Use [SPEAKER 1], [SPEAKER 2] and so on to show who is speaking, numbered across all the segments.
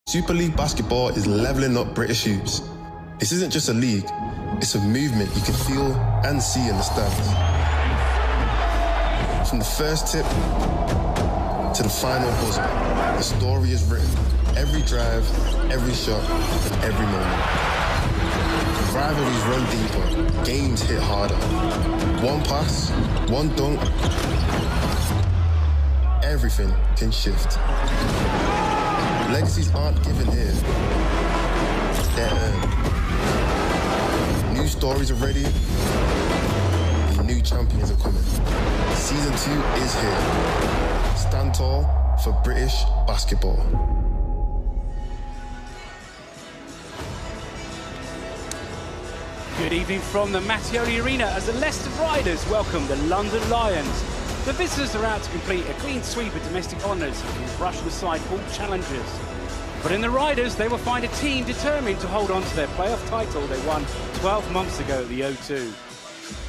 [SPEAKER 1] Super League basketball is levelling up British youths. This isn't just a league, it's a movement you can feel and see in the stands. From the first tip to the final buzzer, the story is written. Every drive, every shot, and every moment. Rivalries run deeper, games hit harder. One pass, one dunk, everything can shift. Legacies aren't given here, they're earned. New stories are ready, and new champions are coming. Season 2 is here. Stand tall for British basketball.
[SPEAKER 2] Good evening from the Mattioli Arena as the Leicester Riders welcome the London Lions. The visitors are out to complete a clean sweep of domestic honours and brushing aside all challenges. But in the Riders, they will find a team determined to hold on to their playoff title they won 12 months ago at the O2.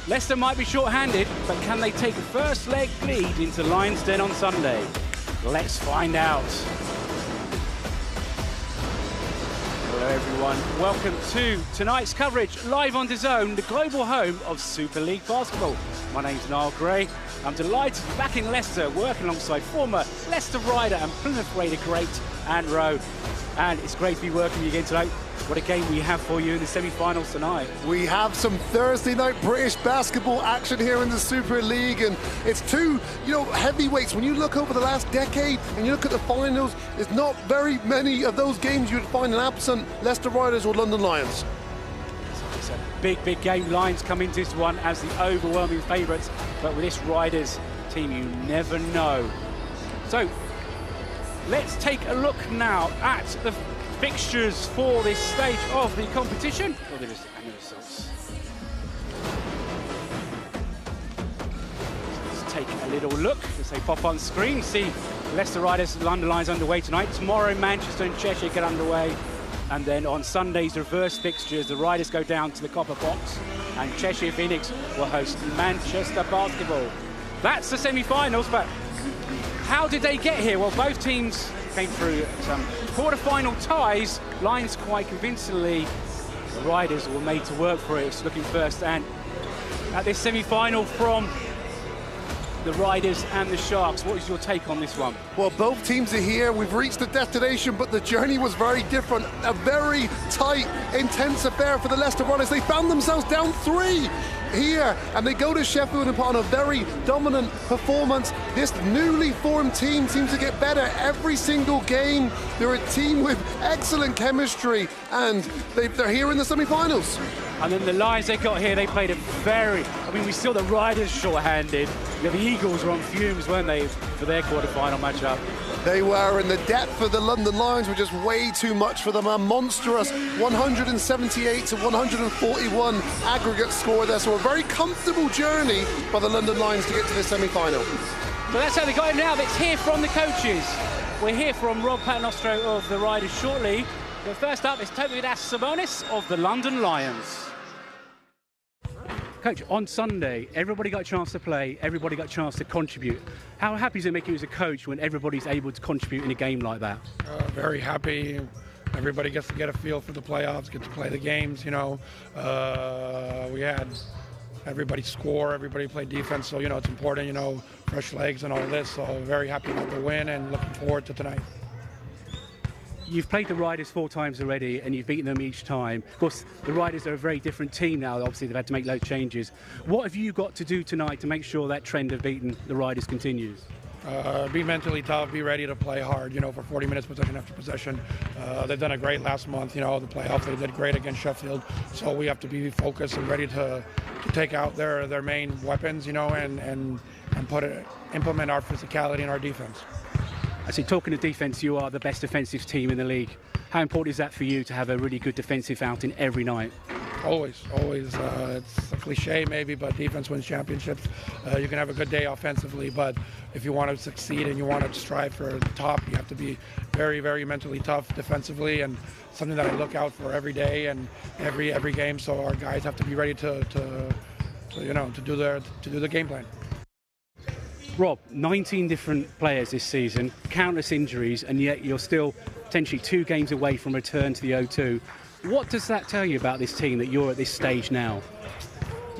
[SPEAKER 2] Leicester might be short-handed, but can they take a first leg lead into Lions Den on Sunday? Let's find out. Hello everyone, welcome to tonight's coverage live on DAZN, the global home of Super League basketball. My name's Niall Gray. I'm delighted to be back in Leicester, working alongside former Leicester Rider and Plymouth Raider great Ant Rowe. And it's great to be working with you again tonight. What a game we have for you in the semi-finals tonight.
[SPEAKER 3] We have some Thursday night British basketball action here in the Super League, and it's two, heavyweights. When you look over the last decade and you look at the finals, there's not very many of those games you'd find an absent Leicester Riders or London Lions.
[SPEAKER 2] It's a big, big game. Lions come into this one as the overwhelming favourites, but with this Riders team, you never know. So, let's take a look now at the fixtures for this stage of the competition. Oh, there is the results. Let's take a little look as they pop on screen. You see Leicester Riders and London Lions underway tonight. Tomorrow, Manchester and Cheshire get underway. And then on Sunday's reverse fixtures, the Riders go down to the Copper Box and Cheshire Phoenix will host Manchester Basketball. That's the semi-finals, but how did they get here? Well, both teams came through some quarter-final ties. Lions quite convincingly. The Riders were made to work for it. It's looking first and at this semi-final from the Riders and the Sharks. What is your take on this one?
[SPEAKER 3] Well, both teams are here. We've reached the destination, but the journey was very different. A very tight, intense affair for the Leicester Riders. They found themselves down 3 here, and they go to Sheffield and put on a very dominant performance. This newly formed team seems to get better every single game. They're a team with excellent chemistry, and they're here in the semi-finals.
[SPEAKER 2] And then the Lions they got here, they played we saw the Riders short-handed. The Eagles were on fumes, weren't they, for their quarter-final matchup?
[SPEAKER 3] They were, and the depth for the London Lions were just way too much for them. A monstrous 178 to 141 aggregate score there. So a very comfortable journey by the London Lions to get to the semi-final.
[SPEAKER 2] So that's how they got it now. Let's hear from the coaches. We'll hear from Rob Paternostro of the Riders shortly. But first up, it's Tobias Sabonis of the London Lions. Coach, on Sunday, everybody got a chance to play, everybody got a chance to contribute. How happy does it make you as a coach when everybody's able to contribute in a game like that?
[SPEAKER 4] Very happy. Everybody gets to get a feel for the playoffs, get to play the games, We had everybody score, everybody play defense, so, it's important, fresh legs and all this. So very happy with the win and looking forward to tonight.
[SPEAKER 2] You've played the Riders 4 times already and you've beaten them each time. Of course, the Riders are a very different team now. Obviously, they've had to make loads of changes. What have you got to do tonight to make sure that trend of beating the Riders continues?
[SPEAKER 4] Be mentally tough, be ready to play hard, for 40 minutes possession after possession. They've done a great last month, the playoffs, they did great against Sheffield. So we have to be focused and ready to take out their main weapons, and implement our physicality and our defense.
[SPEAKER 2] I see, talking of defence, you are the best defensive team in the league. How important is that for you to have a really good defensive outing every night?
[SPEAKER 4] Always. It's a cliche maybe, but defense wins championships. You can have a good day offensively, but if you want to succeed and you want to strive for the top, you have to be very, very mentally tough defensively, and something that I look out for every day and every game. So our guys have to be ready to do the game plan.
[SPEAKER 2] Rob, 19 different players this season, countless injuries, and yet you're still potentially 2 games away from return to the O2. What does that tell you about this team that you're at this stage now?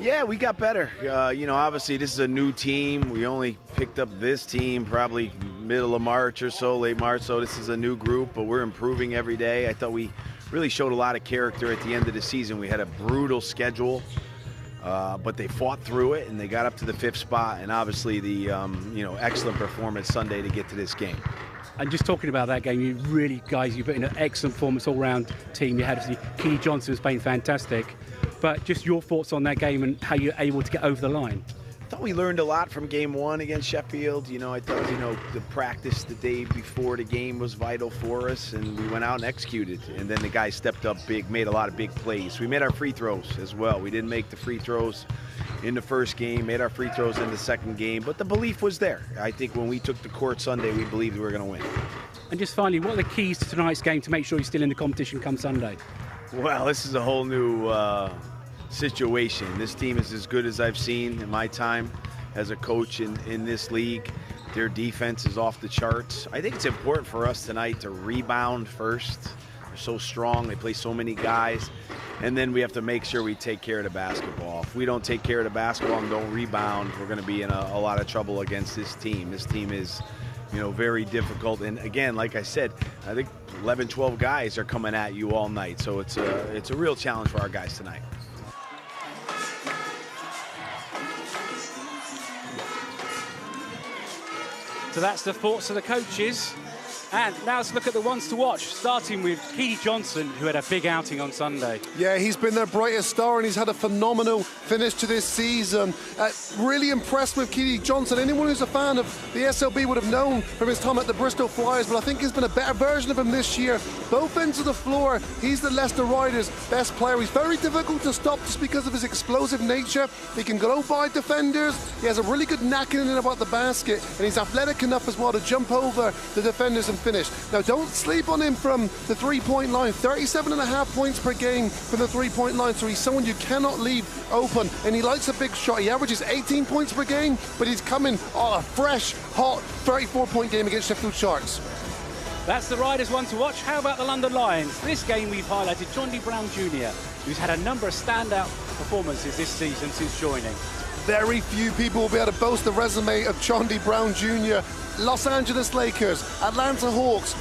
[SPEAKER 5] Yeah, we got better. Obviously this is a new team. We only picked up this team probably middle of March or so, late March, so this is a new group, but we're improving every day. I thought we really showed a lot of character at the end of the season. We had a brutal schedule, but they fought through it and they got up to the 5th spot, and obviously the excellent performance Sunday to get to this game.
[SPEAKER 2] And just talking about that game, you put in an excellent performance all-round team. You had Keely Johnson was playing fantastic, but just your thoughts on that game and how you're able to get over the line.
[SPEAKER 5] I thought we learned a lot from game 1 against Sheffield. I thought, the practice the day before the game was vital for us, and we went out and executed. And then the guys stepped up big, made a lot of big plays. We made our free throws as well. We didn't make the free throws in the first game, made our free throws in the second game, but the belief was there. I think when we took the court Sunday, we believed we were going to win.
[SPEAKER 2] And just finally, what are the keys to tonight's game to make sure you're still in the competition come Sunday?
[SPEAKER 5] Well, this is a whole new situation. This team is as good as I've seen in my time as a coach in this league. Their defense is off the charts. I think it's important for us tonight to rebound first. They're so strong, they play so many guys, and then we have to make sure we take care of the basketball. If we don't take care of the basketball and don't rebound, we're going to be in a lot of trouble against this team. This team is very difficult, and again, like I said, I think 11, 12 guys are coming at you all night, so it's a real challenge for our guys tonight.
[SPEAKER 2] So that's the thoughts of the coaches. And now let's look at the ones to watch, starting with Keely Johnson, who had a big outing on Sunday.
[SPEAKER 3] Yeah, he's been their brightest star, and he's had a phenomenal finish to this season. Really impressed with Keely Johnson. Anyone who's a fan of the SLB would have known from his time at the Bristol Flyers, but I think he's been a better version of him this year. Both ends of the floor, he's the Leicester Riders' best player. He's very difficult to stop just because of his explosive nature. He can go by defenders. He has a really good knack in and about the basket, and he's athletic enough as well to jump over the defenders and finish. Now, don't sleep on him from the three-point line. 37.5 points per game from the three-point line, so he's someone you cannot leave open, and he likes a big shot. He averages 18 points per game, but he's coming on a fresh, hot 34-point game against Sheffield Sharks.
[SPEAKER 2] That's the Riders one to watch. How about the London Lions? This game we've highlighted Chondi Brown Jr., who's had a number of standout performances this season since joining.
[SPEAKER 3] Very few people will be able to boast the resume of Chondi Brown Jr. Los Angeles Lakers, Atlanta Hawks,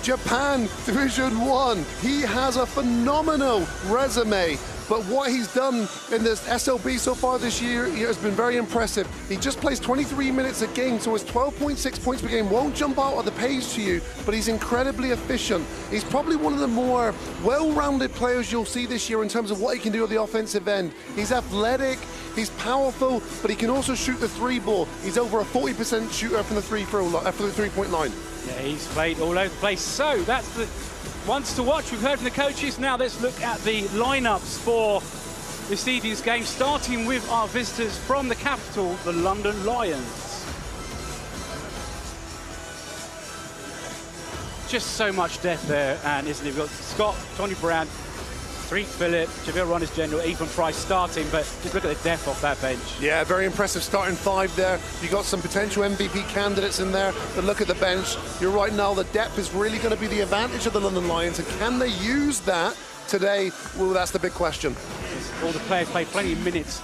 [SPEAKER 3] Japan Division 1. He has a phenomenal resume, but what he's done in this SLB so far this year has been very impressive. He just plays 23 minutes a game, so his 12.6 points per game won't jump out of the page to you, but he's incredibly efficient. He's probably one of the more well-rounded players you'll see this year in terms of what he can do at the offensive end. He's athletic, he's powerful, but he can also shoot the three ball. He's over a 40% shooter from the three-point line.
[SPEAKER 2] Yeah, he's played all over the place. So that's the ones to watch. We've heard from the coaches. Now let's look at the lineups for this evening's game, starting with our visitors from the capital, the London Lions. Just so much depth there, and isn't it? We've got Scott, Tony Brown, Tariq Phillip, Javier Ronis General, Ethan Price starting, but just look at the depth off that bench.
[SPEAKER 3] Yeah, very impressive starting 5 there. You've got some potential MVP candidates in there, but look at the bench. You're right, now the depth is really going to be the advantage of the London Lions, and can they use that today? Well, that's the big question.
[SPEAKER 2] All the players played plenty of minutes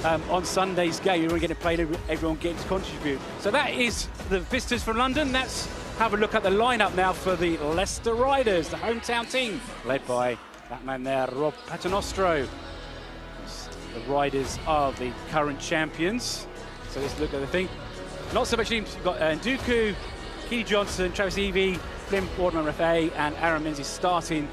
[SPEAKER 2] on Sunday's game. Everyone getting played, everyone getting to contribute. So that is the visitors from London. Let's have a look at the lineup now for the Leicester Riders, the hometown team, led by that man there, Rob Paternostro. The Riders are the current champions. So let's look at the thing. Not so much teams. You've got Nduku, Keely Johnson, Travis Evie, Flynn Boardman-Rafe, and Aaron Menzies starting.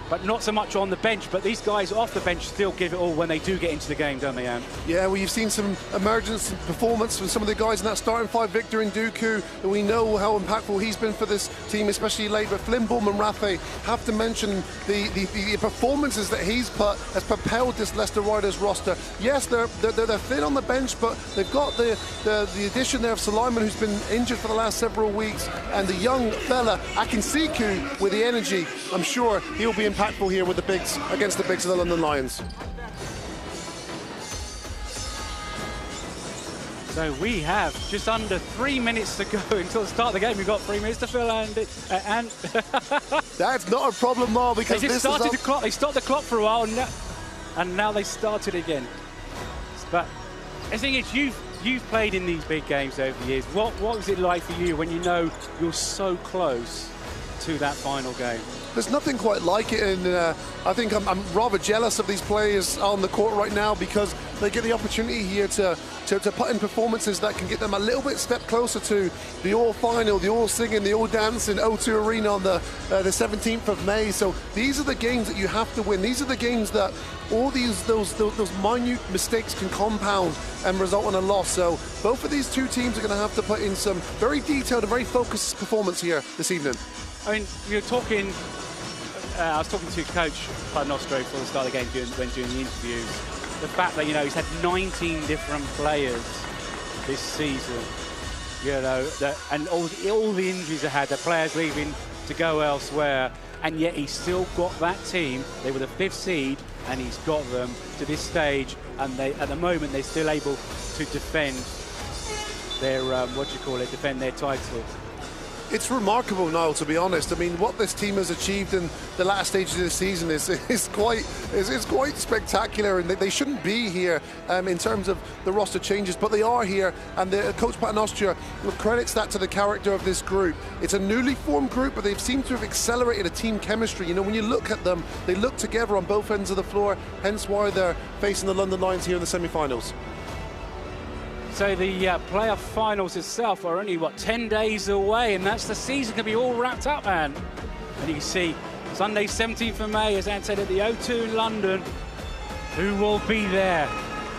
[SPEAKER 2] But not so much on the bench, but these guys off the bench still give it all when they do get into the game, don't they, Anne? Yeah, well, you've seen some emergence performance from some of the guys in that starting 5. Victor Nduku, and we know how impactful he's been for this team, especially late, but Flynn Boardman-Rafe, have to mention the performances that he's put has propelled this Leicester Riders roster. Yes, they're thin on the bench, but they've got the addition there of Suleiman, who's been injured for the last several weeks, and the young fella, Akinsiku, with the energy. I'm sure he'll be impactful here with the bigs, against the bigs of the London Lions. So we have just under 3 minutes to go until the start of the game. We've got 3 minutes to fill, and
[SPEAKER 3] That's not a problem, Mark, because
[SPEAKER 2] they just
[SPEAKER 3] this
[SPEAKER 2] started
[SPEAKER 3] is
[SPEAKER 2] the clock. They stopped the clock for a while, and now they started again. But the thing is, you've played in these big games over the years. What was it like for you when you know you're so close to that final game?
[SPEAKER 3] There's nothing quite like it, and I think I'm rather jealous of these players on the court right now because they get the opportunity here to put in performances that can get them a little bit step closer to the all final, the all singing, the all dancing O2 Arena on the 17th of May. So these are the games that you have to win. These are the games that all those minute mistakes can compound and result in a loss. So both of these two teams are going to have to put in some very detailed and very focused performance here this evening.
[SPEAKER 2] I mean, you're talking. I was talking to Coach Paternoster before the start of the game when doing the interviews. The fact that, you know, he's had 19 different players this season, you know, and all the injuries they had, the players leaving to go elsewhere, and yet he's still got that team. They were the 5th seed, and he's got them to this stage, and at the moment they're still able to defend their defend their title.
[SPEAKER 3] It's remarkable now, to be honest. I mean, what this team has achieved in the latter stages of the season is quite spectacular, and they shouldn't be here in terms of the roster changes, but they are here, and Coach Paternoster credits that to the character of this group. It's a newly formed group, but they've seemed to have accelerated a team chemistry. You know, when you look at them, they look together on both ends of the floor, hence why they're facing the London Lions here in the semi-finals.
[SPEAKER 2] So the playoff finals itself are only, 10 days away, and that's the season going to be all wrapped up, man. And you can see Sunday, 17th of May, as Anne said, at the O2 in London. Who will be there?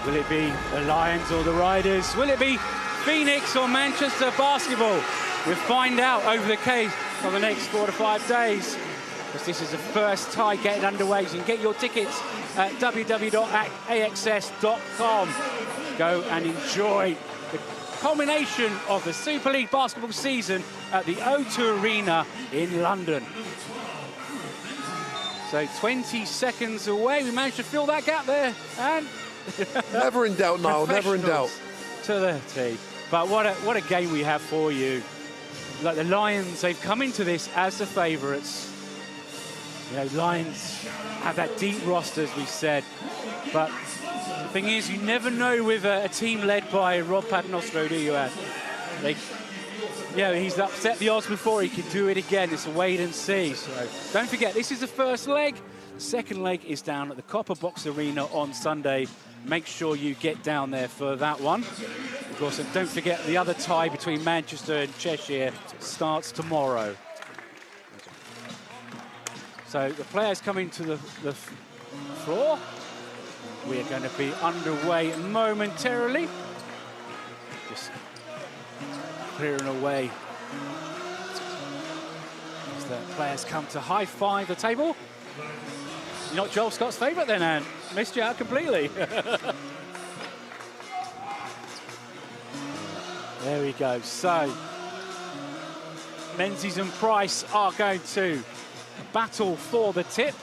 [SPEAKER 2] Will it be the Lions or the Riders? Will it be Phoenix or Manchester basketball? We'll find out over the case of the next 4 to 5 days. Because this is the first tie getting underway. So you can get your tickets at www.axs.com. Go and enjoy the culmination of the Super League basketball season at the O2 Arena in London. So 20 seconds away. We managed to fill that gap there. And
[SPEAKER 3] never in doubt, Niall, never in doubt.
[SPEAKER 2] To the tee. But what a game we have for you. Like the Lions, they've come into this as the favourites. You know, Lions have that deep roster, as we said. But the thing is, you never know with a team led by Rob Paternoster, do you, Anne? He's upset the odds before. He can do it again. It's a wait and see. So don't forget, this is the first leg. The second leg is down at the Copper Box Arena on Sunday. Make sure you get down there for that one. Of course, and don't forget the other tie between Manchester and Cheshire starts tomorrow. So the players coming to the floor. We're going to be underway momentarily. Just clearing away as the players come to high-five the table. You're not Joel Scott's favourite then, Anne. Missed you out completely. There we go. So, Menzies and Price are going to battle for the tip.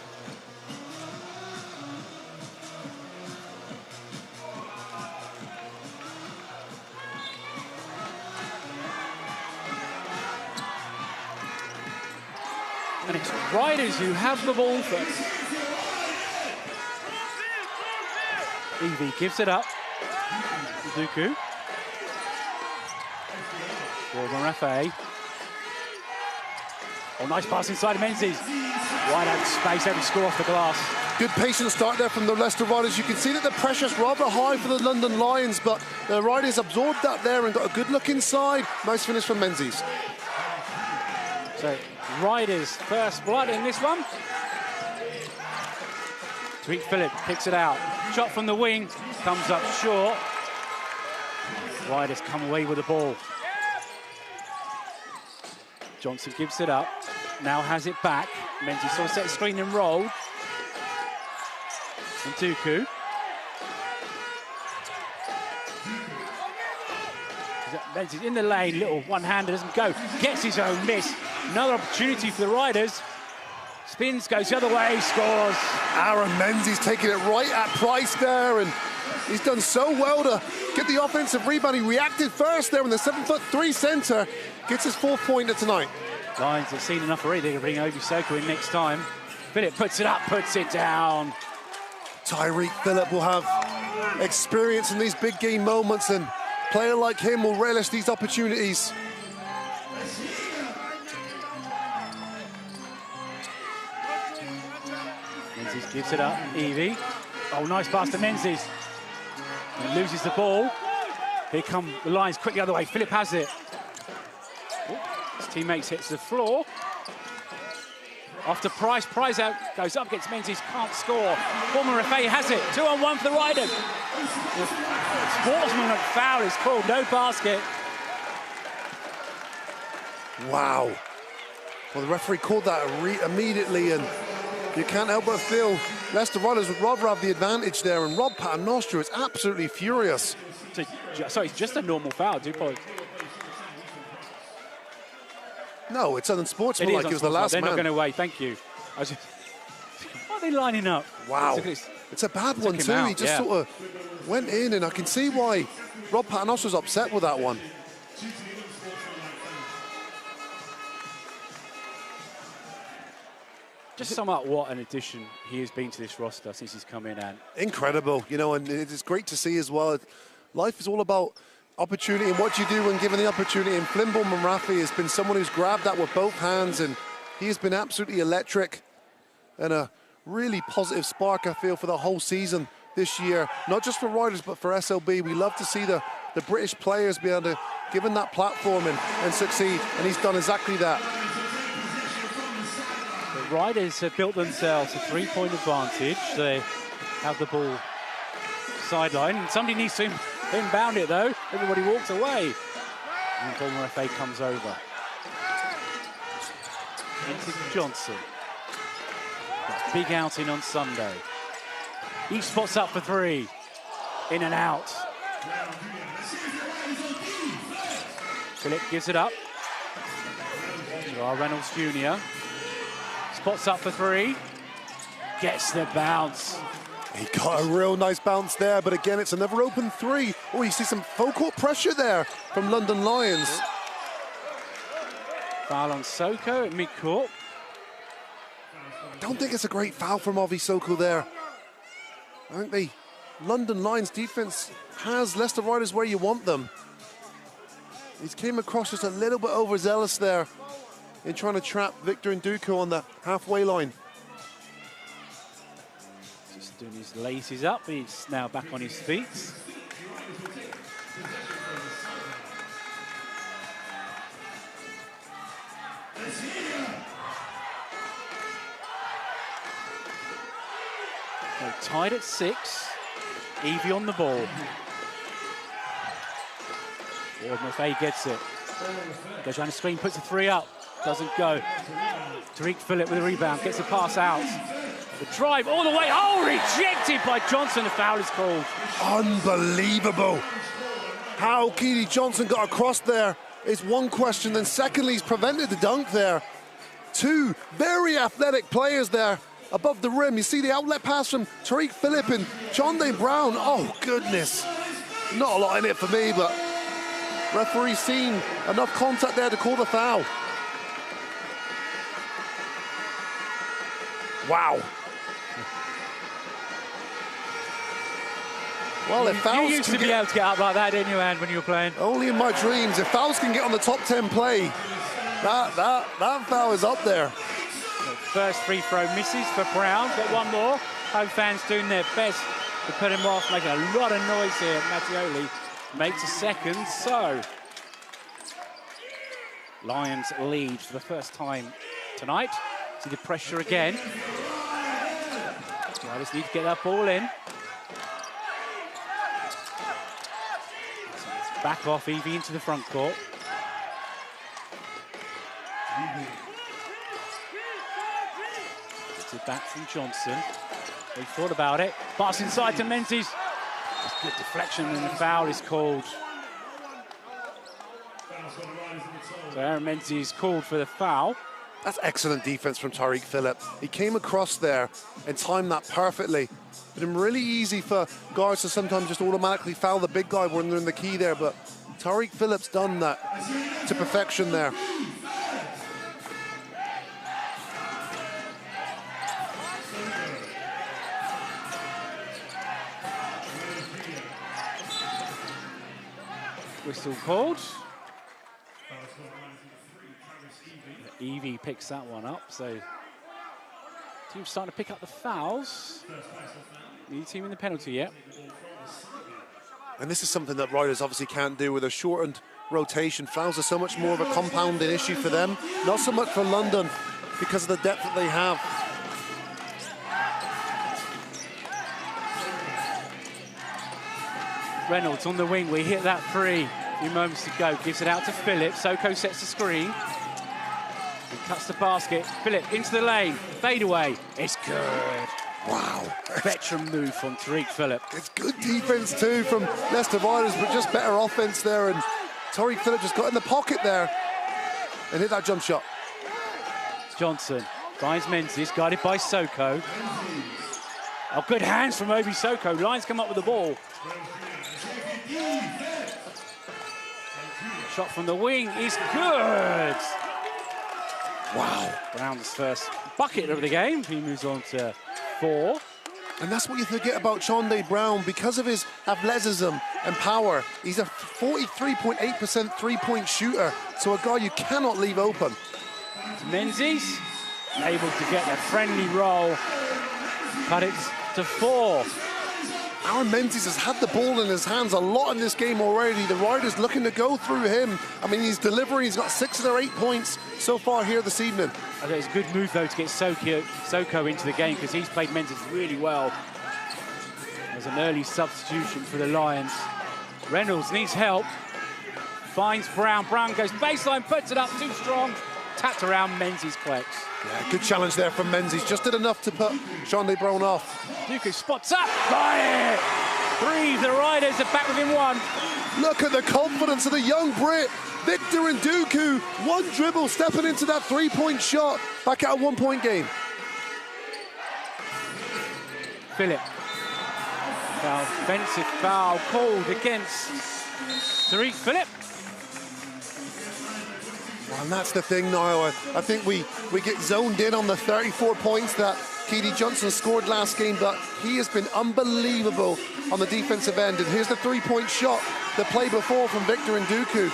[SPEAKER 2] And it's Riders who have the ball first. Evie gives it up. Duku. Morgan Rafe. Oh, nice pass inside of Menzies. Wide out space, every score off the glass.
[SPEAKER 3] Good patient start there from the Leicester Riders. You can see that the pressure's rather high for the London Lions, but the Riders absorbed that there and got a good look inside. Nice finish from Menzies.
[SPEAKER 2] So, Riders first blood in this one. Tweet Phillip kicks it out. Shot from the wing, comes up short. Riders come away with the ball. Johnson gives it up, now has it back. Menzies sort of set the screen and roll. And Duku. Menzies in the lane, little one-hander, doesn't go. Gets his own miss. Another opportunity for the Riders. Spins, goes the other way, scores.
[SPEAKER 3] Aaron Menzies taking it right at Price there, and He's done so well to get the offensive rebound. He reacted first there in the 7'3" center. Gets his 4th pointer tonight.
[SPEAKER 2] Lions have seen enough already. They can bring Obisoko in next time. Phillip puts it up, puts it down.
[SPEAKER 3] Tyreek Phillip will have experience in these big game moments, and a player like him will relish these opportunities.
[SPEAKER 2] Menzies gives it up, Evie. Oh, nice pass to Menzies. He loses the ball. Here come the Lions quickly the other way. Phillip has it. His teammates hits the floor. Off to Price. Price out, goes up, gets Menzies, can't score. Former Rafe has it. 2-on-1 for the Riders. The sportsman foul is called. No basket.
[SPEAKER 3] Wow. Well, the referee called that immediately, and you can't help but feel Leicester Riders would rather have the advantage there, and Rob Paternoster is absolutely furious.
[SPEAKER 2] Sorry, it's just a normal foul, do you apologize?
[SPEAKER 3] No, it's unsportsmanlike. It was the last man.
[SPEAKER 2] They're not going away, thank you. Why are they lining up?
[SPEAKER 3] Wow. It's a bad one too. He just sort of went in, and I can see why Rob Paternoster was upset with that one.
[SPEAKER 2] Just sum up what an addition he has been to this roster since he's come in. And
[SPEAKER 3] incredible, you know, and it's great to see as well. Life is all about opportunity and what you do when given the opportunity. And Flimble Marafi has been someone who's grabbed that with both hands, and he has been absolutely electric and a really positive spark, I feel, for the whole season this year. Not just for Riders, but for SLB. We love to see the British players be able to given that platform and succeed, and he's done exactly that.
[SPEAKER 2] The Riders have built themselves a 3-point advantage. They have the ball sideline, and somebody needs to inbound it though. Everybody walks away. And Former FA comes over. Into Johnson. Big outing on Sunday. Each spots up for 3. In and out. Phillip gives it up. Reynolds Jr. Spots up for 3. Gets the bounce.
[SPEAKER 3] He got a real nice bounce there, but again, it's another open 3. Oh, you see some full court pressure there from London Lions.
[SPEAKER 2] Foul on Soko at mid-court.
[SPEAKER 3] Don't think it's a great foul from Obisoko there. I think the London Lions defense has Leicester Riders where you want them. He's came across just a little bit overzealous there in trying to trap Victor Nduku on the halfway line.
[SPEAKER 2] Just doing his laces up. He's now back on his feet. They're tied at 6. Evie on the ball. Ward Maffei gets it. Goes around the screen, puts a 3 up. Doesn't go. Tyreek Phillip with a rebound, gets a pass out. The drive all the way. Oh, rejected by Johnson. The foul is called.
[SPEAKER 3] Unbelievable. How Keely Johnson got across there is one question. Then secondly, he's prevented the dunk there. 2 very athletic players there above the rim. You see the outlet pass from Tyreek Phillip and John Day Brown. Oh, goodness. Not a lot in it for me, but referee's seen enough contact there to call the foul. Wow. Well, if fouls
[SPEAKER 2] you used to be able to get up like that, didn't you, Anne, when you were playing?
[SPEAKER 3] Only in my dreams. If fouls can get on the top 10 play, that foul is up there.
[SPEAKER 2] First free throw misses for Brown, but one more. Home fans doing their best to put him off, making a lot of noise here. Mattioli makes a second, so Lions lead for the first time tonight. See the pressure again. Riders need to get that ball in. Back off, Evie into the front court. Gets it back from Johnson. They thought about it. Pass inside to Menzies. That's good deflection, and the foul is called. So Aaron Menzies called for the foul.
[SPEAKER 3] That's excellent defense from Tariq Phillip. He came across there and timed that perfectly. It's been really easy for guards to sometimes just automatically foul the big guy when they're in the key there, but Tariq Phillip's done that to perfection there.
[SPEAKER 2] Whistle called. Evie picks that one up, so team's starting to pick up the fouls. New team in the penalty yet.
[SPEAKER 3] And this is something that Riders obviously can't do with a shortened rotation. Fouls are so much more of a compounding issue for them, not so much for London because of the depth that they have.
[SPEAKER 2] Reynolds on the wing, we hit that free a few moments ago, gives it out to Phillip. Soko sets the screen. He cuts the basket. Phillip into the lane, fade away. It's good.
[SPEAKER 3] Wow.
[SPEAKER 2] Veteran move from Tariq Phillip.
[SPEAKER 3] It's good defense too from Leicester Riders, but just better offense there. And Tariq Phillip just got in the pocket there and hit that jump shot.
[SPEAKER 2] Johnson finds Menzies, guarded by Soko. Oh, good hands from Obi Soko. Lions come up with the ball. Shot from the wing is good.
[SPEAKER 3] Wow.
[SPEAKER 2] Brown's first bucket of the game. He moves on to 4.
[SPEAKER 3] And that's what you forget about Chonde Brown. Because of his athleticism and power, he's a 43.8% three-point shooter. So a guy you cannot leave open.
[SPEAKER 2] Menzies able to get a friendly roll. Cut it to 4.
[SPEAKER 3] Aaron Menzies has had the ball in his hands a lot in this game already. The Riders looking to go through him. I mean, he's delivering. He's got 6 of their 8 points so far here this evening.
[SPEAKER 2] I think it's a good move, though, to get Soko into the game because he's played Menzies really well. There's an early substitution for the Lions. Reynolds needs help. Finds Brown. Brown goes baseline, puts it up too strong. Tapped around, Menzies collects.
[SPEAKER 3] Yeah, good challenge there from Menzies. Just did enough to put Chonde Brown off.
[SPEAKER 2] Duku spots up. Got it! 3. The Riders are back within 1.
[SPEAKER 3] Look at the confidence of the young Brit. Victor Nduku, one dribble, stepping into that three-point shot. Back at a one-point game.
[SPEAKER 2] Phillip. Offensive foul called against Tariq Phillip.
[SPEAKER 3] Well, and that's the thing now. I think we get zoned in on the 34 points that Keedy Johnson scored last game, but he has been unbelievable on the defensive end. And here's the three-point shot, the play before from Victor Nduku.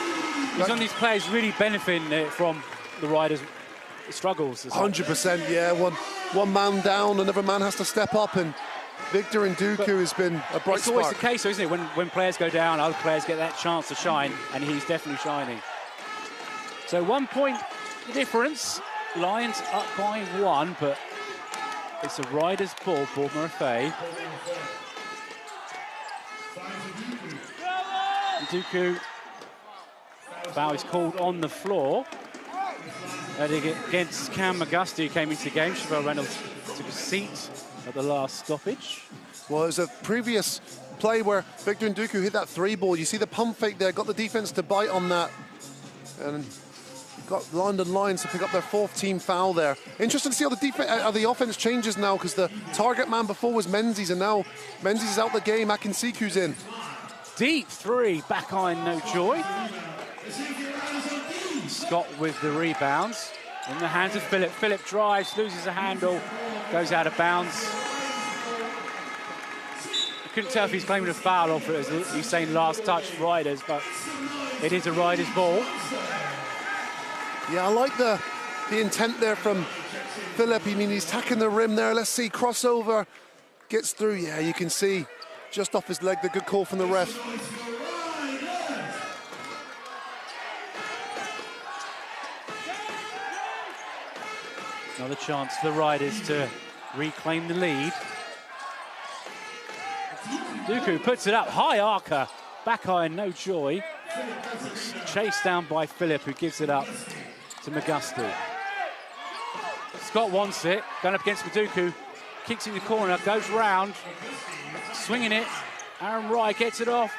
[SPEAKER 2] He's on these players really benefiting from the Riders' struggles.
[SPEAKER 3] 100%, yeah. One man down, another man has to step up, and Victor Nduku has been a bright spark.
[SPEAKER 2] It's always the case, isn't it? When players go down, other players get that chance to shine, and he's definitely shining. So 1 point difference. Lions up by 1, but it's a Riders ball, Bournemouth FA. Nduku. Foul is called on the floor. Against Cam McGusty, who came into the game. Chevelle Reynolds took a seat at the last stoppage.
[SPEAKER 3] Well, it was a previous play where Victor Nduku hit that 3 ball. You see the pump fake there, got the defense to bite on that. And got London Lions to pick up their 4th team foul there. Interesting to see how the offense changes now, because the target man before was Menzies, and now Menzies is out the game. Akinsiku's in.
[SPEAKER 2] Deep 3, back iron, no joy. Scott with the rebounds. In the hands of Phillip. Phillip drives, loses a handle, goes out of bounds. I couldn't tell if he's claiming a foul or if it was, he's saying last touch Riders, but it is a Riders ball.
[SPEAKER 3] Yeah, I like the intent there from Phillip. I mean, he's tacking the rim there. Let's see, crossover, gets through. Yeah, you can see just off his leg, the good call from the ref.
[SPEAKER 2] Another chance for the Riders to reclaim the lead. Nduku puts it up, high arcer, back iron, no joy. It's chased down by Phillip, who gives it up to McGusty. Scott wants it, going up against Nduku, kicks in the corner, goes round, swinging it. Aaron Wright gets it off,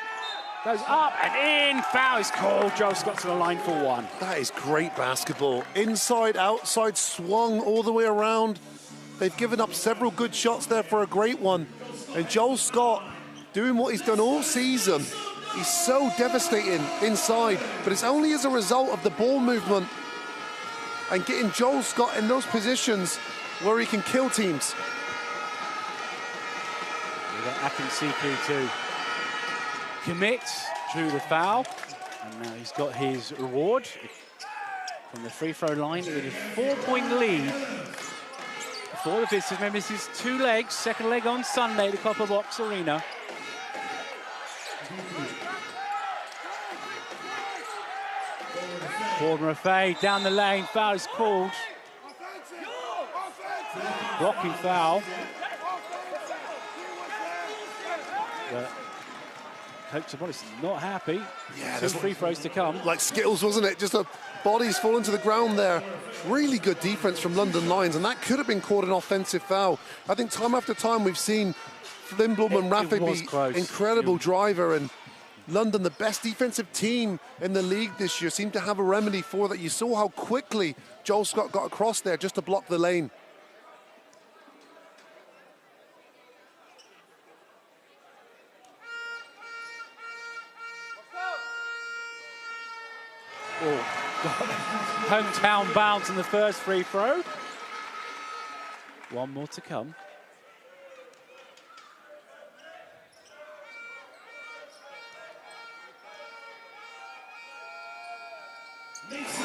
[SPEAKER 2] Goes up and in. Foul is called. Joel Scott to the line for one.
[SPEAKER 3] That is great basketball. Inside, outside, swung all the way around. They've given up several good shots there for a great one. And Joel Scott doing what he's done all season. He's so devastating inside, but it's only as a result of the ball movement and getting Joel Scott in those positions where he can kill teams.
[SPEAKER 2] We've got Akinsiku to commit to the foul. And now he's got his reward from the free throw line. It is a 4-point lead for the visitors. Remember, this is 2 legs, second leg on Sunday at the Copper Box Arena. Gordon Raffay down the lane, foul is called. Blocking foul. But Coach Sabonis not happy. Yeah, 2 free throws to come.
[SPEAKER 3] Like Skittles, wasn't it? Just a bodies falling to the ground there. Really good defense from London Lions, and that could have been called an offensive foul. I think time after time we've seen Lindblom and Raffay be incredible driver, and London, the best defensive team in the league this year, seemed to have a remedy for that. You saw how quickly Joel Scott got across there just to block the lane.
[SPEAKER 2] Oh, hometown bounce in the first free throw. One more to come.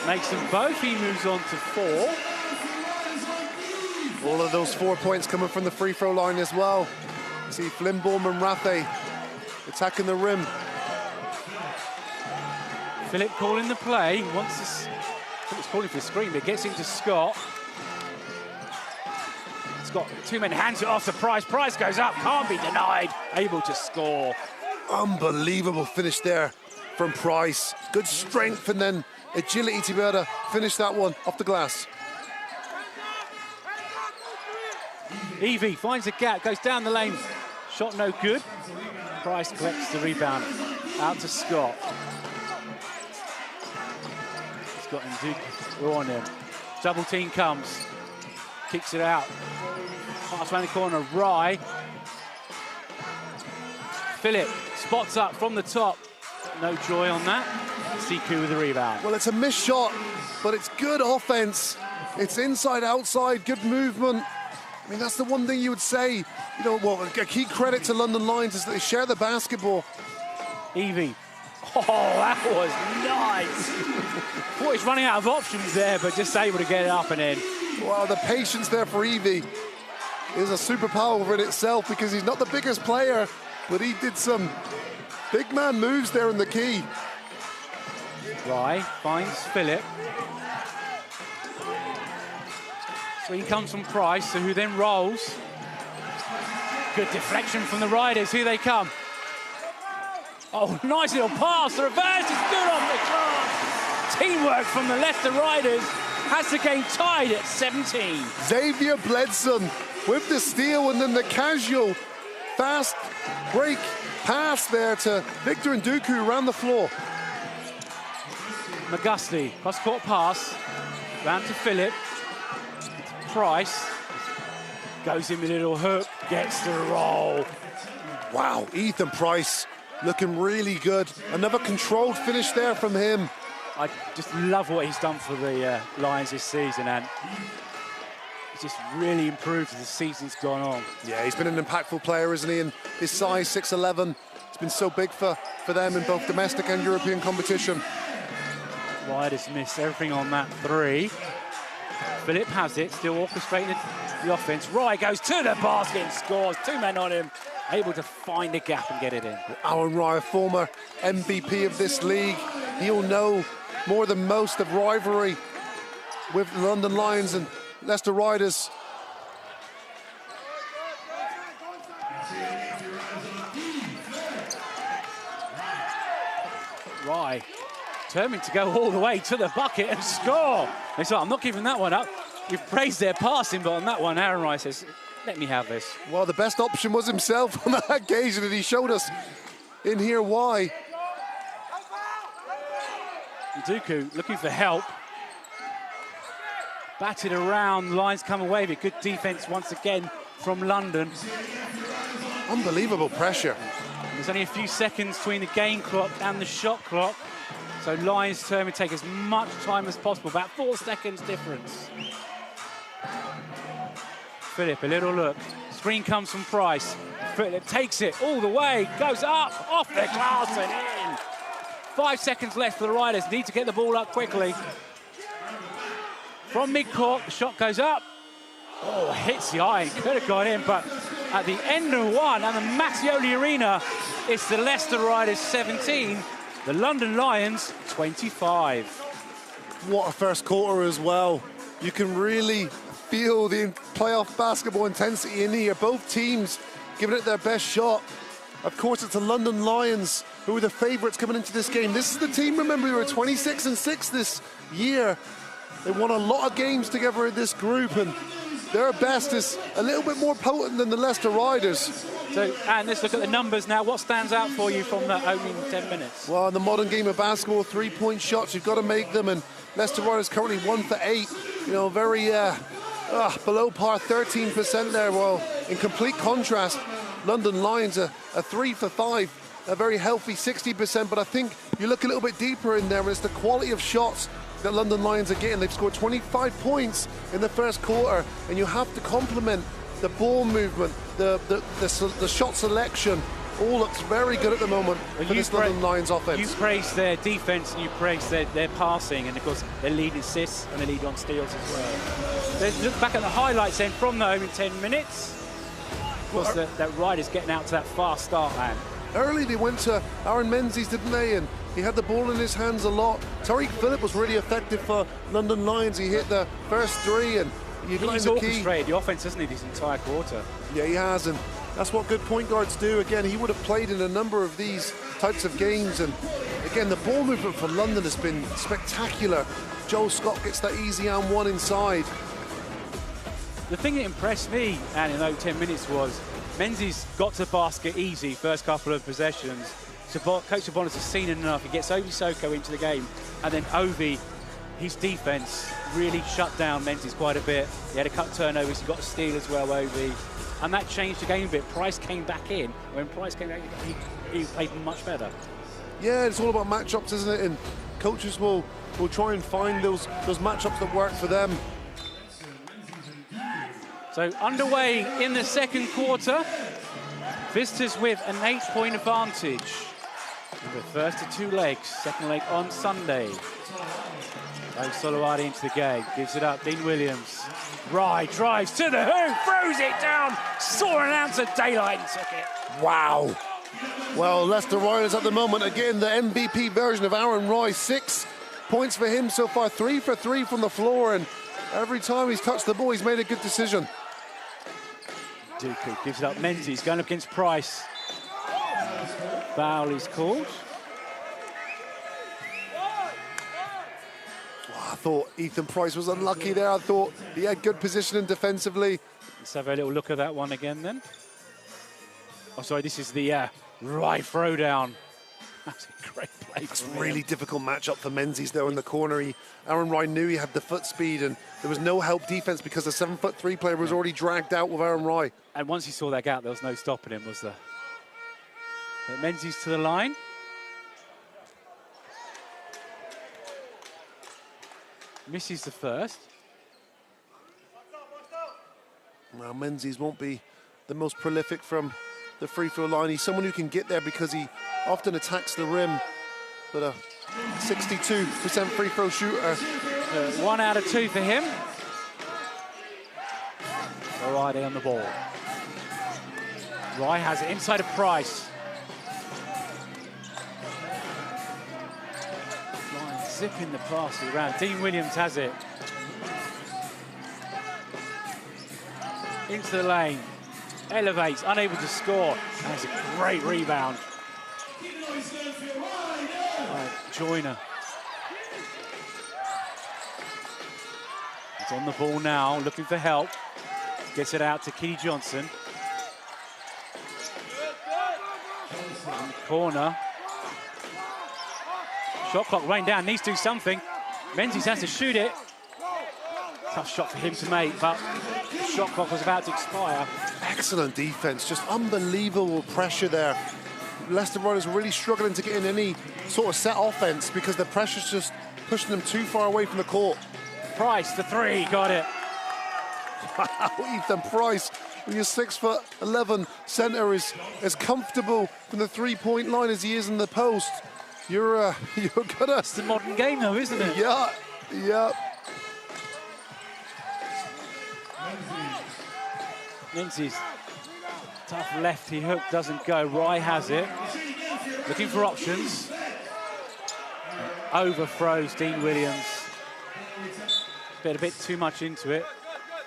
[SPEAKER 2] Makes them both. He moves on to 4.
[SPEAKER 3] All of those 4 points coming from the free throw line as well. See Lindblom and Raffay attacking the rim.
[SPEAKER 2] Philip calling the play. Wants this. Philip's calling for the screen, but gets into Scott. Scott, 2 men, hands it off to Price. Price goes up, can't be denied. Able to score.
[SPEAKER 3] Unbelievable finish there from Price. Good strength and then agility to be able to finish that one off the glass.
[SPEAKER 2] Evie finds a gap, goes down the lane. Shot no good. Price collects the rebound. Out to Scott. Scott and Duke are on him. Double team comes. Kicks it out. Pass around the corner. Rye. Philip spots up from the top. No joy on that. Siku with the rebound.
[SPEAKER 3] Well, it's a missed shot, but it's good offense. It's inside, outside, good movement. I mean, that's the one thing you would say. You know, well, a key credit to London Lions is that they share the basketball.
[SPEAKER 2] Evie. Oh, that was nice. Thought he's running out of options there, but just able to get it up and in.
[SPEAKER 3] Wow, the patience there for Evie is a superpower in itself because he's not the biggest player, but he did some big man moves there in the key.
[SPEAKER 2] Rye finds Philip. Screen comes from Price, who then rolls. Good deflection from the Riders. Here they come. Oh, nice little pass. The reverse is good off the glass. Teamwork from the Leicester Riders has the game tied at 17.
[SPEAKER 3] Xavier Bledson with the steal and then the casual fast break pass there to Victor Nduku around the floor.
[SPEAKER 2] McGusty, cross-court pass. Round to Philip. Price. Goes in with a little hook. Gets the roll.
[SPEAKER 3] Wow, Ethan Price looking really good. Another controlled finish there from him.
[SPEAKER 2] I just love what he's done for the Lions this season, and he's just really improved as the season's gone on.
[SPEAKER 3] Yeah, he's been an impactful player, isn't he? And his size, 6'11", it's been so big for them in both domestic and European competition.
[SPEAKER 2] Riders missed everything on that 3. Philip has it, still orchestrating the offense. Rye goes to the basket and scores. 2 men on him, able to find a gap and get it in.
[SPEAKER 3] Aaron Rye, former MVP of this league. He'll know more than most of rivalry with the London Lions and Leicester Riders.
[SPEAKER 2] Rye determined to go all the way to the bucket and score. They said, I'm not giving that one up. We've praised their passing, but on that one, Aaron Rye says, let me have this.
[SPEAKER 3] Well, the best option was himself on that occasion, and he showed us in here why.
[SPEAKER 2] Duku looking for help. Batted around, lines come away, but good defense once again from London.
[SPEAKER 3] Unbelievable pressure.
[SPEAKER 2] There's only a few seconds between the game clock and the shot clock. So Lions determined to take as much time as possible, about 4 seconds difference. Philip, a little look. Screen comes from Price. Philip takes it all the way, goes up, off the glass and in. 5 seconds left for the Riders. Need to get the ball up quickly. From mid-court, the shot goes up. Oh, hits the iron, could have gone in, but at the end of one, and the Mattioli Arena, it's the Leicester Riders 17, the London Lions 25.
[SPEAKER 3] What a first quarter as well. You can really feel the playoff basketball intensity in here. Both teams giving it their best shot. Of course, it's the London Lions who are the favourites coming into this game. This is the team, remember, who were 26-6 this year. They won a lot of games together in this group, and their best is a little bit more potent than the Leicester Riders.
[SPEAKER 2] So, and let's look at the numbers now. What stands out for you from that opening 10 minutes?
[SPEAKER 3] Well, in the modern game of basketball, 3-point shots, you've got to make them, and Leicester Riders currently 1 for 8. You know, very below par, 13% there. Well, in complete contrast, London Lions are 3 for 5, a very healthy 60%, but I think you look a little bit deeper in there, and it's the quality of shots that London Lions are getting. They've scored 25 points in the first quarter, and you have to compliment the ball movement, the shot selection. All looks very good at the moment for this London Lions offense.
[SPEAKER 2] You praise their defense and you praise their passing, and of course their lead assists and their lead on steals as well. Let's look back at the highlights then from the opening 10 minutes. Of course, that Riders getting out to that fast start, man.
[SPEAKER 3] Early they went to Aaron Menzies, didn't they? And he had the ball in his hands a lot. Tariq Phillip was really effective for London Lions. He hit the first 3, and
[SPEAKER 2] He's orchestrated the offense, hasn't he, this entire quarter?
[SPEAKER 3] Yeah, he has, and that's what good point guards do. Again, he would have played in a number of these types of games, and again, the ball movement for London has been spectacular. Joe Scott gets that easy and one inside.
[SPEAKER 2] The thing that impressed me, and in those 10 minutes, was Menzies got to basket easy first couple of possessions. So Coach Sabonis has seen it enough. He gets Ovi Soko into the game, and then Ovi, his defense really shut down Menzies quite a bit. He had a cut turnovers, he got a steal as well, Ovi, and that changed the game a bit. Price came back in. When Price came back, he played much better.
[SPEAKER 3] Yeah, it's all about matchups, isn't it? And coaches will try and find those matchups that work for them.
[SPEAKER 2] So underway in the second quarter. Visitors with an 8-point advantage. The first of 2 legs, second leg on Sunday. Solowadi into the game, gives it up, Dean Williams. Rye drives to the hoop, throws it down, saw an ounce of daylight and took it.
[SPEAKER 3] Wow. Well, Leicester Riders at the moment, again, the MVP version of Aaron Rye. 6 points for him so far, 3 for 3 from the floor, and every time he's touched the ball, he's made a good decision.
[SPEAKER 2] Duku gives it up, Menzies going up against Price. Foul is called.
[SPEAKER 3] I thought Ethan Price was unlucky there. I thought he had good positioning defensively.
[SPEAKER 2] Let's have a little look at that one again then. Oh, sorry, this is the Rye throwdown. That's a great play.
[SPEAKER 3] That's a really difficult matchup for Menzies there in the corner. Aaron Rye knew he had the foot speed, and there was no help defense because the 7'3" player was already dragged out with Aaron Rye.
[SPEAKER 2] And once he saw that gap, there was no stopping him, was there? But Menzies to the line. Misses the first.
[SPEAKER 3] Well, Menzies won't be the most prolific from the free throw line. He's someone who can get there because he often attacks the rim, but a 62% free throw shooter.
[SPEAKER 2] 1 out of 2 for him. Rye on the ball. Rye has it inside of Price. Ryan zipping the pass around. Dean Williams has it. Into the lane. Elevates, unable to score. That's a great rebound. Joyner. He's on the ball now, looking for help. Gets it out to Kenny Johnson. In the corner. Shot clock running down, needs to do something. Menzies has to shoot it. Tough shot for him to make, but the shot clock was about to expire.
[SPEAKER 3] Excellent defense, just unbelievable pressure there. Leicester Riders were really struggling to get in any sort of set offense because the pressure's just pushing them too far away from the court.
[SPEAKER 2] Price, the three, got it.
[SPEAKER 3] Wow, Ethan Price, with your 6'11" centre, is as comfortable from the three-point line as he is in the post. You're gonna.
[SPEAKER 2] It's the modern game, though, isn't it?
[SPEAKER 3] Yeah, yeah.
[SPEAKER 2] Menzies, tough lefty hook, doesn't go. Rye has it. Looking for options. Overthrows Dean Williams. A bit too much into it.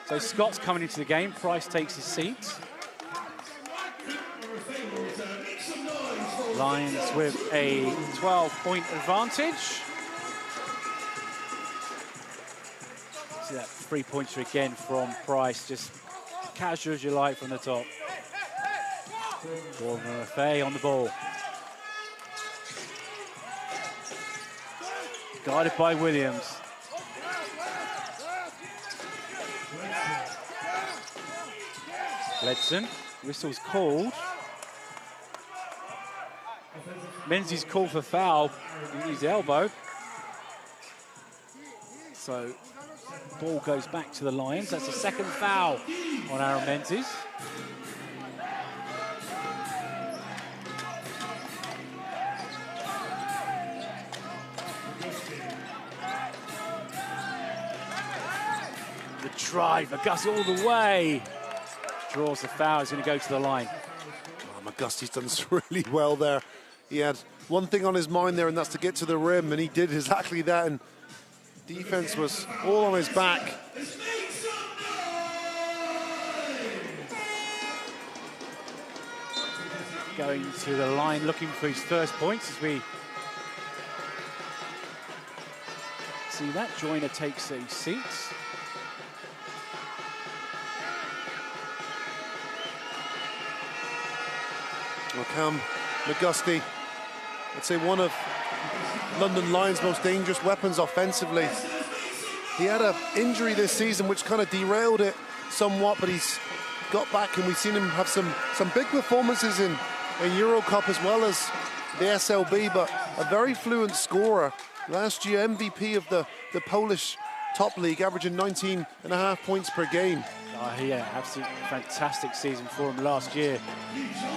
[SPEAKER 2] So Scott's coming into the game. Price takes his seat. Lions with a 12-point advantage. See that three-pointer again from Price, just casual as you like from the top. Fay on the ball. Guarded by Williams. Bledson, whistle's called. Menzies called for foul in his elbow. So, ball goes back to the Lions. That's the second foul on Aaron Menzies. The drive, Augusty all the way. Draws the foul, he's going to go to the line.
[SPEAKER 3] Oh, McGusty's done really well there. He had one thing on his mind there, and that's to get to the rim, and he did exactly that, and defense was all on his back.
[SPEAKER 2] Going to the line, looking for his first points as we see that. Joyner takes a seat.
[SPEAKER 3] Well, Cam McGusty, I'd say one of London Lions' most dangerous weapons offensively. He had an injury this season which kind of derailed it somewhat, but he's got back, and we've seen him have some big performances in Euro Cup as well as the SLB, but a very fluent scorer. Last year MVP of the Polish top league, averaging 19.5 points per game.
[SPEAKER 2] Yeah, absolutely fantastic season for him last year.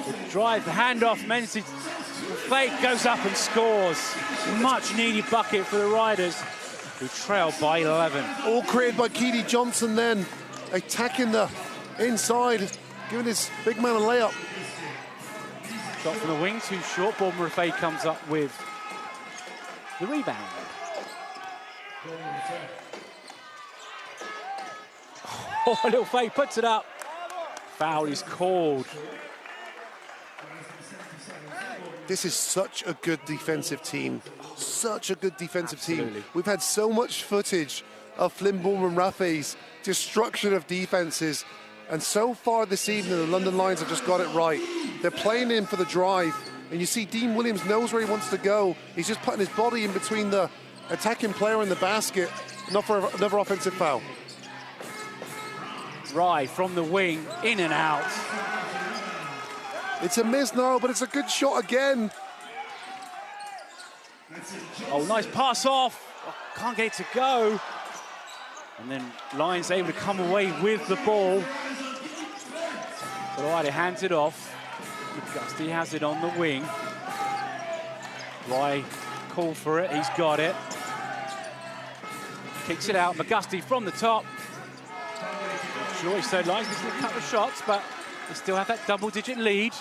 [SPEAKER 2] The drive, the handoff, Menzies, fake goes up and scores. Much needed bucket for the Riders, who trail by 11.
[SPEAKER 3] All created by Keedy Johnson then, attacking the inside, giving his big man a layup.
[SPEAKER 2] Shot from the wing, too short. Bournemouth Fay comes up with the rebound. Oh, little Fay puts it up. Foul is called.
[SPEAKER 3] This is such a good defensive team. Such a good defensive team. We've had so much footage of Flynn Bournemouth Rafi's destruction of defenses. And so far this evening, the London Lions have just got it right. They're playing in for the drive. And you see Dean Williams knows where he wants to go. He's just putting his body in between the attacking player and the basket. Not for another offensive foul.
[SPEAKER 2] Rye from the wing, in and out.
[SPEAKER 3] It's a miss now, but it's a good shot again.
[SPEAKER 2] Oh, nice pass off. Oh, can't get it to go. And then Lions able to come away with the ball. So Ryder hands it off. McGusty has it on the wing. Rye called for it, he's got it. Kicks it out, McGusty from the top. Sure, he said Lions missing a couple of shots, but they still have that double-digit lead.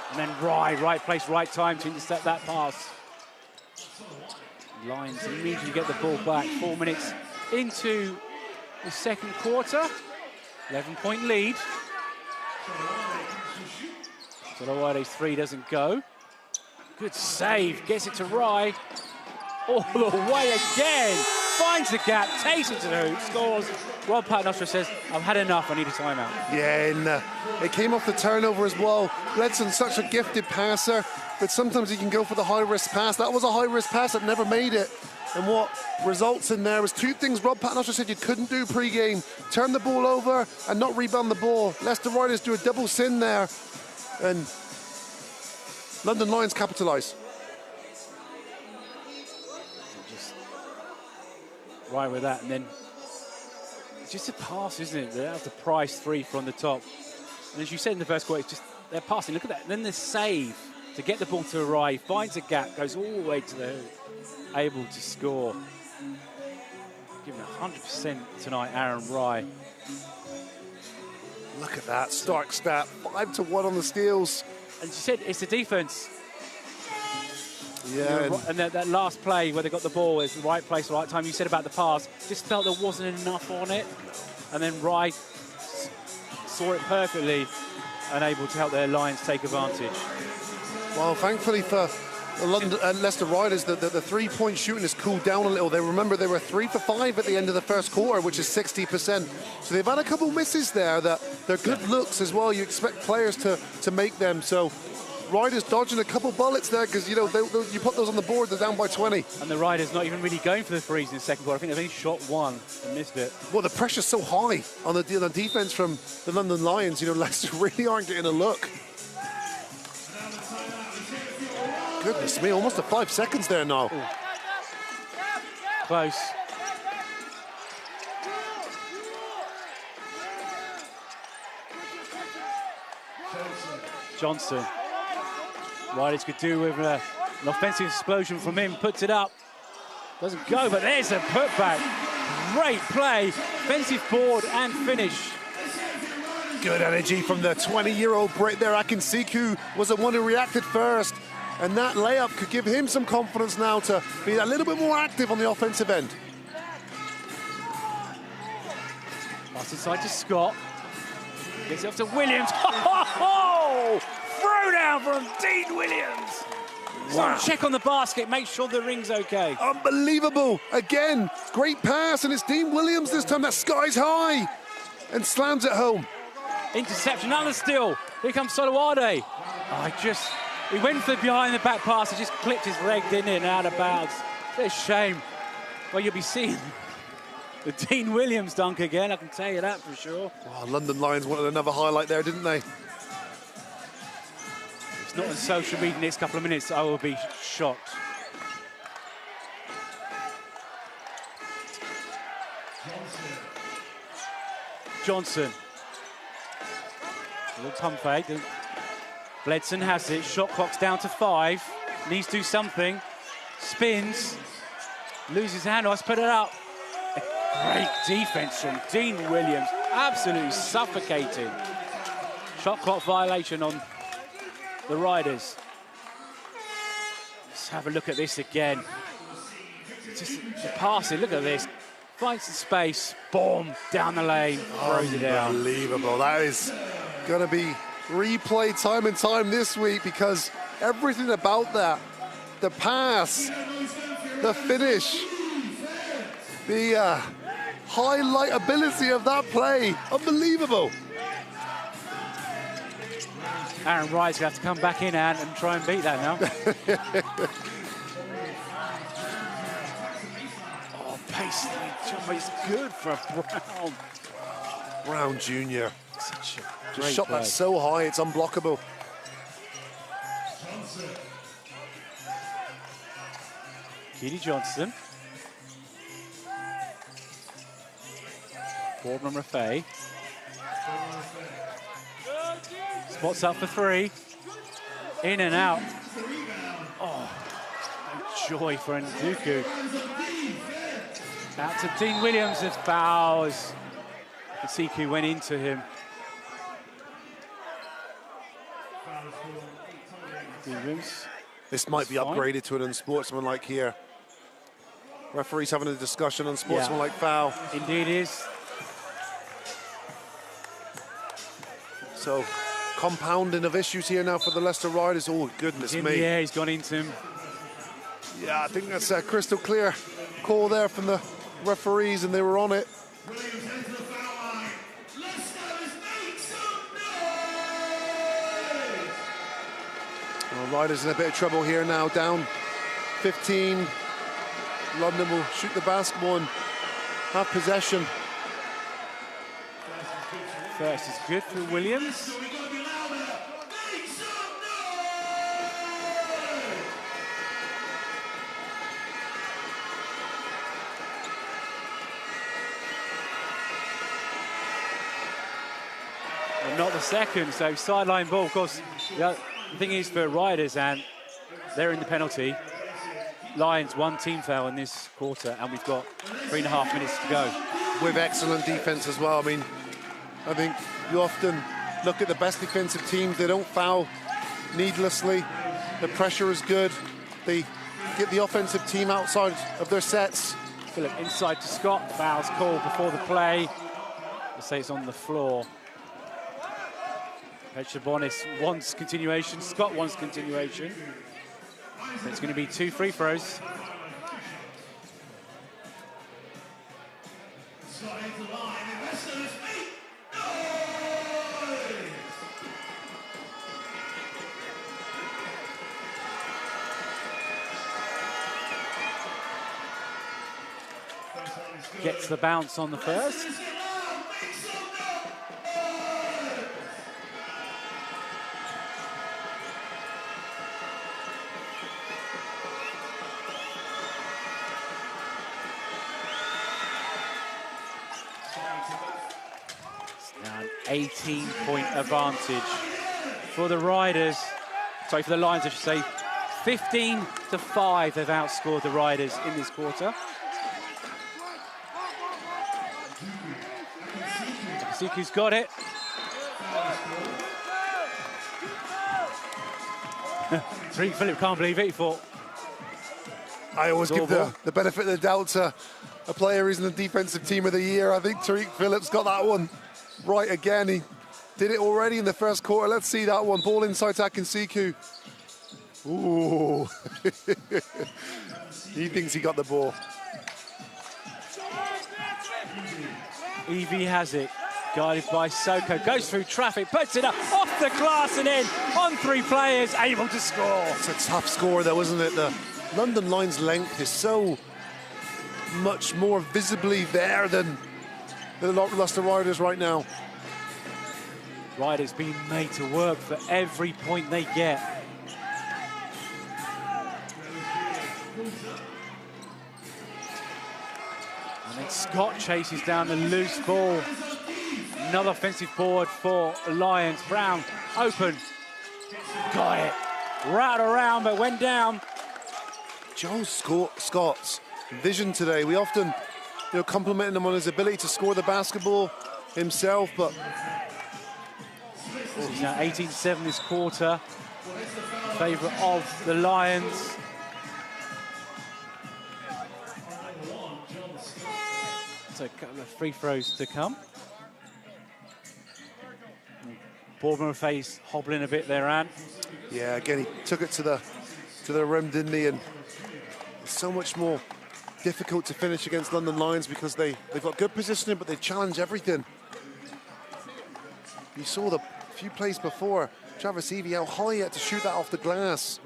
[SPEAKER 2] And then Rye, right place, right time to intercept that pass. Lions immediately get the ball back. 4 minutes into the second quarter. 11-point lead. Solowade's three doesn't go. Good save, gets it to Rye. All the way again. finds the gap, takes it to the hoop, scores. Rob Paternoster says, I've had enough, I need a timeout.
[SPEAKER 3] Yeah, and it came off the turnover as well. Bledson's such a gifted passer, but sometimes he can go for the high-risk pass. That was a high-risk pass that never made it. And what results in there was two things Rob Paternoster said you couldn't do pre-game. Turn the ball over and not rebound the ball. Leicester Riders do a double sin there, and London Lions capitalise.
[SPEAKER 2] Right with that, and then it's just a pass, isn't it? They have to price three from the top. And as you said in the first quarter, it's just they're passing. Look at that. And then the save to get the ball to Rye, finds a gap, goes all the way to the hoop, able to score. Giving 100% tonight, Aaron Rye.
[SPEAKER 3] Look at that stark stat, 5-1 on the steals.
[SPEAKER 2] And you said it's the defense.
[SPEAKER 3] Yeah,
[SPEAKER 2] and that last play where they got the ball is the right place, right time. You said about the pass, just felt there wasn't enough on it. And then Rye saw it perfectly and able to help their Lions take advantage.
[SPEAKER 3] well, thankfully for the London Leicester Riders, the three-point shooting has cooled down a little. They remember they were 3 for 5 at the end of the first quarter, which is 60%. So they've had a couple misses there that they're good looks as well. You expect players to make them. So Riders dodging a couple bullets there because, you know, you put those on the board, they're down by 20.
[SPEAKER 2] And the Riders not even really going for the threes in the second quarter. I think they've only shot one and missed it.
[SPEAKER 3] Well, the pressure's so high on the defense from the London Lions. You know, Leicester really aren't getting a look. Goodness me, almost at 5 seconds there now.
[SPEAKER 2] Ooh. Close. Johnson. Riders could do with an offensive explosion from him. Puts it up. Doesn't go, but there's a putback. Great play. Offensive board and finish.
[SPEAKER 3] Good energy from the 20-year-old Brit there. Akinsiku was the one who reacted first. And that layup could give him some confidence now to be a little bit more active on the offensive end.
[SPEAKER 2] Pass inside to Scott. Gets it off to Williams. Oh! Throw down from Dean Williams. Wow. Check on the basket, make sure the ring's okay.
[SPEAKER 3] Unbelievable. Again, great pass, and it's Dean Williams this time. That sky's high. And slams it home.
[SPEAKER 2] Interception, another steal. Here comes Solowade. He went for the behind the back pass, he just clipped his leg, didn't it, and out of bounds. It's a shame. Well, you'll be seeing the Dean Williams dunk again, I can tell you that for sure.
[SPEAKER 3] Oh, London Lions wanted another highlight there, didn't they?
[SPEAKER 2] It's not on social media in the next couple of minutes, I will be shocked. Johnson. A little pump fake. Bledson has it, shot clock's down to 5. Needs to do something. Spins. Loses hand, let's put it up. A great defense from Dean Williams. Absolutely suffocating. Shot clock violation on the Riders. Let's have a look at this again. Just the passing, look at this. Finds the space, boom, down the lane, throws it down.
[SPEAKER 3] Unbelievable, that is gonna be replayed time and time this week because everything about that, the pass, the finish, the highlight ability of that play, unbelievable.
[SPEAKER 2] Aaron Wright's going to have to come back in and try and beat that now. Oh, Paisley jump is good for Brown.
[SPEAKER 3] Brown Jr.
[SPEAKER 2] Such a
[SPEAKER 3] Just
[SPEAKER 2] great
[SPEAKER 3] shot
[SPEAKER 2] play.
[SPEAKER 3] that so high, it's unblockable.
[SPEAKER 2] Keely Johnson. Boardman Raffay. Spots up for 3. In and out. Oh, no joy for Nduku. Out to Dean Williams as fouls. Siku went into him. Dean Williams.
[SPEAKER 3] This might be upgraded to an unsportsmanlike here. Referee's having a discussion on sportsmanlike foul.
[SPEAKER 2] Indeed is.
[SPEAKER 3] So, compounding of issues here now for the Leicester Riders. Oh, goodness me.
[SPEAKER 2] Yeah, he's gone into him.
[SPEAKER 3] Yeah, I think that's a crystal clear call there from the referees, and they were on it. Well, Riders in a bit of trouble here now, down 15. London will shoot the basketball and have possession.
[SPEAKER 2] First is good for Williams. And not the second, so sideline ball. Of course, the thing is for Riders, and they're in the penalty. Lions, one team foul in this quarter, and we've got 3.5 minutes to go.
[SPEAKER 3] With excellent defense as well. I mean, I think you often look at the best defensive teams, they don't foul needlessly. The pressure is good. They get the offensive team outside of their sets.
[SPEAKER 2] Philip inside to Scott, fouls called before the play. They say it's on the floor. Petrobonis wants continuation, Scott wants continuation. So it's going to be 2 free throws. Gets the bounce on the first. Now an 18-point advantage for the Riders. Sorry, for the Lions, I should say. 15-5, they've outscored the Riders in this quarter. Siku's got it. Tariq Phillip can't believe it. He thought.
[SPEAKER 3] I always give the benefit of the doubt to a player who's in the defensive team of the year. I think Tariq Phillips got that one right again. He did it already in the first quarter. Let's see that one. Ball inside to Siku. Ooh. He thinks he got the ball.
[SPEAKER 2] Evie has it. Guided by Soko, goes through traffic, puts it up, off the glass and in, on 3 players, able to score.
[SPEAKER 3] It's a tough score though, isn't it? The London Lions' length is so much more visibly there than the Leicester Riders right now.
[SPEAKER 2] Riders being made to work for every point they get. And then Scott chases down the loose ball. Another offensive board for Lions. Brown, open. Got it. Right around, but went down.
[SPEAKER 3] Joe Scott's vision today. We often, complimenting him on his ability to score the basketball himself, but...
[SPEAKER 2] He's now 18-7 this quarter. In favour of the Lions. So a couple of free throws to come. Boardman face hobbling a bit there, Anne.
[SPEAKER 3] Yeah, again, he took it to the rim, didn't he? And it's so much more difficult to finish against London Lions because they've got good positioning, but they challenge everything. You saw the few plays before, Travis Evie, how high he had to shoot that off the glass.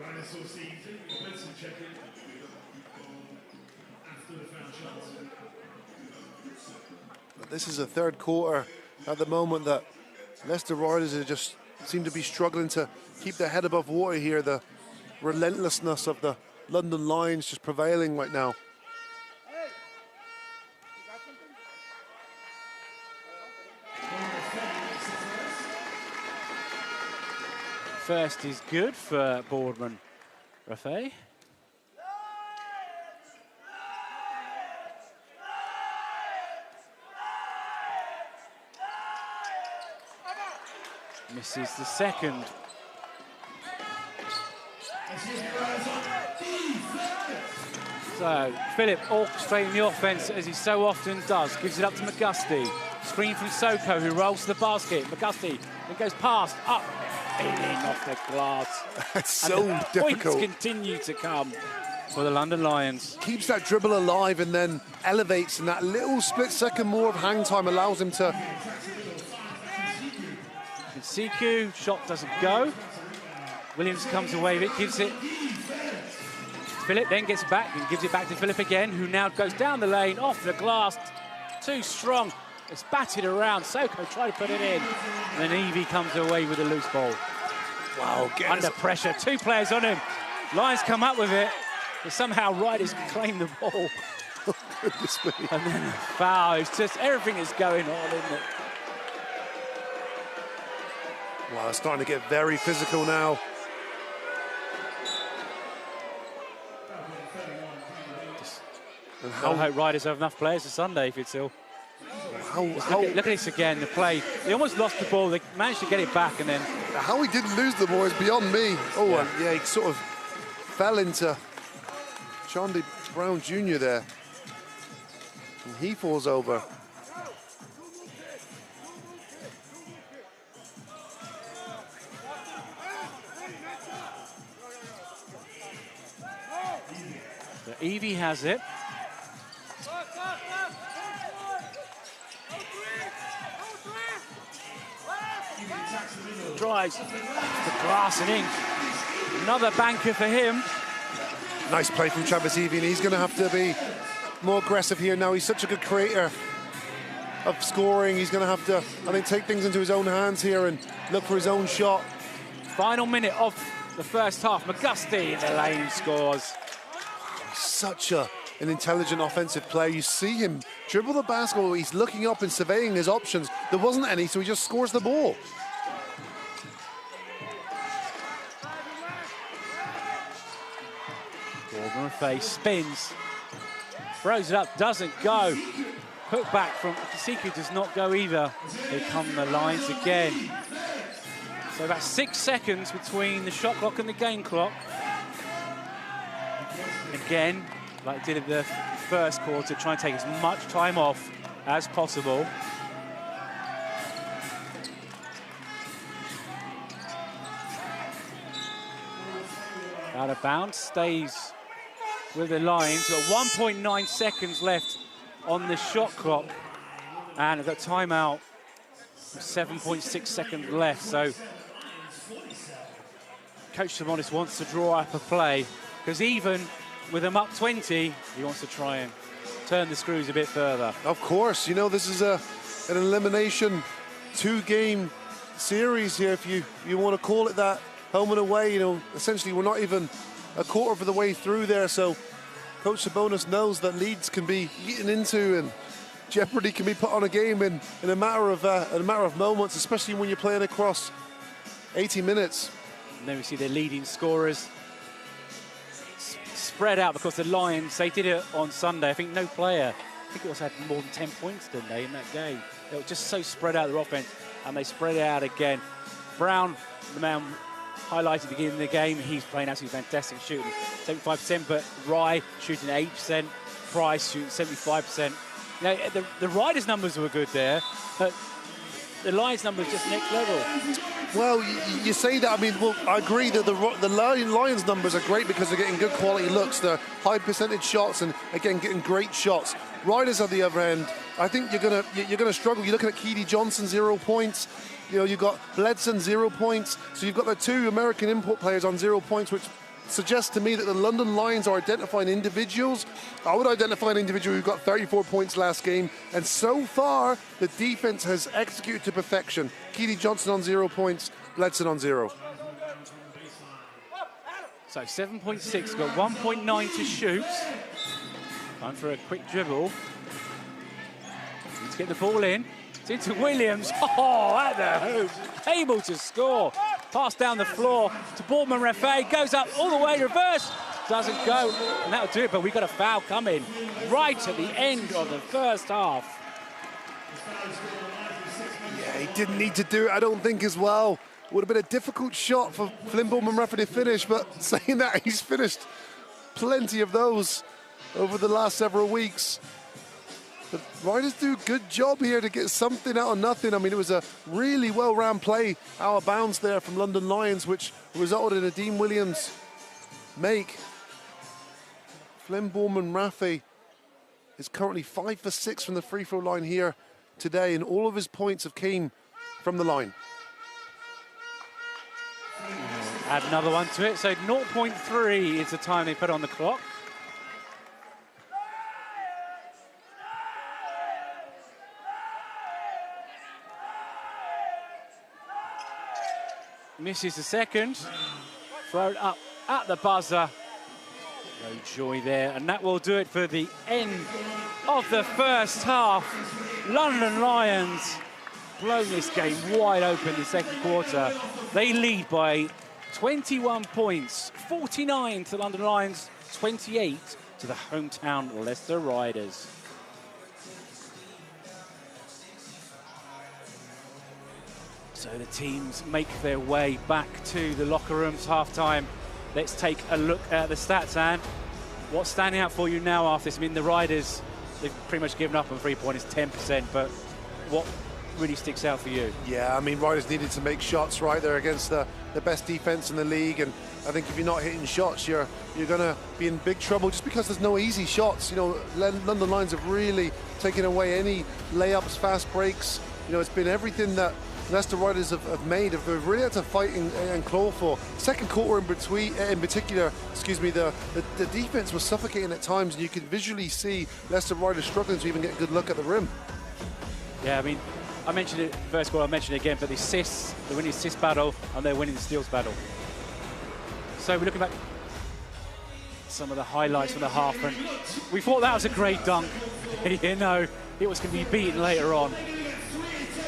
[SPEAKER 3] But this is a third quarter at the moment that Leicester Riders just seem to be struggling to keep their head above water here. The relentlessness of the London Lions just prevailing right now.
[SPEAKER 2] First is good for Boardman. Rafe. Misses the second. So Philip orchestrating the offense as he so often does. Gives it up to McGusty. Screen from Soko, who rolls to the basket. McGusty then goes past, up, in off the glass.
[SPEAKER 3] It's so
[SPEAKER 2] and the
[SPEAKER 3] difficult.
[SPEAKER 2] Points continue to come. for the London Lions.
[SPEAKER 3] Keeps that dribble alive and then elevates, and that little split second more of hang time allows him to...
[SPEAKER 2] Siku, shot doesn't go. Williams comes away with it, gives it. Philip then gets back and gives it back to Philip again, who now goes down the lane, off the glass. Too strong. It's batted around. Soko tried to put it in. And then Evie comes away with a loose ball.
[SPEAKER 3] Wow,
[SPEAKER 2] under pressure. 2 players on him. Lions come up with it, but somehow Riders claim the ball.
[SPEAKER 3] Oh, goodness me.
[SPEAKER 2] And then a foul. It's just everything is going on, isn't it?
[SPEAKER 3] Wow, it's starting to get very physical now.
[SPEAKER 2] And I hope Riders have enough players for Sunday, Fitzel. Look at this again, the play. They almost lost the ball. They managed to get it back, and then...
[SPEAKER 3] How he didn't lose the ball is beyond me. Oh, yeah, he sort of fell into Charlie Brown Jr. there. And he falls over.
[SPEAKER 2] So Evie has it. Drives the glass and in. Another banker for him.
[SPEAKER 3] Nice play from Travis Evie, and he's going to have to be more aggressive here now. He's such a good creator of scoring. He's going to have to, I think, take things into his own hands here and look for his own shot.
[SPEAKER 2] Final minute of the first half. McGusty in the lane scores.
[SPEAKER 3] Such an intelligent offensive player. You see him dribble the basketball. He's looking up and surveying his options. There wasn't any, so he just scores the ball.
[SPEAKER 2] Gorgon face spins, throws it up, doesn't go. Put back from Siku does not go either. Here come the Lions again. So about 6 seconds between the shot clock and the game clock. Again, like they did in the first quarter, try and take as much time off as possible. Out of bounds, stays with the Lions. Got 1.9 seconds left on the shot clock, and I've got timeout. 7.6 seconds left. So Coach Simonis wants to draw up a play, because even with them up 20, he wants to try and turn the screws a bit further.
[SPEAKER 3] Of course, you know, this is an elimination 2-game series here, if you want to call it that. Home and away, you know, essentially we're not even a quarter of the way through there, so Coach Sabonis knows that leads can be eaten into and jeopardy can be put on a game in a matter of moments, especially when you're playing across 80 minutes.
[SPEAKER 2] And then we see their leading scorers spread out, because the Lions, they did it on Sunday. I think no player, I think it was had more than 10 points, didn't they, in that game? They were just so spread out, their offense, and they spread it out again. Brown, the man highlighted at the beginning of the game, he's playing absolutely fantastic shooting, 75%, but Rye shooting 8%, Price shooting 75%. Now, the Riders' numbers were good there, but the Lions' numbers just next level.
[SPEAKER 3] Well, you say that. I mean, well, I agree that the Lions' numbers are great because they're getting good quality looks. They're high percentage shots and, again, getting great shots. Riders, on the other end, I think you're gonna struggle. You're looking at Keedy Johnson, 0 points. You know, you've got Bledson, 0 points. So you've got the 2 American import players on 0 points, which suggests to me that the London Lions are identifying individuals. I would identify an individual who got 34 points last game, and so far the defense has executed to perfection. Keedy Johnson on 0 points, Bledson on 0.
[SPEAKER 2] So 7.6, got 1.9 to shoot. Time for a quick dribble. Let's get the ball in. It's into Williams. Oh, at the hoop. Able to score. Pass down the floor to Boardman Rafe. Goes up all the way, reverse. Doesn't go. And that'll do it, but we've got a foul coming right at the end of the first half.
[SPEAKER 3] Yeah, he didn't need to do it, I don't think, as well. Would have been a difficult shot for Flynn Boardman Rafe to finish, but saying that, he's finished plenty of those over the last several weeks. The Riders do a good job here to get something out of nothing. I mean, it was a really well-ran play out of bounds there from London Lions, which resulted in a Dean Williams make. Flynn Borman Rafi is currently 5 for 6 from the free throw line here today, and all of his points have came from the line.
[SPEAKER 2] Add another one to it, so 0.3 is the time they put on the clock. Misses the second, thrown up at the buzzer. No joy there, and that will do it for the end of the first half. London Lions blown this game wide open in the second quarter. They lead by 21 points, 49 to the London Lions, 28 to the hometown Leicester Riders. So the teams make their way back to the locker rooms half-time. Let's take a look at the stats, Anne. What's standing out for you now after this? I mean, the Riders, they've pretty much given up on three-pointers, 10%, but what really sticks out for you?
[SPEAKER 3] Yeah, I mean, Riders needed to make shots right there against the best defense in the league, and I think if you're not hitting shots, you're going to be in big trouble just because there's no easy shots. You know, London Lions have really taken away any layups, fast breaks. You know, it's been everything that Leicester Riders have made. They've really had to fight and claw for. Second quarter in particular, excuse me, the defense was suffocating at times, and you could visually see Leicester Riders struggling to even get a good look at the rim.
[SPEAKER 2] Yeah, I mean, I mentioned it first quarter, I mentioned it again, but the assists, they're winning the assist battle and they're winning the steals battle. So we're looking back some of the highlights from the half, and we thought that was a great dunk. You know, it was going to be beaten later on.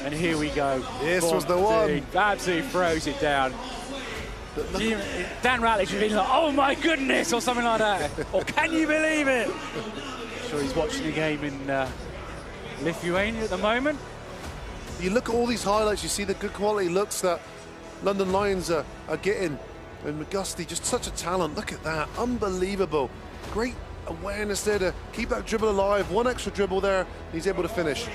[SPEAKER 2] And here we go.
[SPEAKER 3] This was the one.
[SPEAKER 2] Absolutely throws it down. Dan Ratledge would be like, oh my goodness, or something like that. Or can you believe it? I'm sure he's watching the game in Lithuania at the moment.
[SPEAKER 3] You look at all these highlights, you see the good quality looks that London Lions are getting. And McGusty, just such a talent. Look at that, unbelievable. Great awareness there to keep that dribble alive. One extra dribble there, he's able to finish.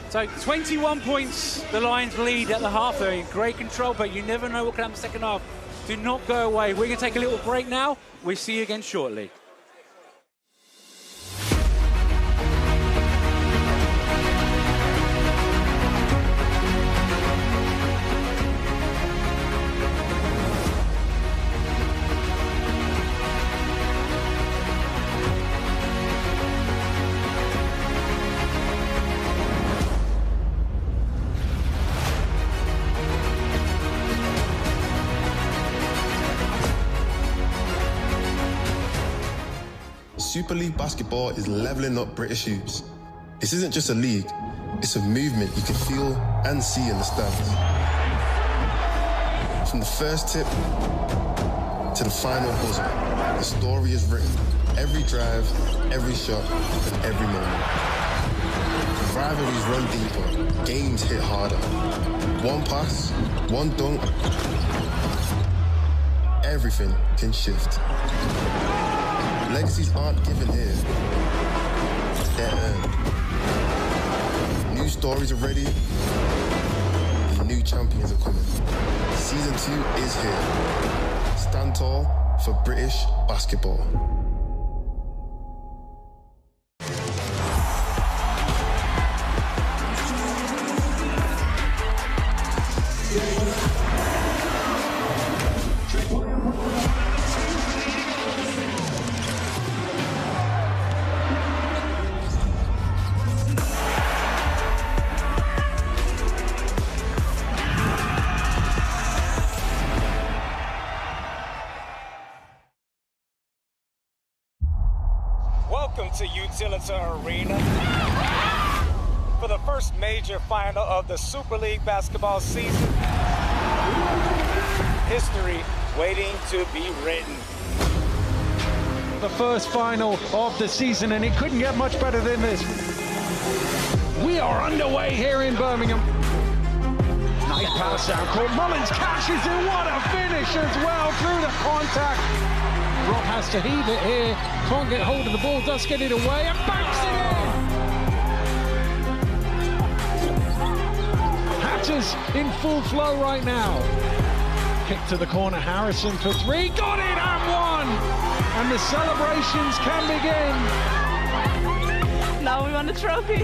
[SPEAKER 2] So 21 points, the Lions lead at the half. They're in great control, but you never know what can happen in the second half. Do not go away. We're going to take a little break now. We'll see you again shortly.
[SPEAKER 1] Super League basketball is leveling up British youths. This isn't just a league, it's a movement you can feel and see in the stands. From the first tip to the final buzzer, the story is written. Every drive, every shot, and every moment. Rivalries run deeper, games hit harder. One pass, one dunk, everything can shift. Legacies aren't given here, they're earned. New stories are ready, and new champions are coming. Season 2 is here. Stand tall for British basketball.
[SPEAKER 6] Welcome to Utilita Arena for the first major final of the Super League basketball season. History waiting to be written.
[SPEAKER 7] The first final of the season, and it couldn't get much better than this. We are underway here in Birmingham. Nice pass down court. Mullins catches it. What a finish as well through the contact. Rob has to heave it here. Can't get hold of the ball. Does get it away and banks it in. Hatters in full flow right now. Kick to the corner. Harrison for three. Got it and one. and the celebrations can begin.
[SPEAKER 8] Now we won the trophy.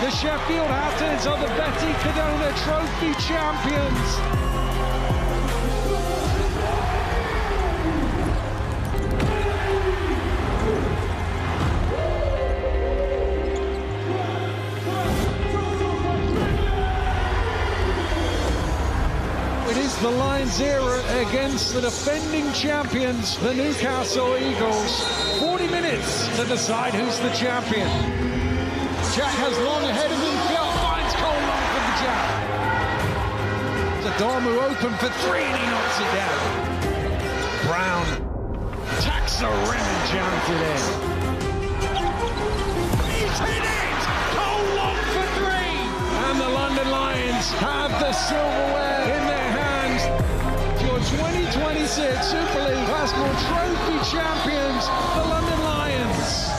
[SPEAKER 7] The Sheffield Hatters are the Betty Cadona Trophy champions. It is the Lions era against the defending champions, the Newcastle Eagles. 40 minutes to decide who's the champion. Jack has long ahead of him. Phil finds Cole Long for the jab. Adamu open for three and he knocks it down. Brown tacks the rim and jams it in. He's hit it! Cole Long for three! And the London Lions have the silverware in their hands. Your 2026 Super League Basketball Trophy champions, the London Lions.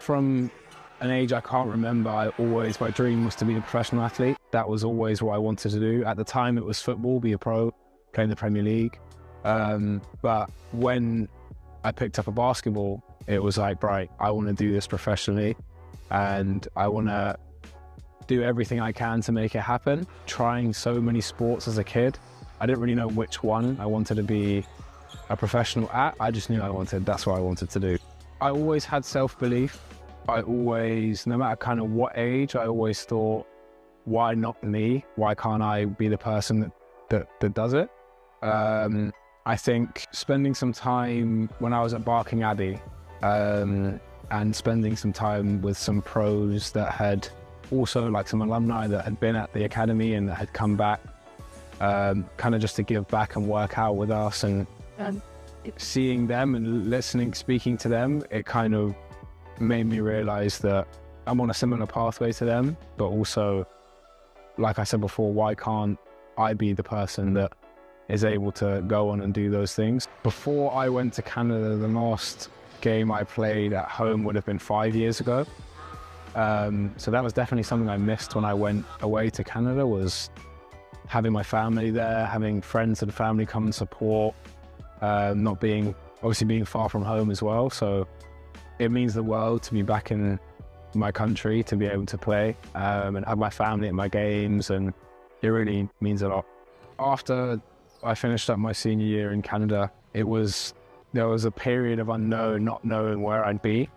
[SPEAKER 9] From an age I can't remember, my dream was to be a professional athlete. That was always what I wanted to do. At the time it was football, be a pro, play in the Premier League. But when I picked up a basketball, it was like, right, I want to do this professionally and I want to do everything I can to make it happen. Trying so many sports as a kid, I didn't really know which one I wanted to be a professional at. I just knew that's what I wanted to do. I always had self-belief. I always, no matter kind of what age, I always thought, why not me? Why can't I be the person that does it? I think spending some time when I was at Barking Abbey and spending some time with some pros that had also, like some alumni that had been at the academy and that had come back, kind of just to give back and work out with us, and seeing them and listening, speaking to them, it kind of made me realize that I'm on a similar pathway to them, but also, like I said before, why can't I be the person that is able to go on and do those things? Before I went to Canada, the last game I played at home would have been 5 years ago. So that was definitely something I missed when I went away to Canada, was having my family there, having friends and family come and support, obviously being far from home as well. So it means the world to be back in my country, to be able to play and have my family at my games, and it really means a lot. After I finished up my senior year in Canada, there was a period of unknown, not knowing where I'd be.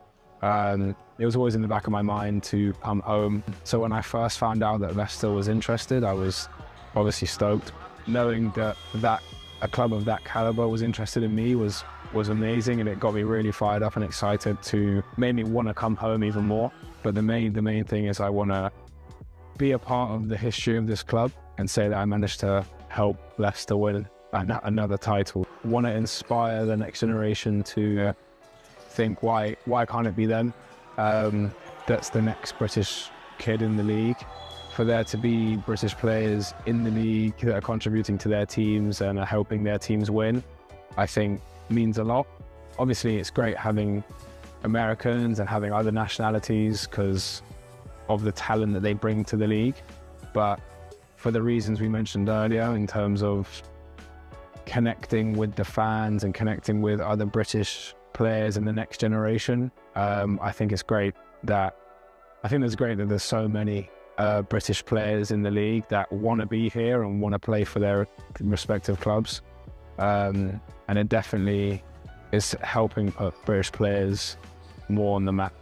[SPEAKER 9] It was always in the back of my mind to come home. So when I first found out that Leicester was interested, I was obviously stoked. Knowing that a club of that caliber was interested in me was amazing, and it got me really fired up and excited, made me want to come home even more. But the main thing is I want to be a part of the history of this club and say that I managed to help Leicester win another title. Want to inspire the next generation to think, why can't it be them? That's the next British kid in the league. For there to be British players in the league that are contributing to their teams and are helping their teams win, I think means a lot. Obviously, it's great having Americans and having other nationalities because of the talent that they bring to the league. But for the reasons we mentioned earlier, in terms of connecting with the fans and connecting with other British players in the next generation, I think it's great that there's so many British players in the league that want to be here and want to play for their respective clubs. And it definitely is helping put British players more on the map.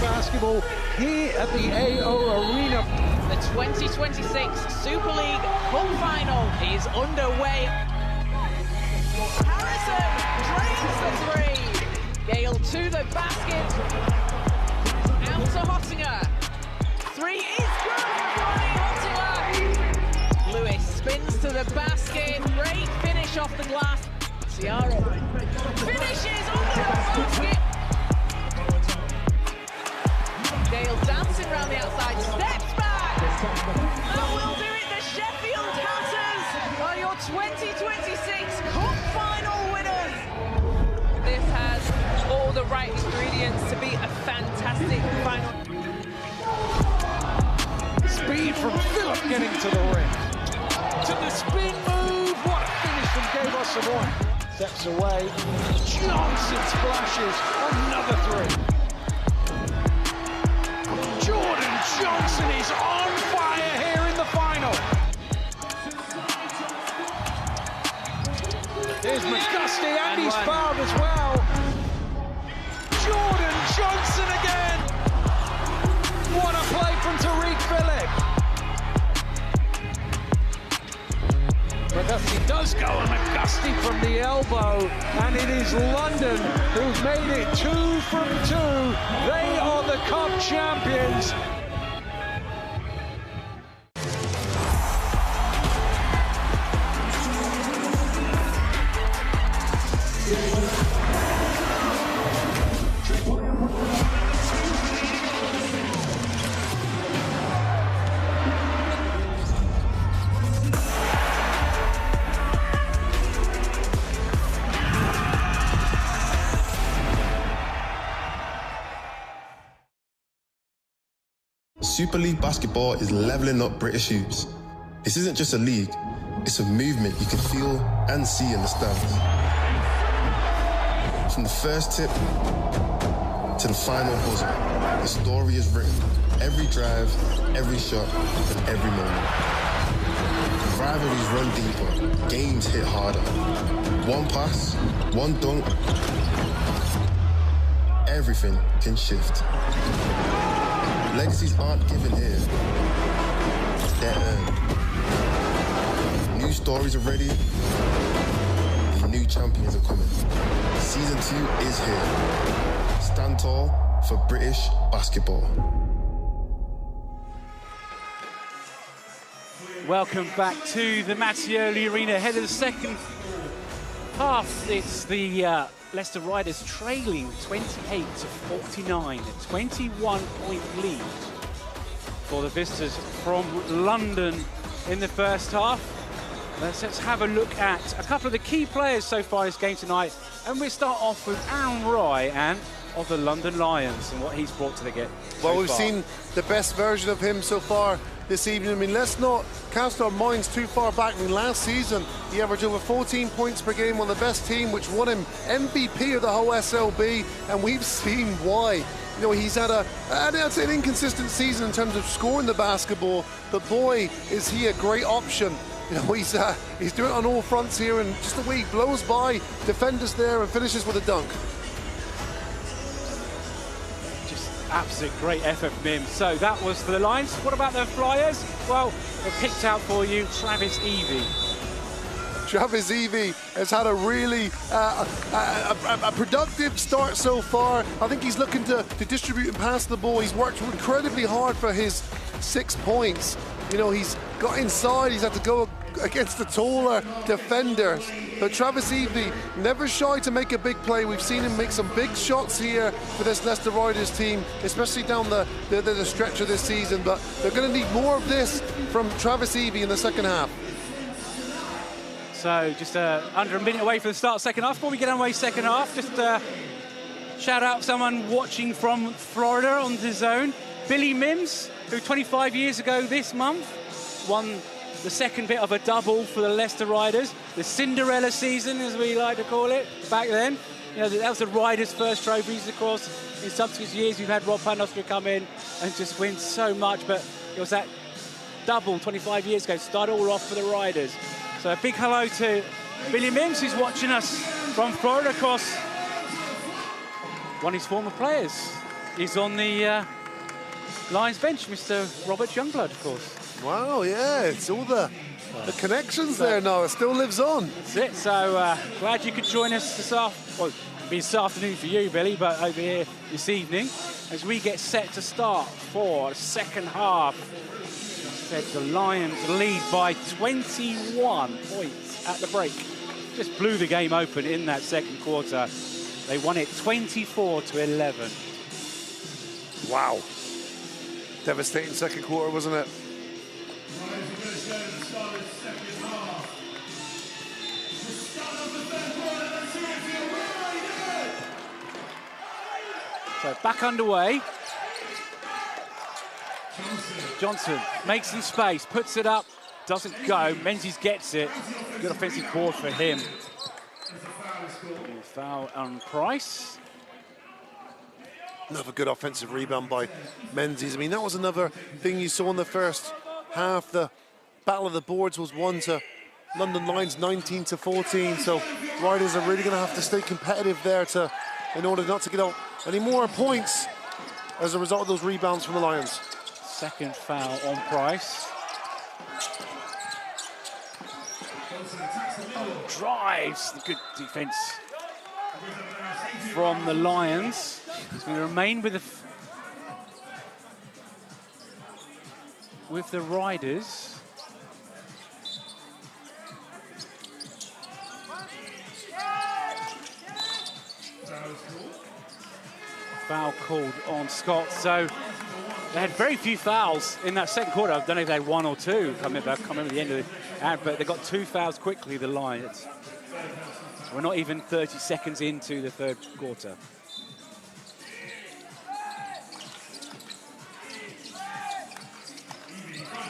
[SPEAKER 7] basketball here at the AO Arena.
[SPEAKER 8] The 2026 Super League Cup Final is underway. Harrison drains the three. Gale to the basket. Out to Hottinger. Three is good for Ronnie Hottinger. Lewis spins to the basket. Great finish off the glass. Ciara finishes under the basket. Gale dancing around the outside. Steps back. That will do it. The Sheffield Hatters are your 2026 Cup Final winners.
[SPEAKER 10] This has all the right ingredients to be a fantastic final.
[SPEAKER 7] Speed from Phillip getting to the rim. To the spin move. What a finish from Gabe Savoy. Steps away. Johnson splashes. Another three. Jordan Johnson is on fire here in the final. There's McGusty and he's fouled as well. Jordan Johnson again. What a play from Tariq Phillip. McGusty does go on McGusty from the elbow, and it is London who've made it 2 from 2. They are the Cup champions.
[SPEAKER 1] Super League basketball is leveling up British youths. This isn't just a league, it's a movement you can feel and see in the stands. From the first tip to the final buzzer, the story is written. Every drive, every shot, and every moment. Rivalries run deeper, games hit harder. One pass, one dunk, everything can shift. Legacies aren't given here, they're earned. New stories are ready, and new champions are coming. Season 2 is here. Stand tall for British basketball.
[SPEAKER 2] Welcome back to the Mattioli Arena. Ahead of the second half, it's the Leicester Riders trailing 28-49, a 21-point lead for the visitors from London in the first half. Let's have a look at a couple of the key players so far in this game tonight, and we start off with Aaron Ryan of the London Lions and what he's brought to the game.
[SPEAKER 3] Well, we've seen the best version of him so far this evening. I mean, let's not cast our minds too far back. I mean, last season he averaged over 14 points per game on the best team, which won him MVP of the whole SLB, and we've seen why. You know, he's had I'd say an inconsistent season in terms of scoring the basketball, but boy, is he a great option. You know, he's doing it on all fronts here, and just the way he blows by defenders there and finishes with a dunk.
[SPEAKER 2] Absolute great effort from him. So that was for the Lions. What about the Flyers? Well, they picked out for you Travis Evie.
[SPEAKER 3] Travis Evie has had a really a productive start so far. I think he's looking to distribute and pass the ball. He's worked incredibly hard for his 6 points. You know, he's got inside, he's had to go against the taller defenders. But Travis Evie, never shy to make a big play. We've seen him make some big shots here for this Leicester Riders team, especially down the stretch of this season. But they're going to need more of this from Travis Evie in the second half.
[SPEAKER 2] So just under a minute away from the start of the second half. Before we get underway second half, just shout out someone watching from Florida on the zone. Billy Mims, who 25 years ago this month won the second bit of a double for the Leicester Riders, the Cinderella season, as we like to call it, back then. You know, that was the Riders' first trophies, of course. In subsequent years, we've had Rob Panostra come in and just win so much, but it was that double 25 years ago, started all off for the Riders. So a big hello to Billy Mims, who's watching us from Florida, of course. One of his former players. is on the Lions bench, Mr. Robert Youngblood, of course.
[SPEAKER 3] Wow, yeah, it's all the connections there now. It still lives on.
[SPEAKER 2] That's it. So glad you could join us this afternoon for you, Billy, but over here this evening as we get set to start for the second half. Said the Lions lead by 21 points at the break. Just blew the game open in that second quarter. They won it 24-11.
[SPEAKER 3] Wow. Devastating second quarter, wasn't it?
[SPEAKER 2] So back underway. Johnson makes some space, puts it up, doesn't go. Menzies gets it. Good offensive board for him. Foul on Price.
[SPEAKER 3] Another good offensive rebound by Menzies. I mean, that was another thing you saw in the first half. The battle of the boards was won to London Lions 19-14. So Riders are really going to have to stay competitive there in order not to get out any more points as a result of those rebounds from the Lions.
[SPEAKER 2] Second foul on Price. Drives. Good defense from the Lions. We remain with the Riders. Foul called on Scott. So they had very few fouls in that second quarter. I don't know if they had one or two. I can't remember the end of it. But they got 2 fouls quickly, the Lions. We're not even 30 seconds into the third quarter.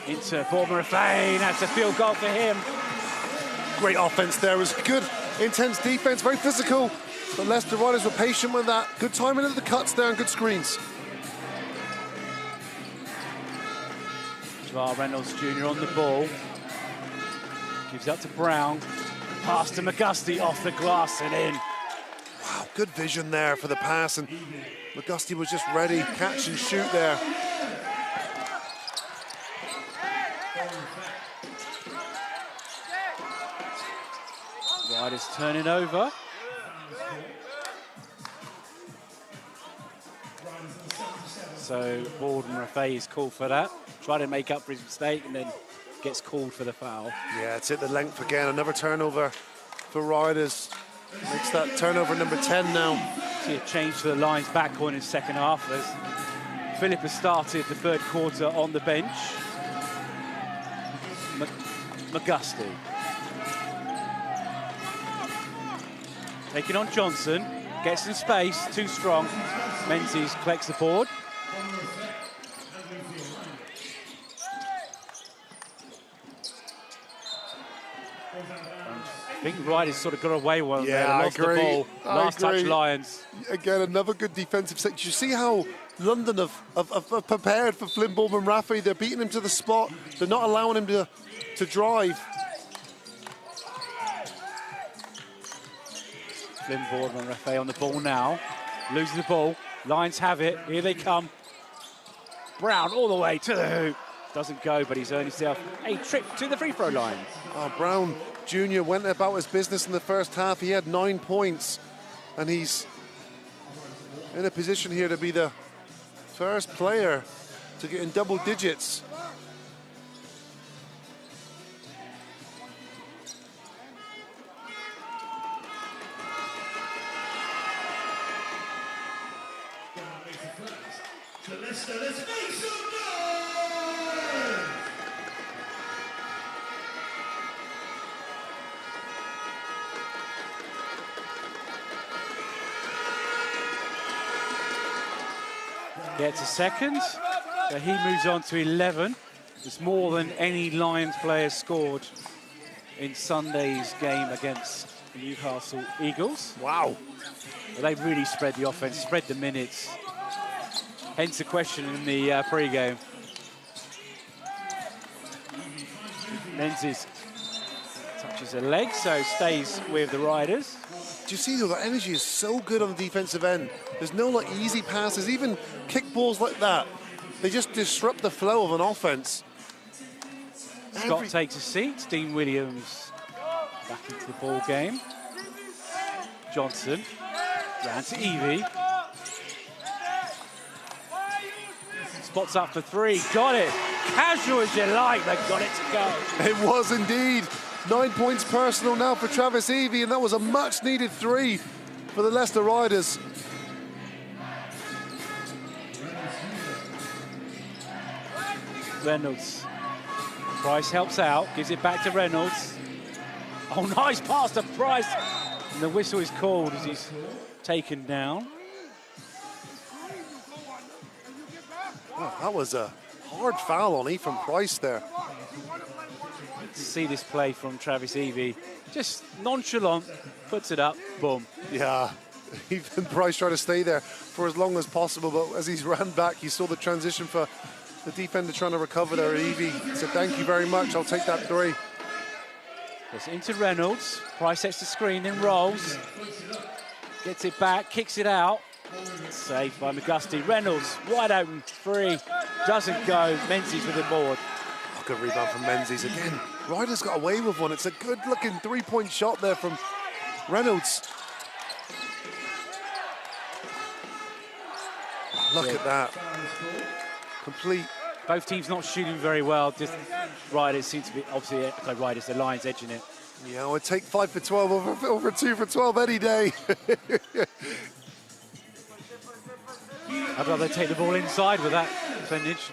[SPEAKER 2] Into Bournemouth. That's a field goal for him.
[SPEAKER 3] Great offense there. It was good, intense defense, very physical. But Leicester Riders were patient with that. Good timing of the cuts there and good screens.
[SPEAKER 2] Javar Reynolds Jr. on the ball. Gives up to Brown. Pass to McGusty off the glass and in.
[SPEAKER 3] Wow, good vision there for the pass. And McGusty was just ready. Catch and shoot there.
[SPEAKER 2] Riders turning over. So Bournemouth is called for that. Try to make up for his mistake and then gets called for the foul.
[SPEAKER 3] Yeah, it's hit the length again. Another turnover for Riders. Makes that turnover number 10 now.
[SPEAKER 2] See a change to the Lions backcourt in the second half as Philip has started the third quarter on the bench. McGusty. Taking on Johnson. Gets in space. Too strong. Menzies collects the board. I think Riders sort of got away well there. Lost the ball. Last touch Lions.
[SPEAKER 3] Again, another good defensive set. You see how London have prepared for Flynn Bournemouth Raffy. They're beating him to the spot. They're not allowing him to drive.
[SPEAKER 2] Flynn Bournemouth Raffy on the ball now. Loses the ball. Lions have it. Here they come. Brown all the way to the hoop. Doesn't go, but he's earned himself a trip to the free throw line.
[SPEAKER 3] Oh, Brown Jr. went about his business in the first half. He had 9 points, and he's in a position here to be the first player to get in double digits.
[SPEAKER 2] Gets a second, so he moves on to 11. It's more than any Lions player scored in Sunday's game against the Newcastle Eagles.
[SPEAKER 3] Wow.
[SPEAKER 2] Well, they've really spread the offense, spread the minutes. Hence the question in the pre-game. Menzies touches a leg, so stays with the Riders.
[SPEAKER 3] Do you see, though, the energy is so good on the defensive end. There's no like easy passes, even kick balls like that. They just disrupt the flow of an offense.
[SPEAKER 2] Scott takes a seat. Dean Williams back into the ball game. Johnson round to Evie. Spots up for three. Got it. Casual as you like. They got it to go.
[SPEAKER 3] It was indeed. 9 points personal now for Travis Evie, and that was a much-needed three for the Leicester Riders.
[SPEAKER 2] Reynolds. Price helps out, gives it back to Reynolds. Oh, nice pass to Price. And the whistle is called as he's taken down.
[SPEAKER 3] Oh, that was a hard foul on Ethan Price there.
[SPEAKER 2] To see this play from Travis Evie, just nonchalant, puts it up, boom.
[SPEAKER 3] Yeah, Ethan Price tried to stay there for as long as possible, but as he's ran back, you saw the transition for the defender trying to recover there. Evie said, thank you very much, I'll take that three.
[SPEAKER 2] It's into Reynolds. Price sets the screen, then rolls. Gets it back, kicks it out. Saved by McGusty. Reynolds, wide open, free. Doesn't go. Menzies with the board.
[SPEAKER 3] Oh, good rebound from Menzies again. Ryder's got away with one. It's a good-looking three-point shot there from Reynolds. Look at that. Complete.
[SPEAKER 2] Both teams not shooting very well. Just Riders seem to be, obviously, like Riders, the Lions edging it.
[SPEAKER 3] Yeah, I would take 5 for 12 over 2 for 12 any day.
[SPEAKER 2] I'd rather take the ball inside with that percentage.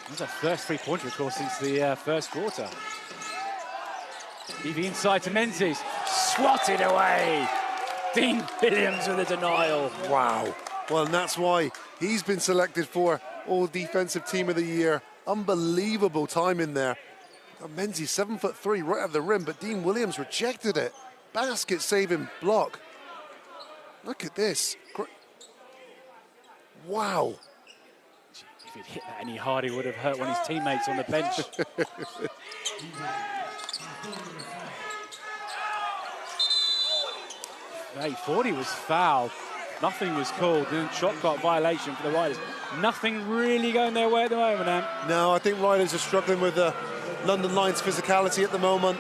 [SPEAKER 2] That's our first three-pointer, of course, since the first quarter. Evie inside to Menzies. Swatted away. Dean Williams with a denial.
[SPEAKER 3] Wow. Well, and that's why he's been selected for All-Defensive Team of the Year. Unbelievable time in there. Menzies, 7'3", right at the rim, but Dean Williams rejected it. Basket-saving block. Look at this. Wow.
[SPEAKER 2] If he'd hit that any harder, he would have hurt one of his teammates on the bench. Hey, 40 was fouled. Nothing was called. Then shot clock violation for the Riders. Nothing really going their way at the moment, Ant.
[SPEAKER 3] No, I think Riders are struggling with the London Lions physicality at the moment.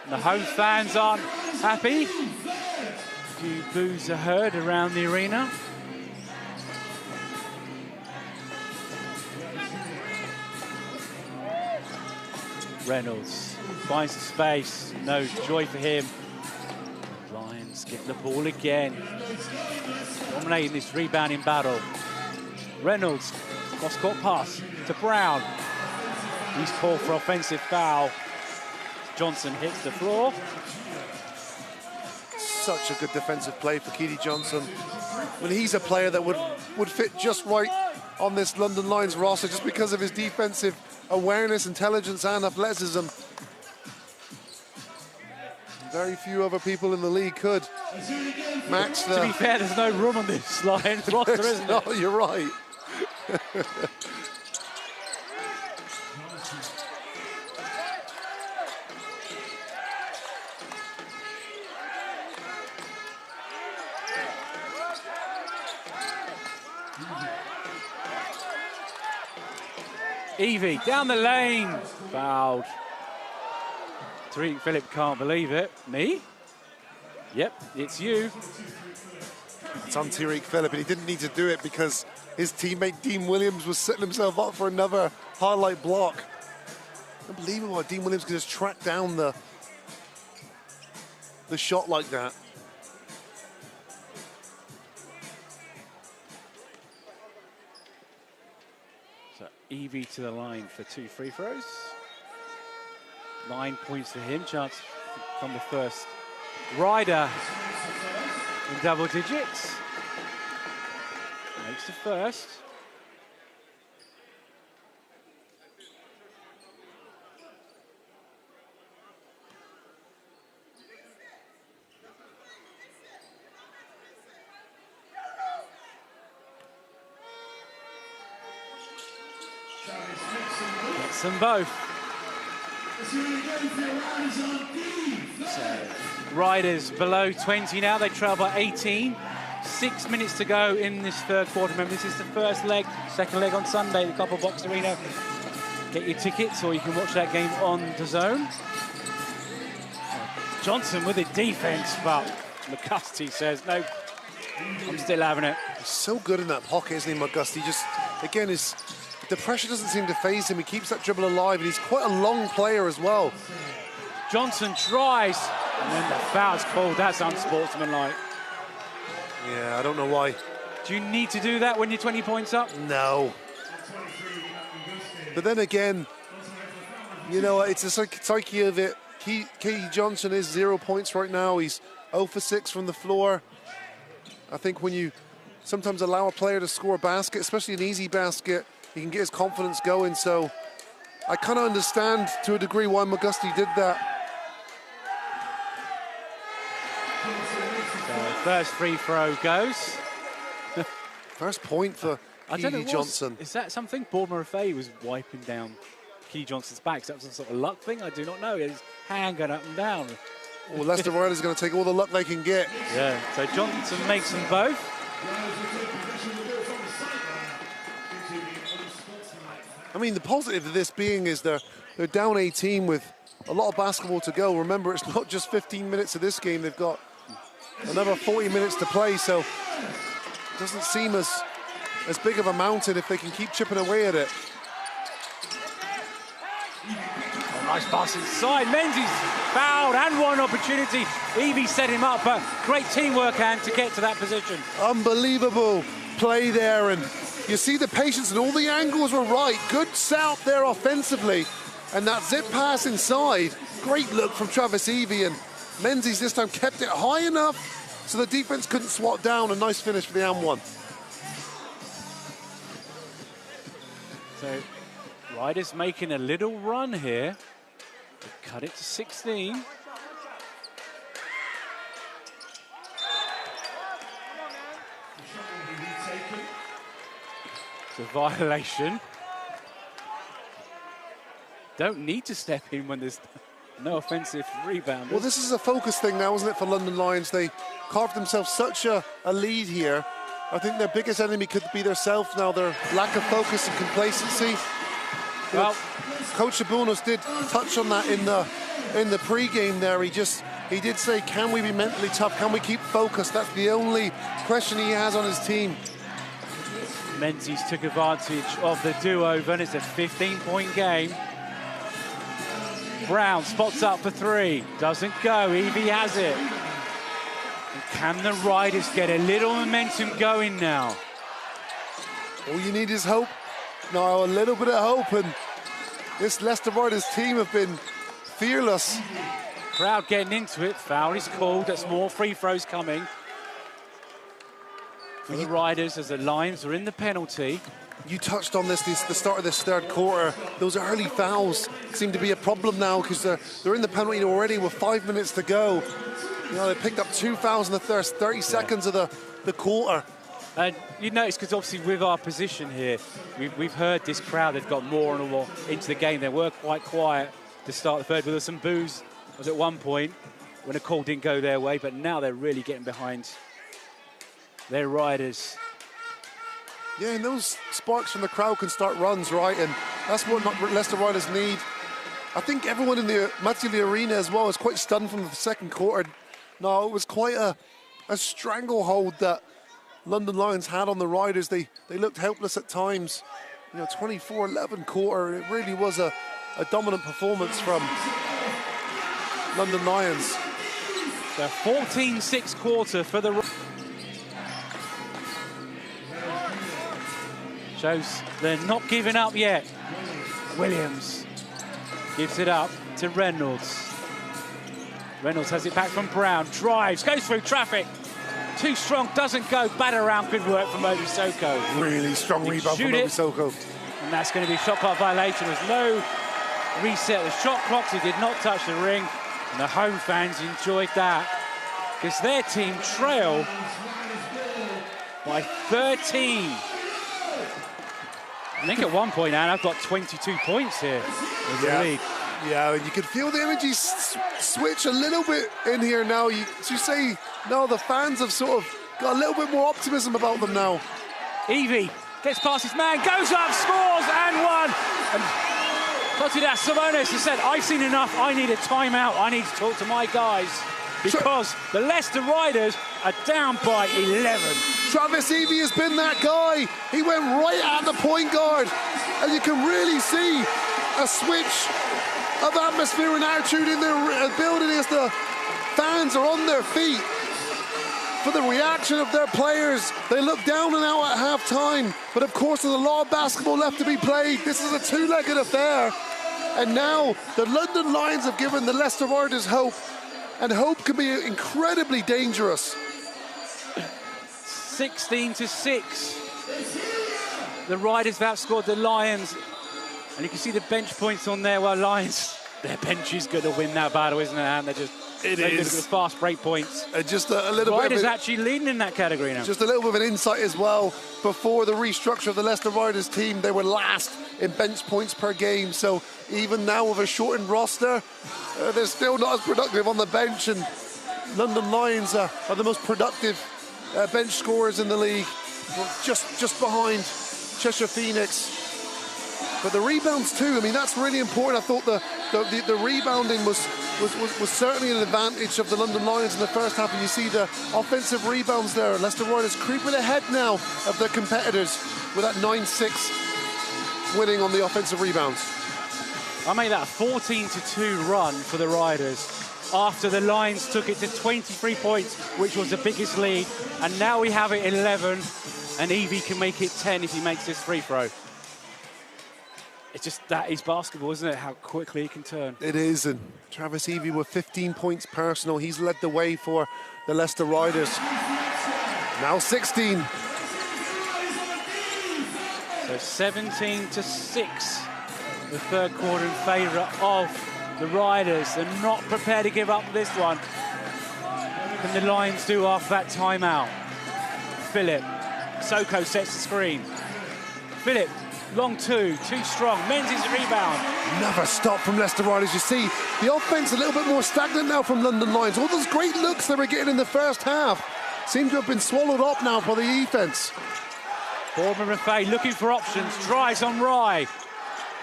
[SPEAKER 2] The home fans aren't happy. A few boos are heard around the arena. Reynolds finds the space. No joy for him. Lions get the ball again. Dominating this rebounding battle. Reynolds, cross-court pass to Brown. He's called for offensive foul. Johnson hits the floor.
[SPEAKER 3] Such a good defensive play for Keedy Johnson. When he's a player that would fit just right on this London Lions roster just because of his defensive awareness, intelligence, and athleticism. Very few other people in the league could match the...
[SPEAKER 2] To be fair, there's no room on this Lions roster, isn't there?
[SPEAKER 3] No, you're right.
[SPEAKER 2] Evie down the lane, fouled. Tariq Phillip can't believe it. Me? Yep, it's you.
[SPEAKER 3] It's on Tariq Phillip, and he didn't need to do it because his teammate Dean Williams was setting himself up for another highlight block. Unbelievable how Dean Williams could just track down the shot like that.
[SPEAKER 2] So Evie to the line for 2 free throws. 9 points for him. Chance to become the first Rider in double digits. Makes the first. Gets them both. So, Riders below 20 now. They trail by 18. 6 minutes to go in this third quarter. Remember, this is the first leg. Second leg on Sunday, the Copper Box Arena. Get your tickets, or you can watch that game on DAZN. Johnson with the defense, but McGusty says, no, I'm still having it.
[SPEAKER 3] He's so good in that pocket, isn't he, McGusty? Just, again, the pressure doesn't seem to faze him. He keeps that dribble alive, and he's quite a long player as well.
[SPEAKER 2] Johnson tries, and then the foul's called. That's unsportsmanlike.
[SPEAKER 3] Yeah, I don't know why.
[SPEAKER 2] Do you need to do that when you're 20 points up?
[SPEAKER 3] No. But then again, you know, it's a psyche of it. Katie Johnson is 0 points right now. He's 0 for 6 from the floor. I think when you sometimes allow a player to score a basket, especially an easy basket, he can get his confidence going. So I kind of understand to a degree why McGusty did that.
[SPEAKER 2] So first free throw goes.
[SPEAKER 3] First point for Katie Johnson.
[SPEAKER 2] Is that something? Bournemouth Murphy was wiping down Katie Johnson's back. Is that some sort of luck thing? I do not know. His hand going up and down.
[SPEAKER 3] Well, Leicester Riders are going to take all the luck they can get.
[SPEAKER 2] Yeah, so Johnson makes them both.
[SPEAKER 3] I mean, the positive of this being is they're down 18 with a lot of basketball to go. Remember, it's not just 15 minutes of this game. They've got another 40 minutes to play, so it doesn't seem as big of a mountain if they can keep chipping away at it.
[SPEAKER 2] Oh, nice pass inside. Menzies fouled and one opportunity. Evie set him up, but great teamwork and to get to that position.
[SPEAKER 3] Unbelievable play there, and you see the patience and all the angles were right. Good setup there offensively, and that zip pass inside. Great look from Travis Evie, and Menzies this time kept it high enough so the defense couldn't swat down. A nice finish for the M1.
[SPEAKER 2] So Riders making a little run here. They cut it to 16. It's a violation. Don't need to step in when there's no offensive rebound.
[SPEAKER 3] Well, this is a focus thing now, isn't it, for London Lions? They carved themselves such a lead here. I think their biggest enemy could be themselves now, their lack of focus and complacency. Well, Coach Abunos did touch on that in the pre-game there. He did say, can we be mentally tough? Can we keep focused? That's the only question he has on his team.
[SPEAKER 2] Menzies took advantage of the do-over, and it's a 15-point game. Brown spots up for three. Doesn't go. Evie has it. And can the Riders get a little momentum going now?
[SPEAKER 3] All you need is hope. Now, a little bit of hope, and this Leicester Riders team have been fearless.
[SPEAKER 2] Crowd getting into it. Foul is called. That's more free throws coming for the Riders as the Lions are in the penalty.
[SPEAKER 3] You touched on this, the start of this third quarter. Those early fouls seem to be a problem now because they're in the penalty already with 5 minutes to go. You know, they picked up 2 fouls in the first 30 seconds of the quarter.
[SPEAKER 2] And you notice, because obviously with our position here, we've heard this crowd, they've got more and more into the game. They were quite quiet to start the third, but there was some boos was at one point when a call didn't go their way, but now they're really getting behind their Riders.
[SPEAKER 3] Yeah, and those sparks from the crowd can start runs, right? And that's what Leicester Riders need. I think everyone in the Mattioli Arena as well is quite stunned from the second quarter. No, it was quite a stranglehold that London Lions had on the Riders. They looked helpless at times. You know, 24-11 quarter. It really was a dominant performance from London Lions.
[SPEAKER 2] The 14-6 quarter for the... Shows they're not giving up yet. Williams gives it up to Reynolds. Reynolds has it back from Brown. Drives, goes through traffic. Too strong, doesn't go. Bat around, good work from Obisoko.
[SPEAKER 3] Really strong rebound from Obisoko.
[SPEAKER 2] And that's going to be shot clock violation. There's no reset. The shot clocks, he did not touch the ring. And the home fans enjoyed that because their team trail by 13. I think at one point, Anne, I've got 22 points here as the lead.
[SPEAKER 3] Yeah, and you can feel the energy switch a little bit in here now. You say, no, the fans have sort of got a little bit more optimism about them now.
[SPEAKER 2] Evie gets past his man, goes up, scores, and one. And Totidas Simonis has said, I've seen enough, I need a timeout, I need to talk to my guys. Because the Leicester Riders are down by 11.
[SPEAKER 3] Travis Evie has been that guy. He went right at the point guard. And you can really see a switch of atmosphere and attitude in the building as the fans are on their feet. For the reaction of their players, they look down and out at half-time. But of course, there's a lot of basketball left to be played. This is a two-legged affair. And now the London Lions have given the Leicester Riders hope. And hope can be incredibly dangerous.
[SPEAKER 2] 16-6. The Riders have outscored the Lions. And you can see the bench points on there. Well, Lions, their bench is going to win that battle, isn't it? And they're just fast break points.
[SPEAKER 3] Just a little bit.
[SPEAKER 2] Riders actually leading in that category now.
[SPEAKER 3] Just a little bit of an insight as well. Before the restructure of the Leicester Riders team, they were last in bench points per game. So even now with a shortened roster, they're still not as productive on the bench. And London Lions are the most productive bench scorers in the league, just behind Cheshire Phoenix. But the rebounds too, I mean, that's really important. I thought the rebounding was certainly an advantage of the London Lions in the first half, and you see the offensive rebounds there. Leicester Riders creeping ahead now of their competitors with that 9-6 winning on the offensive rebounds.
[SPEAKER 2] I made that a 14-2 run for the Riders after the Lions took it to 23 points, which was the biggest lead, and now we have it 11, and Evie can make it 10 if he makes this free throw. It's just, that is basketball, isn't it? How quickly it can turn.
[SPEAKER 3] It is, and Travis Evie with 15 points personal. He's led the way for the Leicester Riders. Now 16.
[SPEAKER 2] So 17-6, the third quarter in favour of the Riders. They're not prepared to give up this one. What can the Lions do after that timeout? Phillip, Soko sets the screen. Phillip, long two, too strong. Menzies rebound.
[SPEAKER 3] Never stop from Leicester Riders. You see, the offense a little bit more stagnant now from London Lions. All those great looks they were getting in the first half seem to have been swallowed up now by the defense.
[SPEAKER 2] Boardman Raffay looking for options, drives on Rye.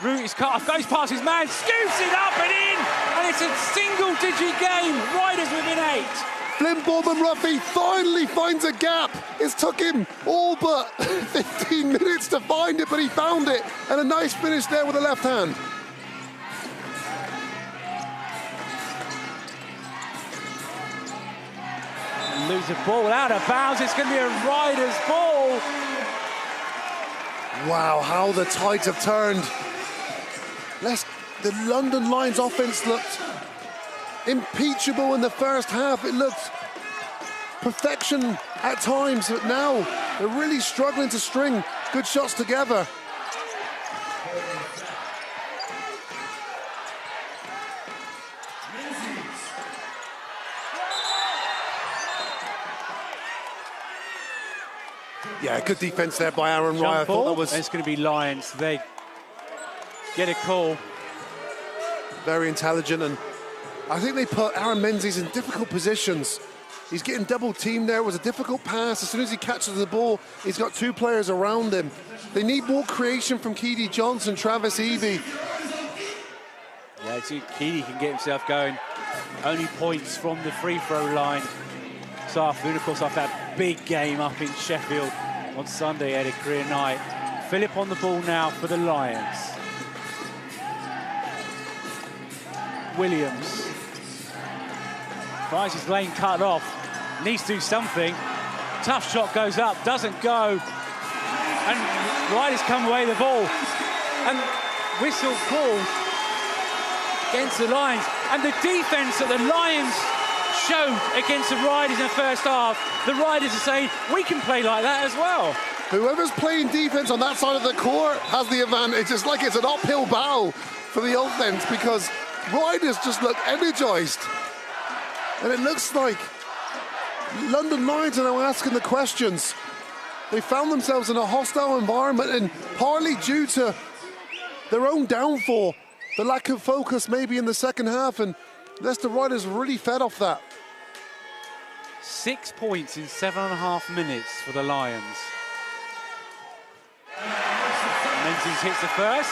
[SPEAKER 2] Root is cut off, goes past his man, scoops it up and in, and it's a single-digit game. Riders within 8.
[SPEAKER 3] Flynn Boardman Ruffy finally finds a gap. It's took him all but 15 minutes to find it, but he found it. And a nice finish there with the left hand.
[SPEAKER 2] Lose the ball out of bounds. It's going to be a Riders ball.
[SPEAKER 3] Wow, how the tides have turned. The London Lions offense looked impeachable in the first half. It looked perfection at times, but now they're really struggling to string good shots together. Yeah, good defense there by Aaron Rye. I thought that was...
[SPEAKER 2] It's going to be Lions. They get a call.
[SPEAKER 3] Very intelligent, and I think they put Aaron Menzies in difficult positions. He's getting double teamed there. It was a difficult pass. As soon as he catches the ball, he's got two players around him. They need more creation from Keedy Johnson, Travis Evie.
[SPEAKER 2] Yeah, see, Keedy can get himself going. Only points from the free throw line this afternoon, of course, after that big game up in Sheffield on Sunday at a career night. Phillip on the ball now for the Lions. Williams finds his lane cut off, needs to do something. Tough shot goes up, doesn't go, and Riders come away with the ball, and whistle called against the Lions. And the defense that the Lions showed against the Riders in the first half, the Riders are saying, we can play like that as well.
[SPEAKER 3] Whoever's playing defense on that side of the court has the advantage. It's like it's an uphill battle for the offense, because Riders just look energized. And it looks like London Lions are now asking the questions. They found themselves in a hostile environment, and partly due to their own downfall, the lack of focus maybe in the second half, and Leicester Riders really fed off that.
[SPEAKER 2] 6 points in 7.5 minutes for the Lions. Menzies hits the first.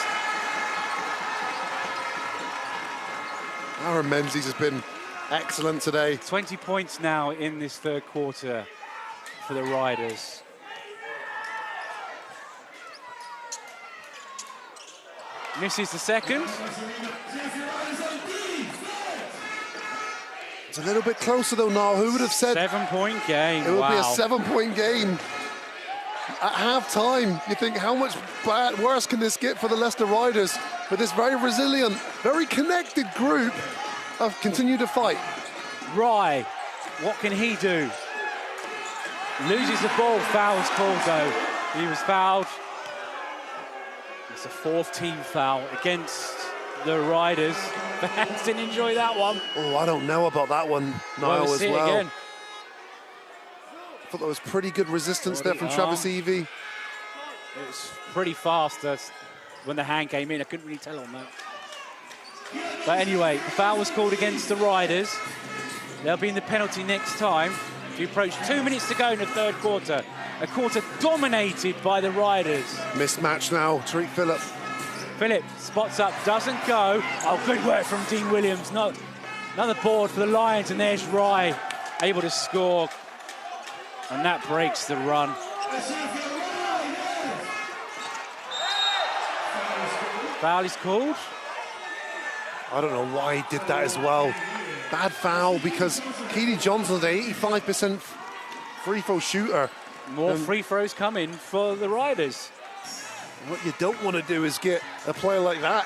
[SPEAKER 3] Aaron Menzies has been excellent today.
[SPEAKER 2] 20 points now in this third quarter for the Riders. Misses the second.
[SPEAKER 3] It's a little bit closer though, Niall. Who would have said
[SPEAKER 2] 7-point game?
[SPEAKER 3] It would be a 7-point game. At half-time, you think, how much worse can this get for the Leicester Riders? But this very resilient, very connected group have continued to fight.
[SPEAKER 2] Rye, what can he do? Loses the ball, foul's called though. He was fouled. It's a 4th team foul against the Riders. Fans didn't enjoy that one.
[SPEAKER 3] Oh, I don't know about that one, Niall, as well.
[SPEAKER 2] Again.
[SPEAKER 3] I thought there was pretty good resistance there from Travis Evie.
[SPEAKER 2] It was pretty fast when the hand came in. I couldn't really tell on that. But anyway, the foul was called against the Riders. They'll be in the penalty next time. We approach 2 minutes to go in the third quarter. A quarter dominated by the Riders.
[SPEAKER 3] Mismatch now, Tariq Phillip.
[SPEAKER 2] Phillip spots up, doesn't go. Oh, good work from Dean Williams. No, another board for the Lions, and there's Rye able to score. And that breaks the run. Foul is called.
[SPEAKER 3] I don't know why he did that as well. Bad foul because Keely Johnson's an 85% free throw shooter.
[SPEAKER 2] More free throws coming for the Riders.
[SPEAKER 3] What you don't want to do is get a player like that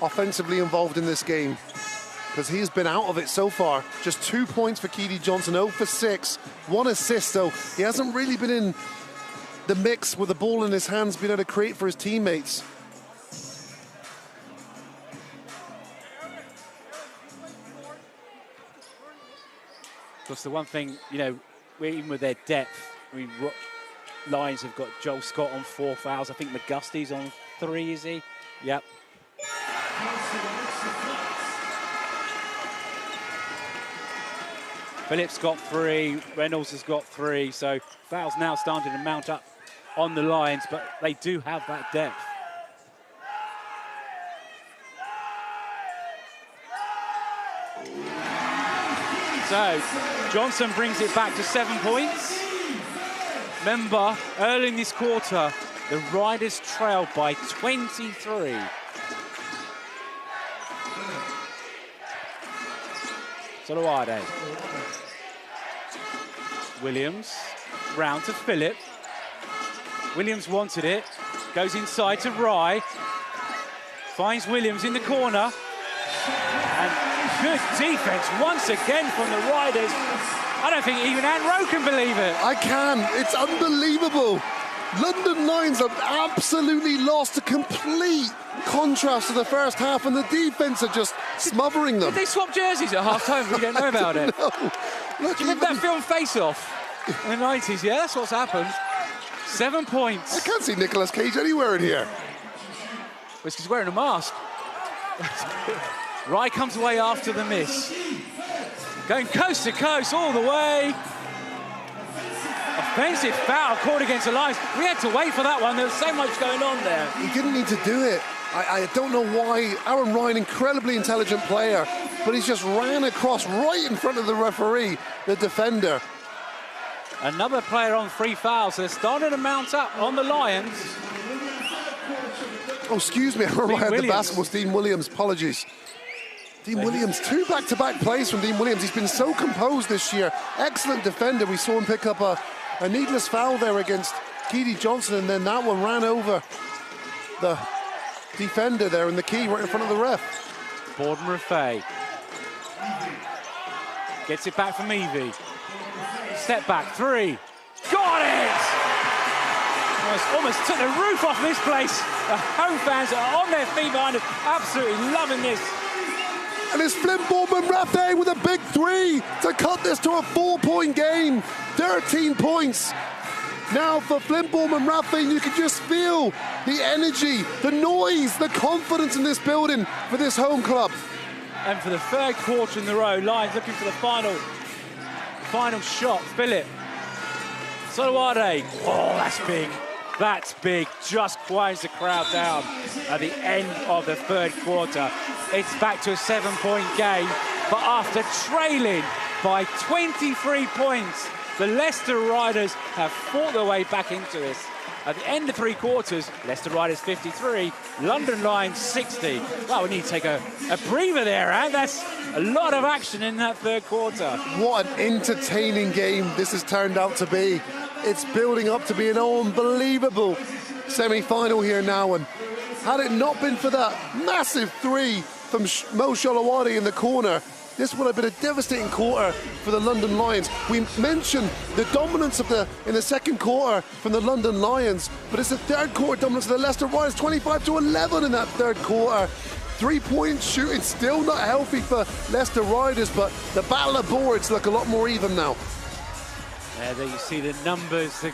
[SPEAKER 3] offensively involved in this game, because he's been out of it so far. Just 2 points for Keely Johnson, 0 for 6, 1 assist though. He hasn't really been in the mix with the ball in his hands, being able to create for his teammates.
[SPEAKER 2] Because the one thing, you know, even with their depth, I mean, Lions have got Joel Scott on 4 fouls. I think McGusty's on 3, is he? Yep. Phillips got 3, Reynolds has got 3, so fouls now starting to mount up on the Lions, but they do have that depth. So, Johnson brings it back to 7 points. Remember, early in this quarter, the Riders trailed by 23. So do I, Dave. Williams, round to Phillip. Williams wanted it, goes inside to Rye. Finds Williams in the corner. And good defense once again from the Riders. I don't think even Ant Rowe can believe it.
[SPEAKER 3] I can. It's unbelievable. London Lions have absolutely lost, a complete contrast to the first half, and the defense are just smothering them.
[SPEAKER 2] Did they swap jerseys at half-time? We don't know about it.
[SPEAKER 3] No.
[SPEAKER 2] Do you remember that film Face Off in the 90s? Yeah, that's what's happened. 7 points.
[SPEAKER 3] I can't see Nicolas Cage anywhere in here.
[SPEAKER 2] Well, it's because he's wearing a mask. Rye comes away after the miss. Going coast to coast all the way. Offensive foul called against the Lions. We had to wait for that one. There was so much going on there.
[SPEAKER 3] He didn't need to do it. I don't know why. Aaron Ryan, incredibly intelligent player, but he's just ran across right in front of the referee, the defender.
[SPEAKER 2] Another player on 3 fouls. So they're starting to mount up on the Lions.
[SPEAKER 3] Oh, excuse me. Aaron Ryan had the basketball. Dean Williams, apologies. Dean Williams, 2 back-to-back plays from Dean Williams. He's been so composed this year. Excellent defender. We saw him pick up a needless foul there against Keely Johnson, and then that one ran over the defender there in the key right in front of the ref.
[SPEAKER 2] Borden Raffay gets it back from Evie. Step back, 3. Got it! Almost took the roof off this place. The home fans are on their feet behind us, absolutely loving this.
[SPEAKER 3] And it's Flynn Borden Raffay with a big 3 to cut this to a 4-point game. 13 points now for Flintbaum and Raffin. You can just feel the energy, the noise, the confidence in this building for this home club.
[SPEAKER 2] And for the third quarter in the row, Lions looking for the final shot. Philip. Solowade. Oh, that's big. That's big. Just quiets the crowd down at the end of the third quarter. It's back to a 7-point game, but after trailing by 23 points, the Leicester Riders have fought their way back into this. At the end of three quarters, Leicester Riders 53, London Lions 60. Well, we need to take a breather there, and that's a lot of action in that third quarter.
[SPEAKER 3] What an entertaining game this has turned out to be. It's building up to be an unbelievable semi-final here now, and had it not been for that massive three from Mo Solowade in the corner, this would have been a devastating quarter for the London Lions. We mentioned the dominance in the second quarter from the London Lions, but it's the third quarter dominance of the Leicester Riders, 25-11 in that third quarter. 3-point shooting still not healthy for Leicester Riders, but the battle of boards look a lot more even now.
[SPEAKER 2] There you see the numbers.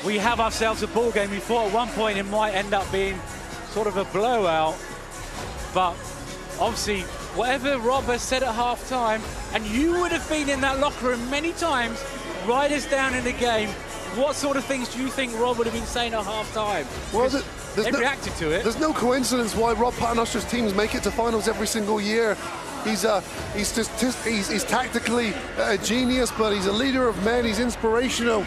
[SPEAKER 2] We have ourselves a ball game. We thought at one point it might end up being sort of a blowout, but obviously whatever Rob has said at half-time, and you would have been in that locker room many times, Riders down in the game, what sort of things do you think Rob would have been saying at half-time?
[SPEAKER 3] Well,
[SPEAKER 2] they reacted to it.
[SPEAKER 3] There's no coincidence why Rob Paternoster's teams make it to finals every single year. He's tactically a genius, but he's a leader of men. He's inspirational.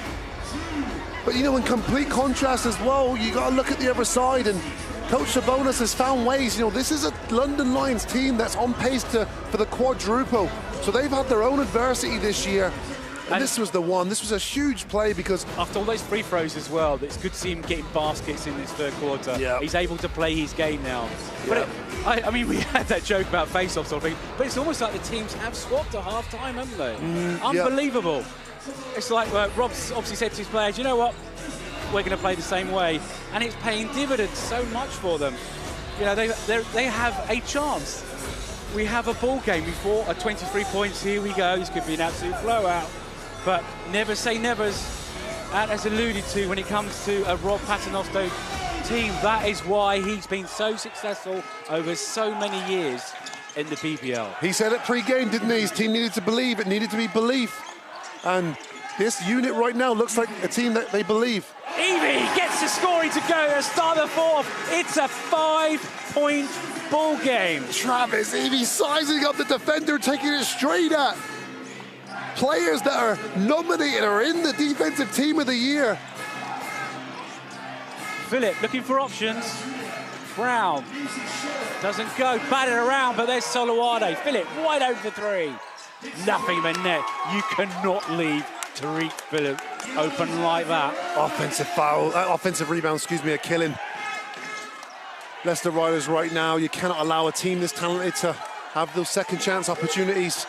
[SPEAKER 3] But you know, in complete contrast as well, you got to look at the other side. And Coach Sabonis has found ways. You know, this is a London Lions team that's on pace for the quadruple. So they've had their own adversity this year. And this was the one. This was a huge play because
[SPEAKER 2] after all those free throws as well, it's good to see him getting baskets in this third quarter.
[SPEAKER 3] Yeah.
[SPEAKER 2] He's able to play his game now.
[SPEAKER 3] Yeah.
[SPEAKER 2] But I mean, we had that joke about face-off sort of thing, but it's almost like the teams have swapped at half-time, haven't they? Unbelievable. Yeah. It's like Rob's obviously said to his players, you know what, we're going to play the same way, and it's paying dividends so much for them. You know, they have a chance. We have a ball game. We fought at 23 points. Here we go. This could be an absolute blowout. But never say nevers, and as alluded to when it comes to a Rob Paternoster team, that is why he's been so successful over so many years in the BBL.
[SPEAKER 3] He said it pre-game, didn't he? His team needed to believe. It needed to be belief. And this unit right now looks like a team that they believe.
[SPEAKER 2] Evie gets the scoring to go at the start of the fourth. It's a 5-point ball game.
[SPEAKER 3] Travis Evie sizing up the defender, taking it straight at players that are nominated or in the defensive team of the year.
[SPEAKER 2] Philip looking for options. Brown doesn't go, batted around, but there's Solowade. Philip wide open for three. Nothing but net. You cannot leave Tariq Philip open like that.
[SPEAKER 3] Offensive rebound, a killing. Leicester Riders right now, you cannot allow a team this talented to have those second chance opportunities.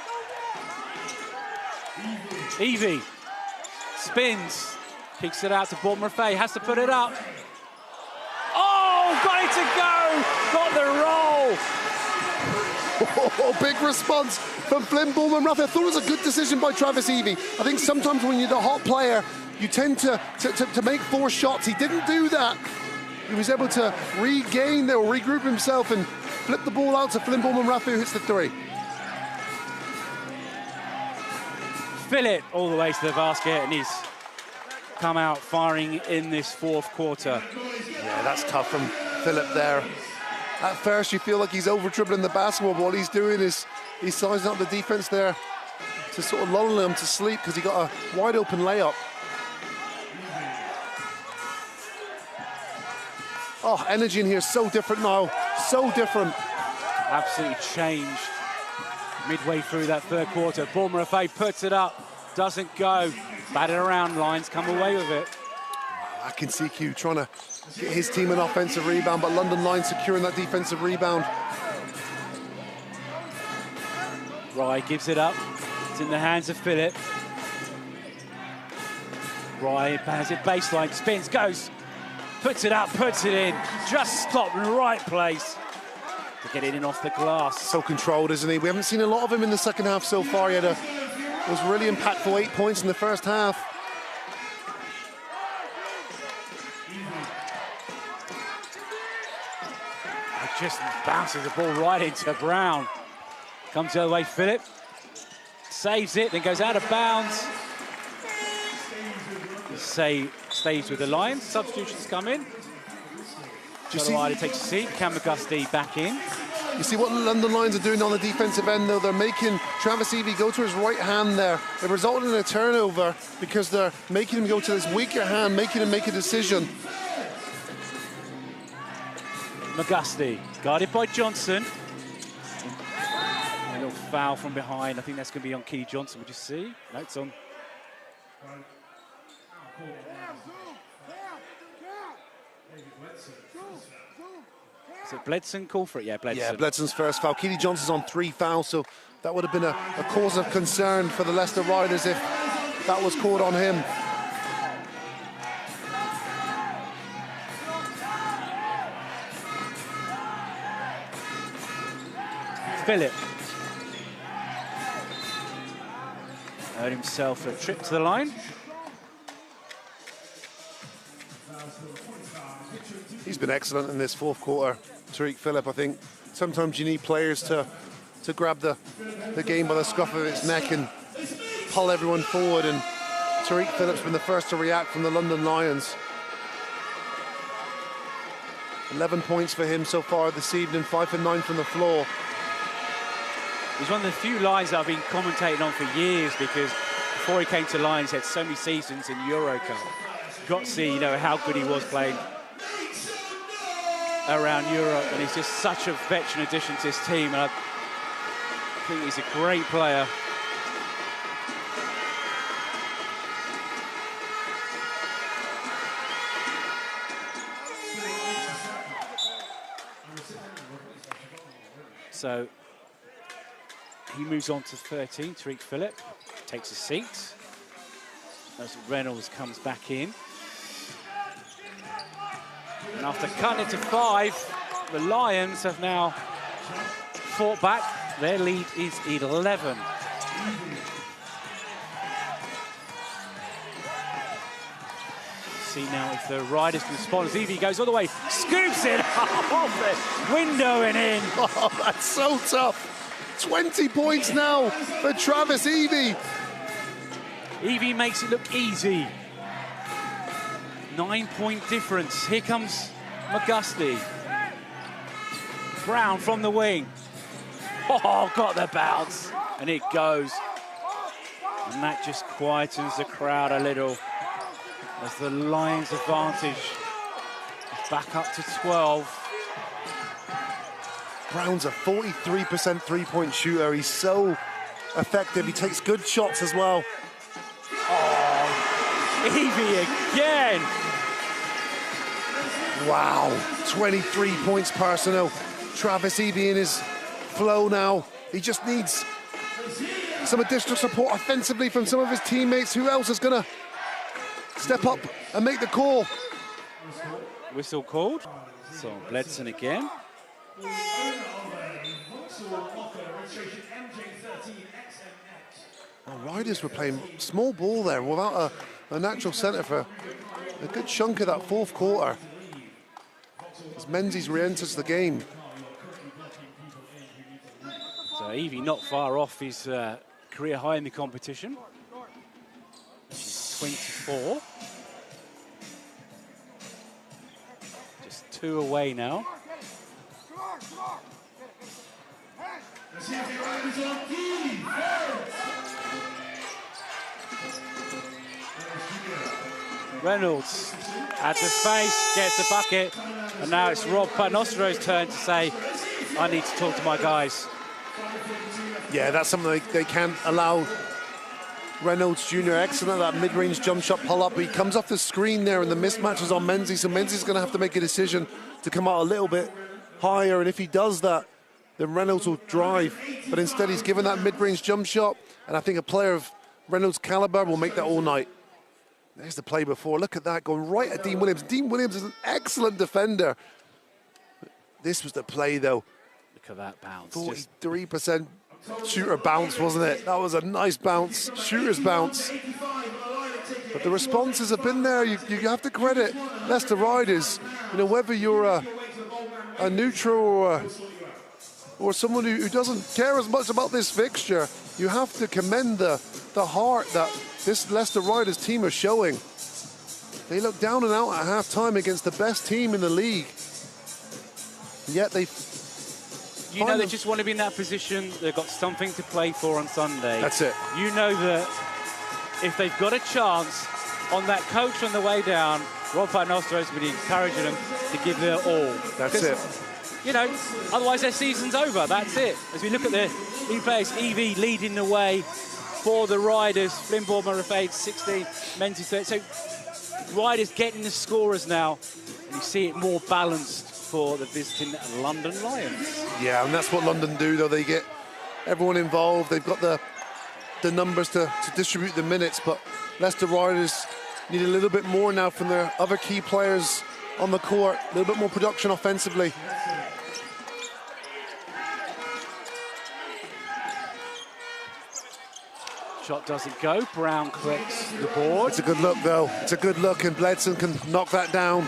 [SPEAKER 2] Evie spins, kicks it out to Bournemouth. Has to put it up. Oh, got it to go! Got the roll!
[SPEAKER 3] Oh, big response from Flintbaum and Rafa. I thought it was a good decision by Travis Evie. I think sometimes when you're the hot player, you tend to make 4 shots. He didn't do that. He was able to regain or regroup himself and flip the ball out to Flintbaum and Rafa, who hits the 3.
[SPEAKER 2] Philip all the way to the basket, and he's come out firing in this fourth quarter.
[SPEAKER 3] Yeah, that's tough from Philip there. At first, you feel like he's over-dribbling the basketball, but what he's doing is he's sizing up the defense there to sort of lull him to sleep because he got a wide-open layup. Oh, energy in here is so different now. So different.
[SPEAKER 2] Absolutely changed midway through that third quarter. Bournemouth puts it up, doesn't go. Batted around, Lions come away with it.
[SPEAKER 3] I can see Q trying to get his team an offensive rebound, but London Lions securing that defensive rebound.
[SPEAKER 2] Rye gives it up. It's in the hands of Philip. Rye has it baseline, spins, goes, puts it up, puts it in. Just stopped in the right place to get it in off the glass.
[SPEAKER 3] So controlled, isn't he? We haven't seen a lot of him in the second half so far. He was really impactful, 8 points in the first half.
[SPEAKER 2] just bounces the ball right into Brown. Comes the other way, Phillip. Saves it, then goes out of bounds. Stays with the Lions. Substitutions come in. Rider takes a seat. Cam McGusty back in.
[SPEAKER 3] You see what the London Lions are doing on the defensive end, though? They're making Travis Evie go to his right hand there. It resulted in a turnover because they're making him go to his weaker hand, making him make a decision.
[SPEAKER 2] McGusty, guarded by Johnson. A little foul from behind. I think that's going to be on Keely Johnson. Would you see? No, it's on. Is it Bledson call for it? Yeah, Bledson.
[SPEAKER 3] Yeah, Bledson's first foul. Keely Johnson's on 3 fouls, so that would have been a cause of concern for the Leicester Riders if that was called on him.
[SPEAKER 2] Phillip earned himself a trip to the line.
[SPEAKER 3] He's been excellent in this fourth quarter, Tariq Phillip. I think sometimes you need players to grab the game by the scruff of its neck and pull everyone forward, and Tariq Phillip's been the first to react from the London Lions. 11 points for him so far this evening, 5 for 9 from the floor.
[SPEAKER 2] He's one of the few Lions that I've been commentating on for years, because before he came to Lions, he had so many seasons in Euro Cup. Got to see, how good he was playing around Europe, and he's just such a veteran addition to his team, and I think he's a great player. So he moves on to 13, Tariq Phillip takes a seat as Reynolds comes back in. And after cutting it to 5, the Lions have now fought back. Their lead is 11. See now if the Riders can respond as Evie goes all the way, scoops it off the window and in.
[SPEAKER 3] Oh, that's so tough. 20 points now for Travis Evie.
[SPEAKER 2] Evie makes it look easy. 9-point difference. Here comes McGusty. Brown from the wing. Oh, got the bounce. And it goes. And that just quietens the crowd a little as the Lions' advantage is back up to 12.
[SPEAKER 3] Brown's a 43% three-point shooter. He's so effective. He takes good shots as well.
[SPEAKER 2] Oh, Evie again.
[SPEAKER 3] Wow, 23 points personal. Travis Evie in his flow now. He just needs some additional support offensively from some of his teammates. Who else is going to step up and make the call?
[SPEAKER 2] Whistle called. So Bledson again.
[SPEAKER 3] Well, Riders were playing small ball there without a natural centre for a good chunk of that fourth quarter. As Menzies re-enters the game.
[SPEAKER 2] So Evie not far off his career high in the competition. He's 24. Just 2 away now. Reynolds at the space, gets a bucket, and now it's Rob Paternostro's turn to say, I need to talk to my guys.
[SPEAKER 3] Yeah, that's something they can't allow. Reynolds Jr. excellent at that mid-range jump shot pull-up. He comes off the screen there and the mismatch is on Menzies, so Menzies is going to have to make a decision to come out a little bit higher, and if he does that, then Reynolds will drive. But instead he's given that mid-range jump shot, and I think a player of Reynolds' caliber will make that all night. There's the play before. Look at that, going right at Dean Williams. Dean Williams is an excellent defender. This was the play, though.
[SPEAKER 2] Look at that bounce.
[SPEAKER 3] 43% shooter bounce, wasn't it? That was a nice bounce, shooter's bounce. But the responses have been there. You have to credit Leicester Riders. Whether you're a a neutral or someone who doesn't care as much about this fixture, you have to commend the heart that this Leicester Riders team are showing. They look down and out at half-time against the best team in the league. Yet they...
[SPEAKER 2] You know, they just want to be in that position. They've got something to play for on Sunday.
[SPEAKER 3] That's it.
[SPEAKER 2] You know that if they've got a chance on that coach on the way down, Rob Van Nistelrooy's been encouraging them to give their all.
[SPEAKER 3] That's it.
[SPEAKER 2] You know, otherwise their season's over. That's it. As we look at the lead players, Evie leading the way for the Riders. Flynn Bournemouth 16, Menzies 30. So Riders getting the scorers now. And you see it more balanced for the visiting London Lions.
[SPEAKER 3] Yeah, and that's what London do, though. They get everyone involved. They've got the numbers to distribute the minutes, but Leicester Riders need a little bit more now from their other key players on the court, a little bit more production offensively.
[SPEAKER 2] Shot doesn't go. Brown collects the board.
[SPEAKER 3] It's a good look, though. It's a good look, and Bledson can knock that down.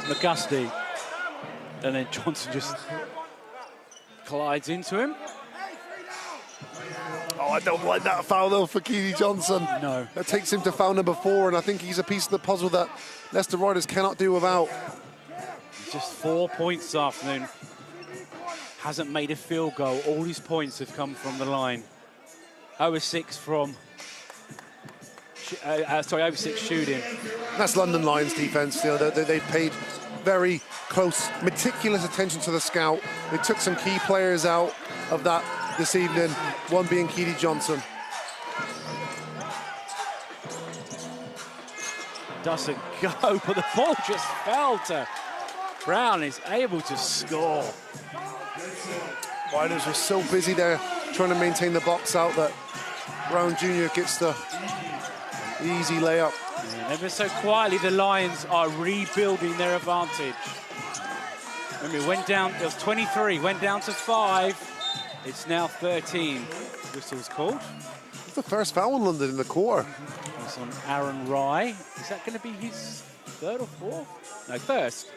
[SPEAKER 2] McGusty. And then Johnson just collides into him.
[SPEAKER 3] Oh, I don't like that foul, though, for Keely Johnson.
[SPEAKER 2] No.
[SPEAKER 3] That takes him to foul number 4, and I think he's a piece of the puzzle that Leicester Riders cannot do without.
[SPEAKER 2] Just 4 points this afternoon. Hasn't made a field goal. All his points have come from the line. 0-6 from... over 6 shooting.
[SPEAKER 3] That's London Lions defense. You know, they paid very close, meticulous attention to the scout. They took some key players out of that this evening, one being Keely Johnson.
[SPEAKER 2] Doesn't go, but the ball just fell to Brown. Is able to score.
[SPEAKER 3] Riders were so busy there trying to maintain the box out that Brown Jr. gets the easy layup.
[SPEAKER 2] And ever so quietly, the Lions are rebuilding their advantage. Remember, it went down, it was 23, went down to 5. It's now 13. Whistle's called.
[SPEAKER 3] It's the first foul in London in the quarter.
[SPEAKER 2] It's on Aaron Rye. Is that going to be his third or fourth? No, first.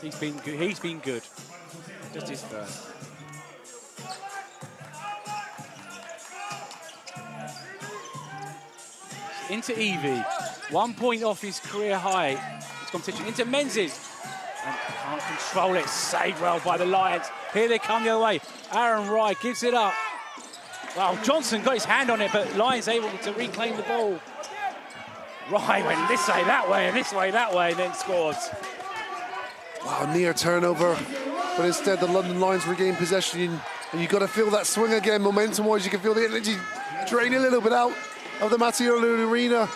[SPEAKER 2] He's been good. He's been good. Just his first. Into Evie. 1 point off his career high. It's competition. Into Menzies. And can't control it. Saved well by the Lions. Here they come the other way. Aaron Wright gives it up. Well, Johnson got his hand on it, but Lions able to reclaim the ball. Wright went this way, that way, and this way, that way, and then scores.
[SPEAKER 3] Wow, near turnover. But instead, the London Lions regain possession. And you've got to feel that swing again. Momentum-wise, you can feel the energy drain a little bit out of the Mattioli arena.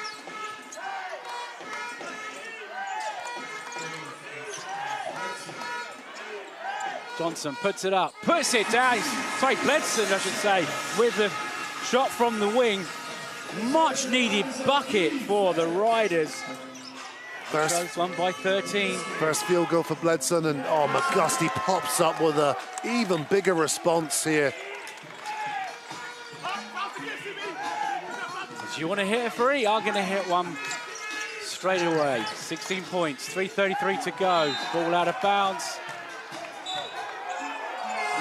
[SPEAKER 2] Johnson puts it up, puts it down. Sorry, Bledson, I should say, with the shot from the wing. Much needed bucket for the Riders. First one by 13.
[SPEAKER 3] First field goal for Bledson, and oh, McGusty pops up with an even bigger response here.
[SPEAKER 2] Do you want to hit a three? I'm going to hit one straight away. 16 points, 3:33 to go. Ball out of bounds.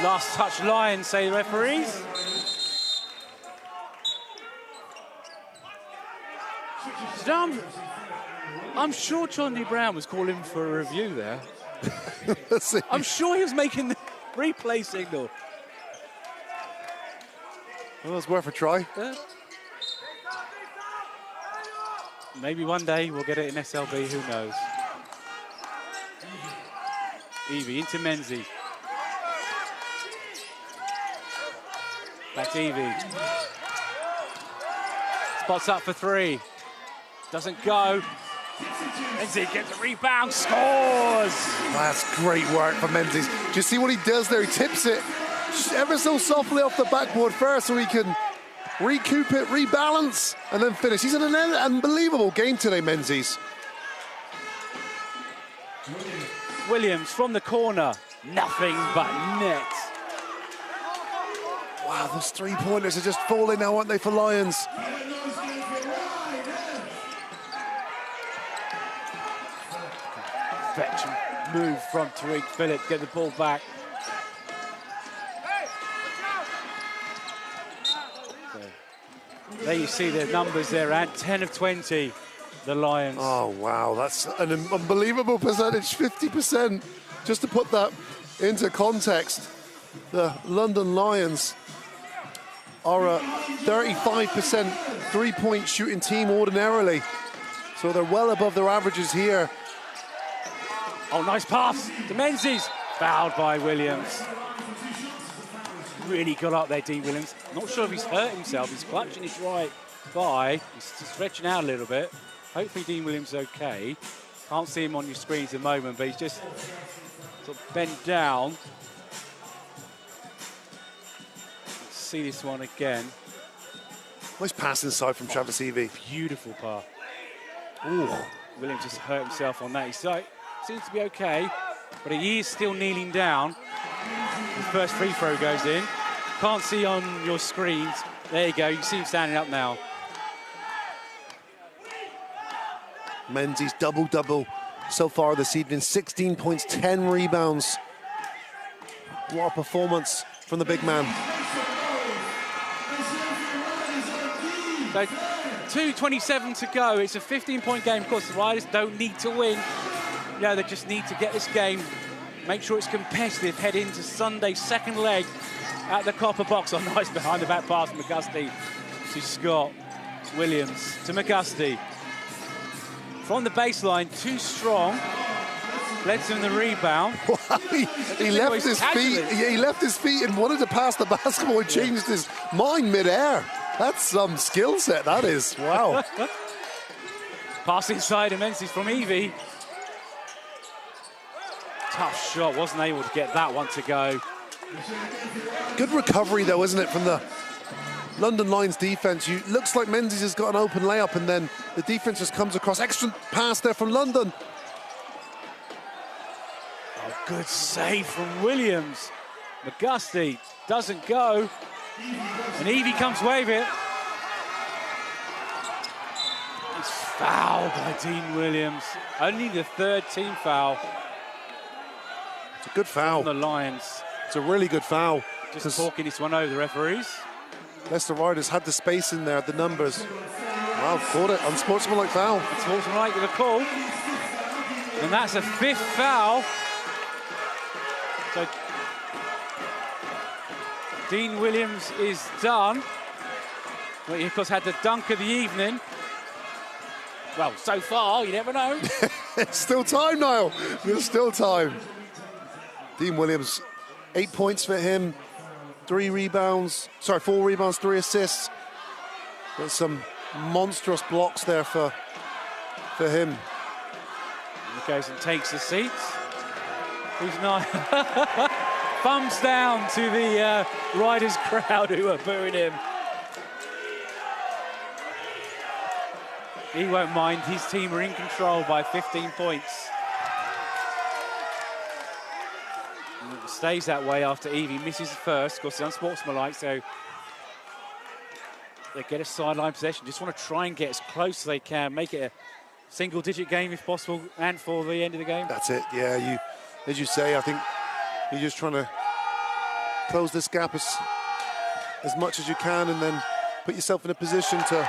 [SPEAKER 2] Last touch Lions, say the referees. I'm sure Charlie Brown was calling for a review there. I'm sure he was making the replay signal.
[SPEAKER 3] Well, it's worth a try.
[SPEAKER 2] Yeah. Maybe one day we'll get it in SLB, who knows. Evie into Menzies. Back to Evie. Spots up for 3. Doesn't go. Menzies gets a rebound, scores!
[SPEAKER 3] That's great work for Menzies. Do you see what he does there? He tips it ever so softly off the backboard first so he can recoup it, rebalance, and then finish. He's in an unbelievable game today, Menzies.
[SPEAKER 2] Williams from the corner. Nothing but net.
[SPEAKER 3] Wow, those three-pointers are just falling now, aren't they, for Lions?
[SPEAKER 2] fetch and move from Tariq Phillip, get the ball back. So, there you see the numbers there, and 10 of 20, the Lions.
[SPEAKER 3] Oh, wow, that's an unbelievable percentage, 50%. Just to put that into context, the London Lions are a 35% three-point shooting team ordinarily. So they're well above their averages here.
[SPEAKER 2] Oh, nice pass to Menzies. Fouled by Williams. Really got up there, Dean Williams. Not sure if he's hurt himself. He's clutching his right thigh. He's stretching out a little bit. Hopefully Dean Williams is okay. Can't see him on your screens at the moment, but he's just sort of bent down. Let's see this one again.
[SPEAKER 3] Nice pass inside from Travis Evie.
[SPEAKER 2] Beautiful pass. Ooh, Williams just hurt himself on that. He seems to be okay, but he is still kneeling down. His first free throw goes in. Can't see on your screens. There you go, you can see him standing up now.
[SPEAKER 3] Menzies double-double so far this evening. 16 points, 10 rebounds. What a performance from the big man.
[SPEAKER 2] So 2:27 to go. It's a 15-point game. Of course, the Riders don't need to win. You know, they just need to get this game, make sure it's competitive, head into Sunday's second leg at the Copper Box. Oh, nice behind-the-back pass from McGusty to Scott. Williams to McGusty. From the baseline, too strong. Bledson the rebound.
[SPEAKER 3] he left his feet. Yeah, he left his feet and wanted to pass the basketball and changed his mind mid-air. That's some skill set, that is. Wow.
[SPEAKER 2] Pass inside Menzies from Evie. Tough shot, wasn't able to get that one to go.
[SPEAKER 3] Good recovery, though, isn't it, from the London Lions defense? Looks like Menzies has got an open layup, and then the defense just comes across. Extra pass there from London.
[SPEAKER 2] Oh, good save from Williams. McGusty doesn't go. And Evie comes away with it. It's fouled by Dean Williams. Only the third team foul.
[SPEAKER 3] It's a good foul.
[SPEAKER 2] On the Lions.
[SPEAKER 3] It's a really good foul.
[SPEAKER 2] Just talking this one over the referees.
[SPEAKER 3] Leicester Riders had the space in there, the numbers. Wow, caught it. Unsportsmanlike foul.
[SPEAKER 2] Unsportsmanlike with a call. And that's a fifth foul. So Dean Williams is done. Well, he, of course, had the dunk of the evening. Well, so far, you never know.
[SPEAKER 3] It's still time, Niall. There's still time. Dean Williams, 8 points for him. 4 rebounds, 3 assists. There's some monstrous blocks there for him.
[SPEAKER 2] He goes and takes the seats. He's not. Thumbs down to the Riders crowd who are booing him. He won't mind. His team are in control by 15 points. And it stays that way after Evie misses the first. Of course, it's unsportsmanlike, so they get a sideline possession. Just want to try and get as close as they can, make it a single-digit game if possible, and for the end of the game.
[SPEAKER 3] That's it. Yeah, as you say, I think you're just trying to close this gap as much as you can, and then put yourself in a position to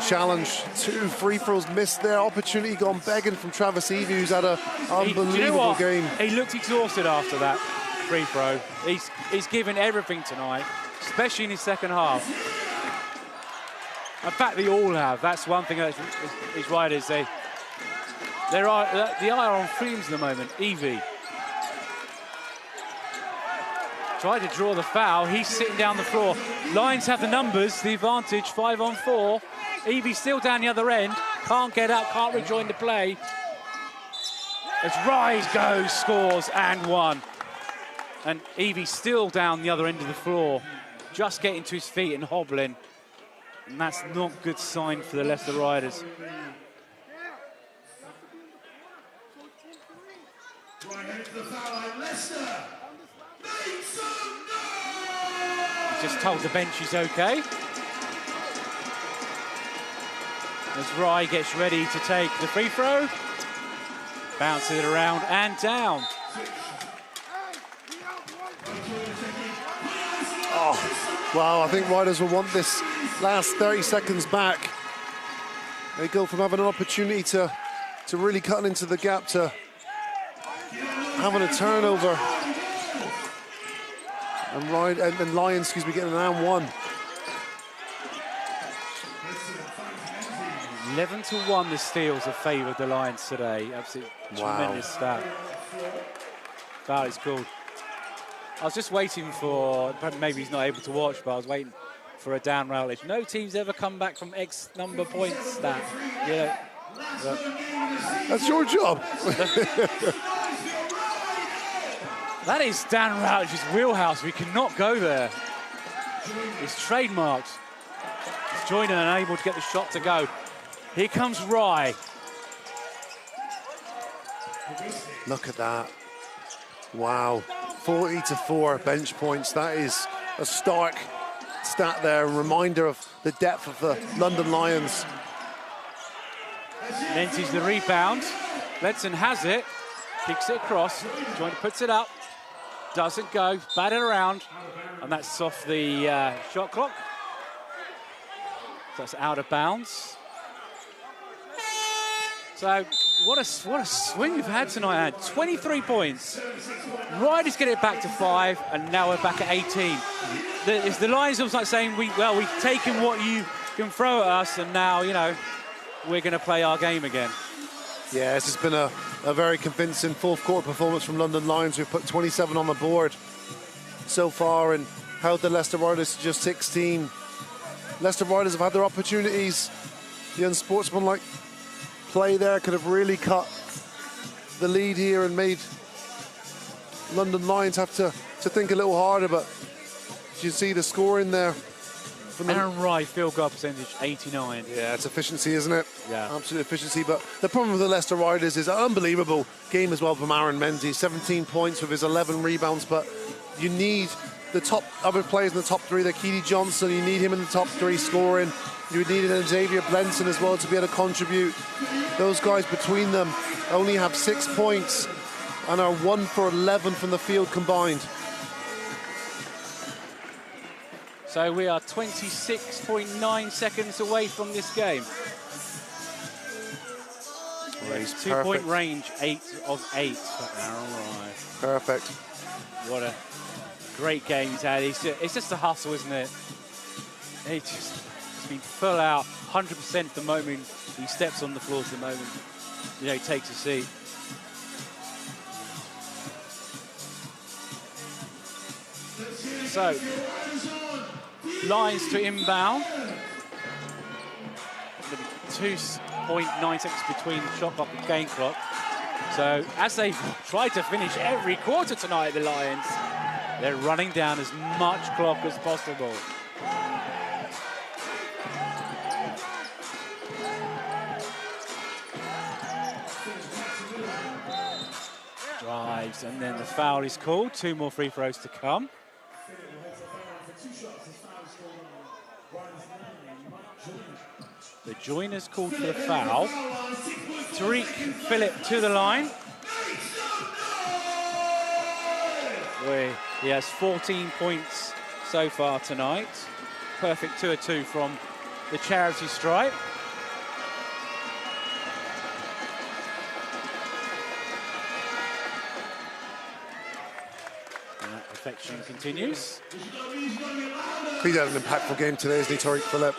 [SPEAKER 3] challenge. 2 free throws missed there. Opportunity gone begging from Travis Evie, who's had an unbelievable game.
[SPEAKER 2] He looked exhausted after that free throw. He's given everything tonight, especially in his second half. In fact, they all have. That's one thing that these Riders, the eye are on fumes at the moment. Evie tried to draw the foul. He's sitting down the floor. Lions have the numbers, the advantage, 5 on 4. Evie still down the other end. Can't get up, can't rejoin the play. As Rise goes, scores, and 1. And Evie still down the other end of the floor, just getting to his feet and hobbling. And that's not a good sign for the Leicester Riders. He just told the bench he's okay. As Rye gets ready to take the free throw. Bounces it around and down.
[SPEAKER 3] Oh, wow, I think riders will want this last 30 seconds back. They go from having an opportunity to really cutting into the gap to having a turnover. And Lions, excuse me, getting an and one.
[SPEAKER 2] 11-1 the Steels have favoured the Lions today. Absolutely tremendous stat. Foul is called. I was just waiting for, maybe he's not able to watch, but I was waiting for a down rail. No team's ever come back from X number of points stat. Yeah.
[SPEAKER 3] That's your job.
[SPEAKER 2] That is Dan Rowley's wheelhouse. We cannot go there. It's trademarked. He's joining and unable to get the shot to go. Here comes Rye.
[SPEAKER 3] Look at that. Wow. 40-4 bench points. That is a stark stat there. A reminder of the depth of the London Lions.
[SPEAKER 2] Menzies the rebound. Ledson has it. Kicks it across. Joyner puts it up. Doesn't go. Batted around. And that's off the shot clock. So that's out of bounds. So what a swing we've had tonight, Ad. 23 points. Riders get it back to 5, and now we're back at 18. It's the Lions almost like saying, we've taken what you can throw at us, and now, you know, we're going to play our game again.
[SPEAKER 3] Yeah, this has been a very convincing fourth quarter performance from London Lions. We've put 27 on the board so far and held the Leicester Riders to just 16. Leicester Riders have had their opportunities. The unsportsmanlike play there could have really cut the lead here and made London Lions have to think a little harder, but you see the score in there.
[SPEAKER 2] Aaron Wright, field goal percentage, 89.
[SPEAKER 3] Yeah, it's efficiency, isn't it?
[SPEAKER 2] Yeah.
[SPEAKER 3] Absolute efficiency. But the problem with the Leicester Riders is an unbelievable game as well from Aaron Menzies. 17 points with his 11 rebounds, but you need the top other players in the top three. They're Keely Johnson, you need him in the top three scoring. You need an Xavier Blenson as well to be able to contribute. Those guys between them only have 6 points and are 1 for 11 from the field combined.
[SPEAKER 2] So we are 26.9 seconds away from this game.
[SPEAKER 3] Well, he's
[SPEAKER 2] 2-point range, 8 of 8 for Aaron Wright.
[SPEAKER 3] Perfect.
[SPEAKER 2] What a great game he's had. It's just a hustle, isn't it? He's been full out, 100% the moment he steps on the floor, to the moment, you know, he takes a seat. So, Lions to inbound. 2.9 seconds between shot clock and game clock. So, as they've tried to finish every quarter tonight, the Lions, they're running down as much clock as possible. Drives, and then the foul is called. 2 more free throws to come. The Joiners called for the foul. Tariq Phillip to the line. He has 14 points so far tonight. Perfect 2 of 2 from the charity stripe. And that perfection continues.
[SPEAKER 3] He's had an impactful game today, isn't he, Tariq Phillip?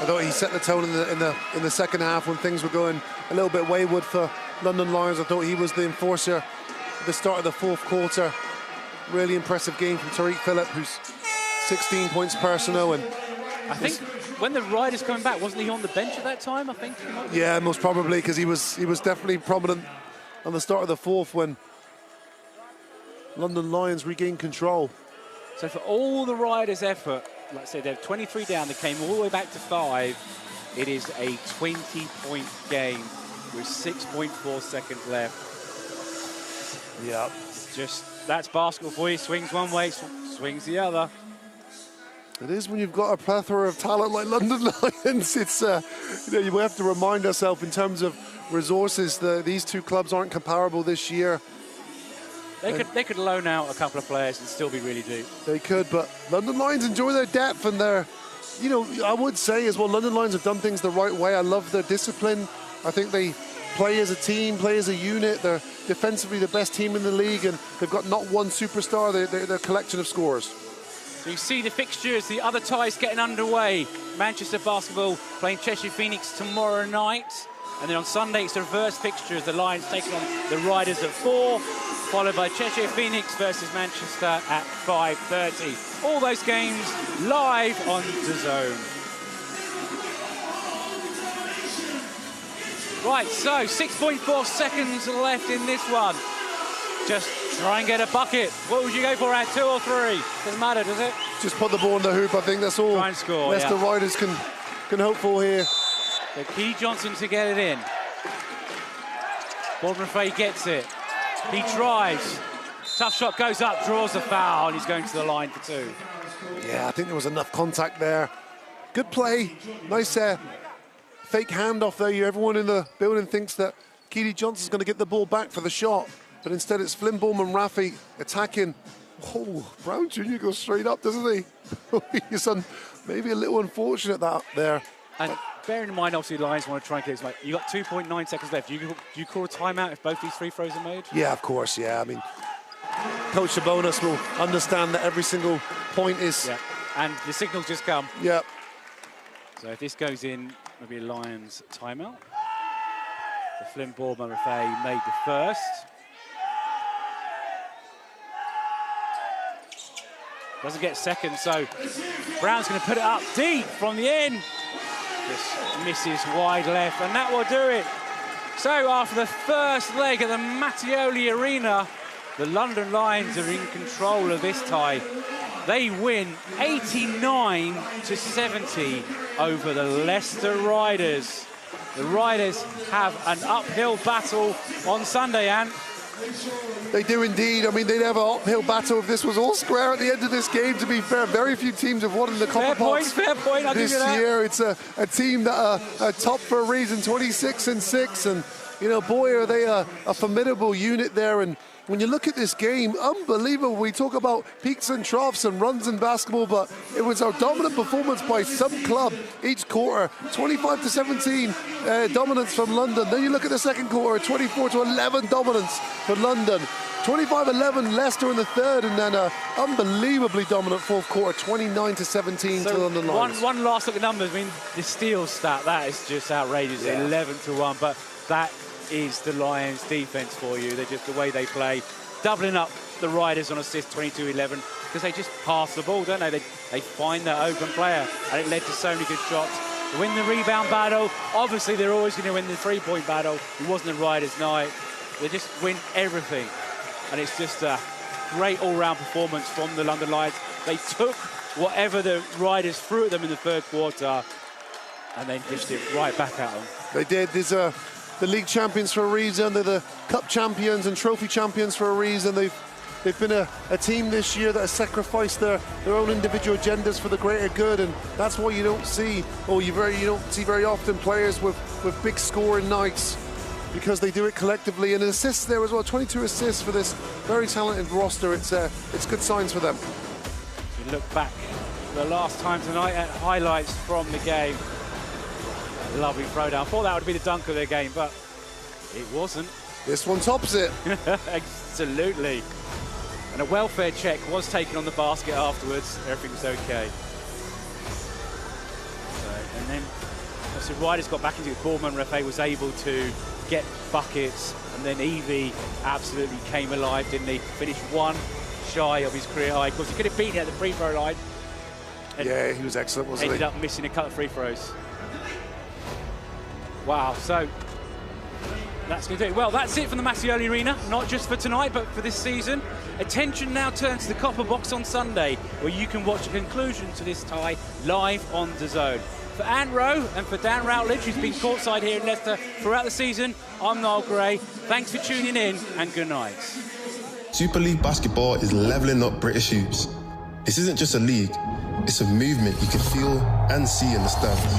[SPEAKER 3] I thought he set the tone in the second half when things were going a little bit wayward for London Lions. I thought he was the enforcer at the start of the fourth quarter. Really impressive game from Tariq Phillip, who's 16 points personal. And
[SPEAKER 2] I think when the Riders coming back, wasn't he on the bench at that time? I think.
[SPEAKER 3] Yeah, most probably, because he was definitely prominent on the start of the fourth when London Lions regained control.
[SPEAKER 2] So for all the Riders' effort, like I said, they're 23 down. They came all the way back to 5. It is a 20-point game with 6.4 seconds left.
[SPEAKER 3] Yeah.
[SPEAKER 2] That's basketball for you. Swings one way, swings the other.
[SPEAKER 3] It is when you've got a plethora of talent like London Lions. It's you have to remind ourselves in terms of resources. These two clubs aren't comparable this year.
[SPEAKER 2] They could loan out a couple of players and still be really deep.
[SPEAKER 3] They could, but London Lions enjoy their depth and their, you know, I would say as well, London Lions have done things the right way. I love their discipline. I think they play as a team, play as a unit. They're defensively the best team in the league, and they've got not one superstar. They're a collection of scorers.
[SPEAKER 2] So you see the fixtures, the other ties getting underway. Manchester Basketball playing Cheshire Phoenix tomorrow night. And then on Sunday, it's the reverse fixtures. The Lions taking on the Riders at 4, followed by Cheshire Phoenix versus Manchester at 5:30. All those games live on DAZN. Right, so 6.4 seconds left in this one. Just try and get a bucket. What would you go for, at 2 or 3? Doesn't matter, does it?
[SPEAKER 3] Just put the ball in the hoop. I think that's all
[SPEAKER 2] Try and score,
[SPEAKER 3] Leicester Riders can hope for here.
[SPEAKER 2] So Key Johnson to get it in. Bournemouth gets it. He drives. Tough shot goes up, draws the foul, and he's going to the line for 2.
[SPEAKER 3] Yeah, I think there was enough contact there. Good play. Nice fake handoff there. Everyone in the building thinks that Keely Johnson's going to get the ball back for the shot, but instead it's Flynn Ballman Rafi attacking. Oh, Brown Jr. goes straight up, doesn't he? He's maybe a little unfortunate that there.
[SPEAKER 2] And bearing in mind, obviously, the Lions want to try and get it. You got 2.9 seconds left. Do you call a timeout if both these free throws are made?
[SPEAKER 3] Yeah, of course. Yeah, I mean, Coach Sabonis will understand that every single point is.
[SPEAKER 2] Yeah, and the signal's just come.
[SPEAKER 3] Yeah.
[SPEAKER 2] So if this goes in, maybe a Lions timeout. The Flynn Ballman Rafi made the first. Doesn't get second, so Brown's going to put it up deep from the end. Just misses wide left, and that will do it. So after the first leg at the Mattioli Arena, the London Lions are in control of this tie. They win 89-70 over the Leicester Riders. The Riders have an uphill battle on Sunday, and
[SPEAKER 3] they do indeed. I mean, they'd have an uphill battle if this was all square at the end of this game, to be fair. Very few teams have won in the Copper Box
[SPEAKER 2] fair point, I'll
[SPEAKER 3] this
[SPEAKER 2] give you that.
[SPEAKER 3] year. It's a team that are top for a reason, 26-6. And, you know, boy, are they a formidable unit there. And when you look at this game, unbelievable. We talk about peaks and troughs and runs in basketball, but it was a dominant performance by some club each quarter. 25-17 dominance from London. Then you look at the second quarter, 24-11 dominance for London. 25-11 Leicester in the third, and then unbelievably dominant fourth quarter, 29-17 to London Lions.
[SPEAKER 2] One last look at numbers. I mean, the steal stat, that is just outrageous.
[SPEAKER 3] Yeah.
[SPEAKER 2] 11-1, but that is the Lions defense for you. They're just the way they play, doubling up the Riders on assists, 22-11, because they just pass the ball, don't they? They find that open player, and it led to so many good shots. They win the rebound battle. Obviously, they're always going to win the three-point battle. It wasn't the Riders' night. They just win everything, and it's just a great all-round performance from the London Lions. They took whatever the Riders threw at them in the third quarter, and then dished it right back at them.
[SPEAKER 3] They did. There's the league champions for a reason. They're the cup champions and trophy champions for a reason. They've been a team this year that has sacrificed their own individual agendas for the greater good, and that's why you don't see, or you don't see very often, players with big scoring nights, because they do it collectively. And assists there as well, 22 assists for this very talented roster. It's good signs for them.
[SPEAKER 2] If you look back the last time tonight at highlights from the game, lovely throwdown. I thought that would be the dunk of their game, but it wasn't.
[SPEAKER 3] This one tops it.
[SPEAKER 2] Absolutely. And a welfare check was taken on the basket afterwards. Everything was okay. So, and then the Riders got back into it. Ballman Rafi was able to get buckets, and then Evie absolutely came alive, didn't he? Finished one shy of his career high. Of course, he could have beaten it at the free throw line.
[SPEAKER 3] Yeah, he was excellent, wasn't he?
[SPEAKER 2] Ended up missing a couple of free throws. Wow, so that's going to do it. Well, that's it from the Mattioli Arena, not just for tonight, but for this season. Attention now turns to the Copper Box on Sunday, where you can watch a conclusion to this tie live on DAZN. For Ant Rowe and for Dan Routledge, who's been courtside here in Leicester throughout the season, I'm Niall Gray. Thanks for tuning in, and good night.
[SPEAKER 1] Super League basketball is leveling up British youths. This isn't just a league, it's a movement you can feel and see in the stands.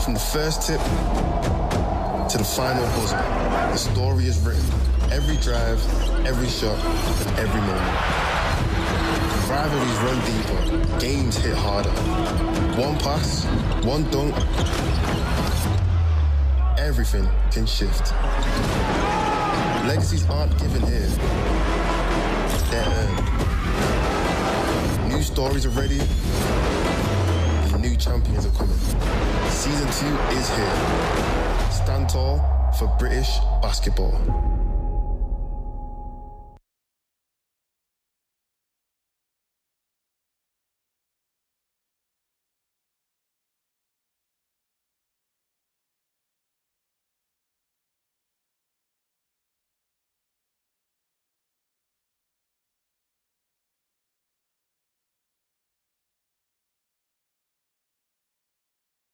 [SPEAKER 1] From the first tip to the final buzzer. The story is written. Every drive, every shot, and every moment. Rivalries run deeper, games hit harder. One pass, one dunk, everything can shift. Legacies aren't given here, they're earned. New stories are ready, and new champions are coming. Season 2 is here. Stand tall for British basketball.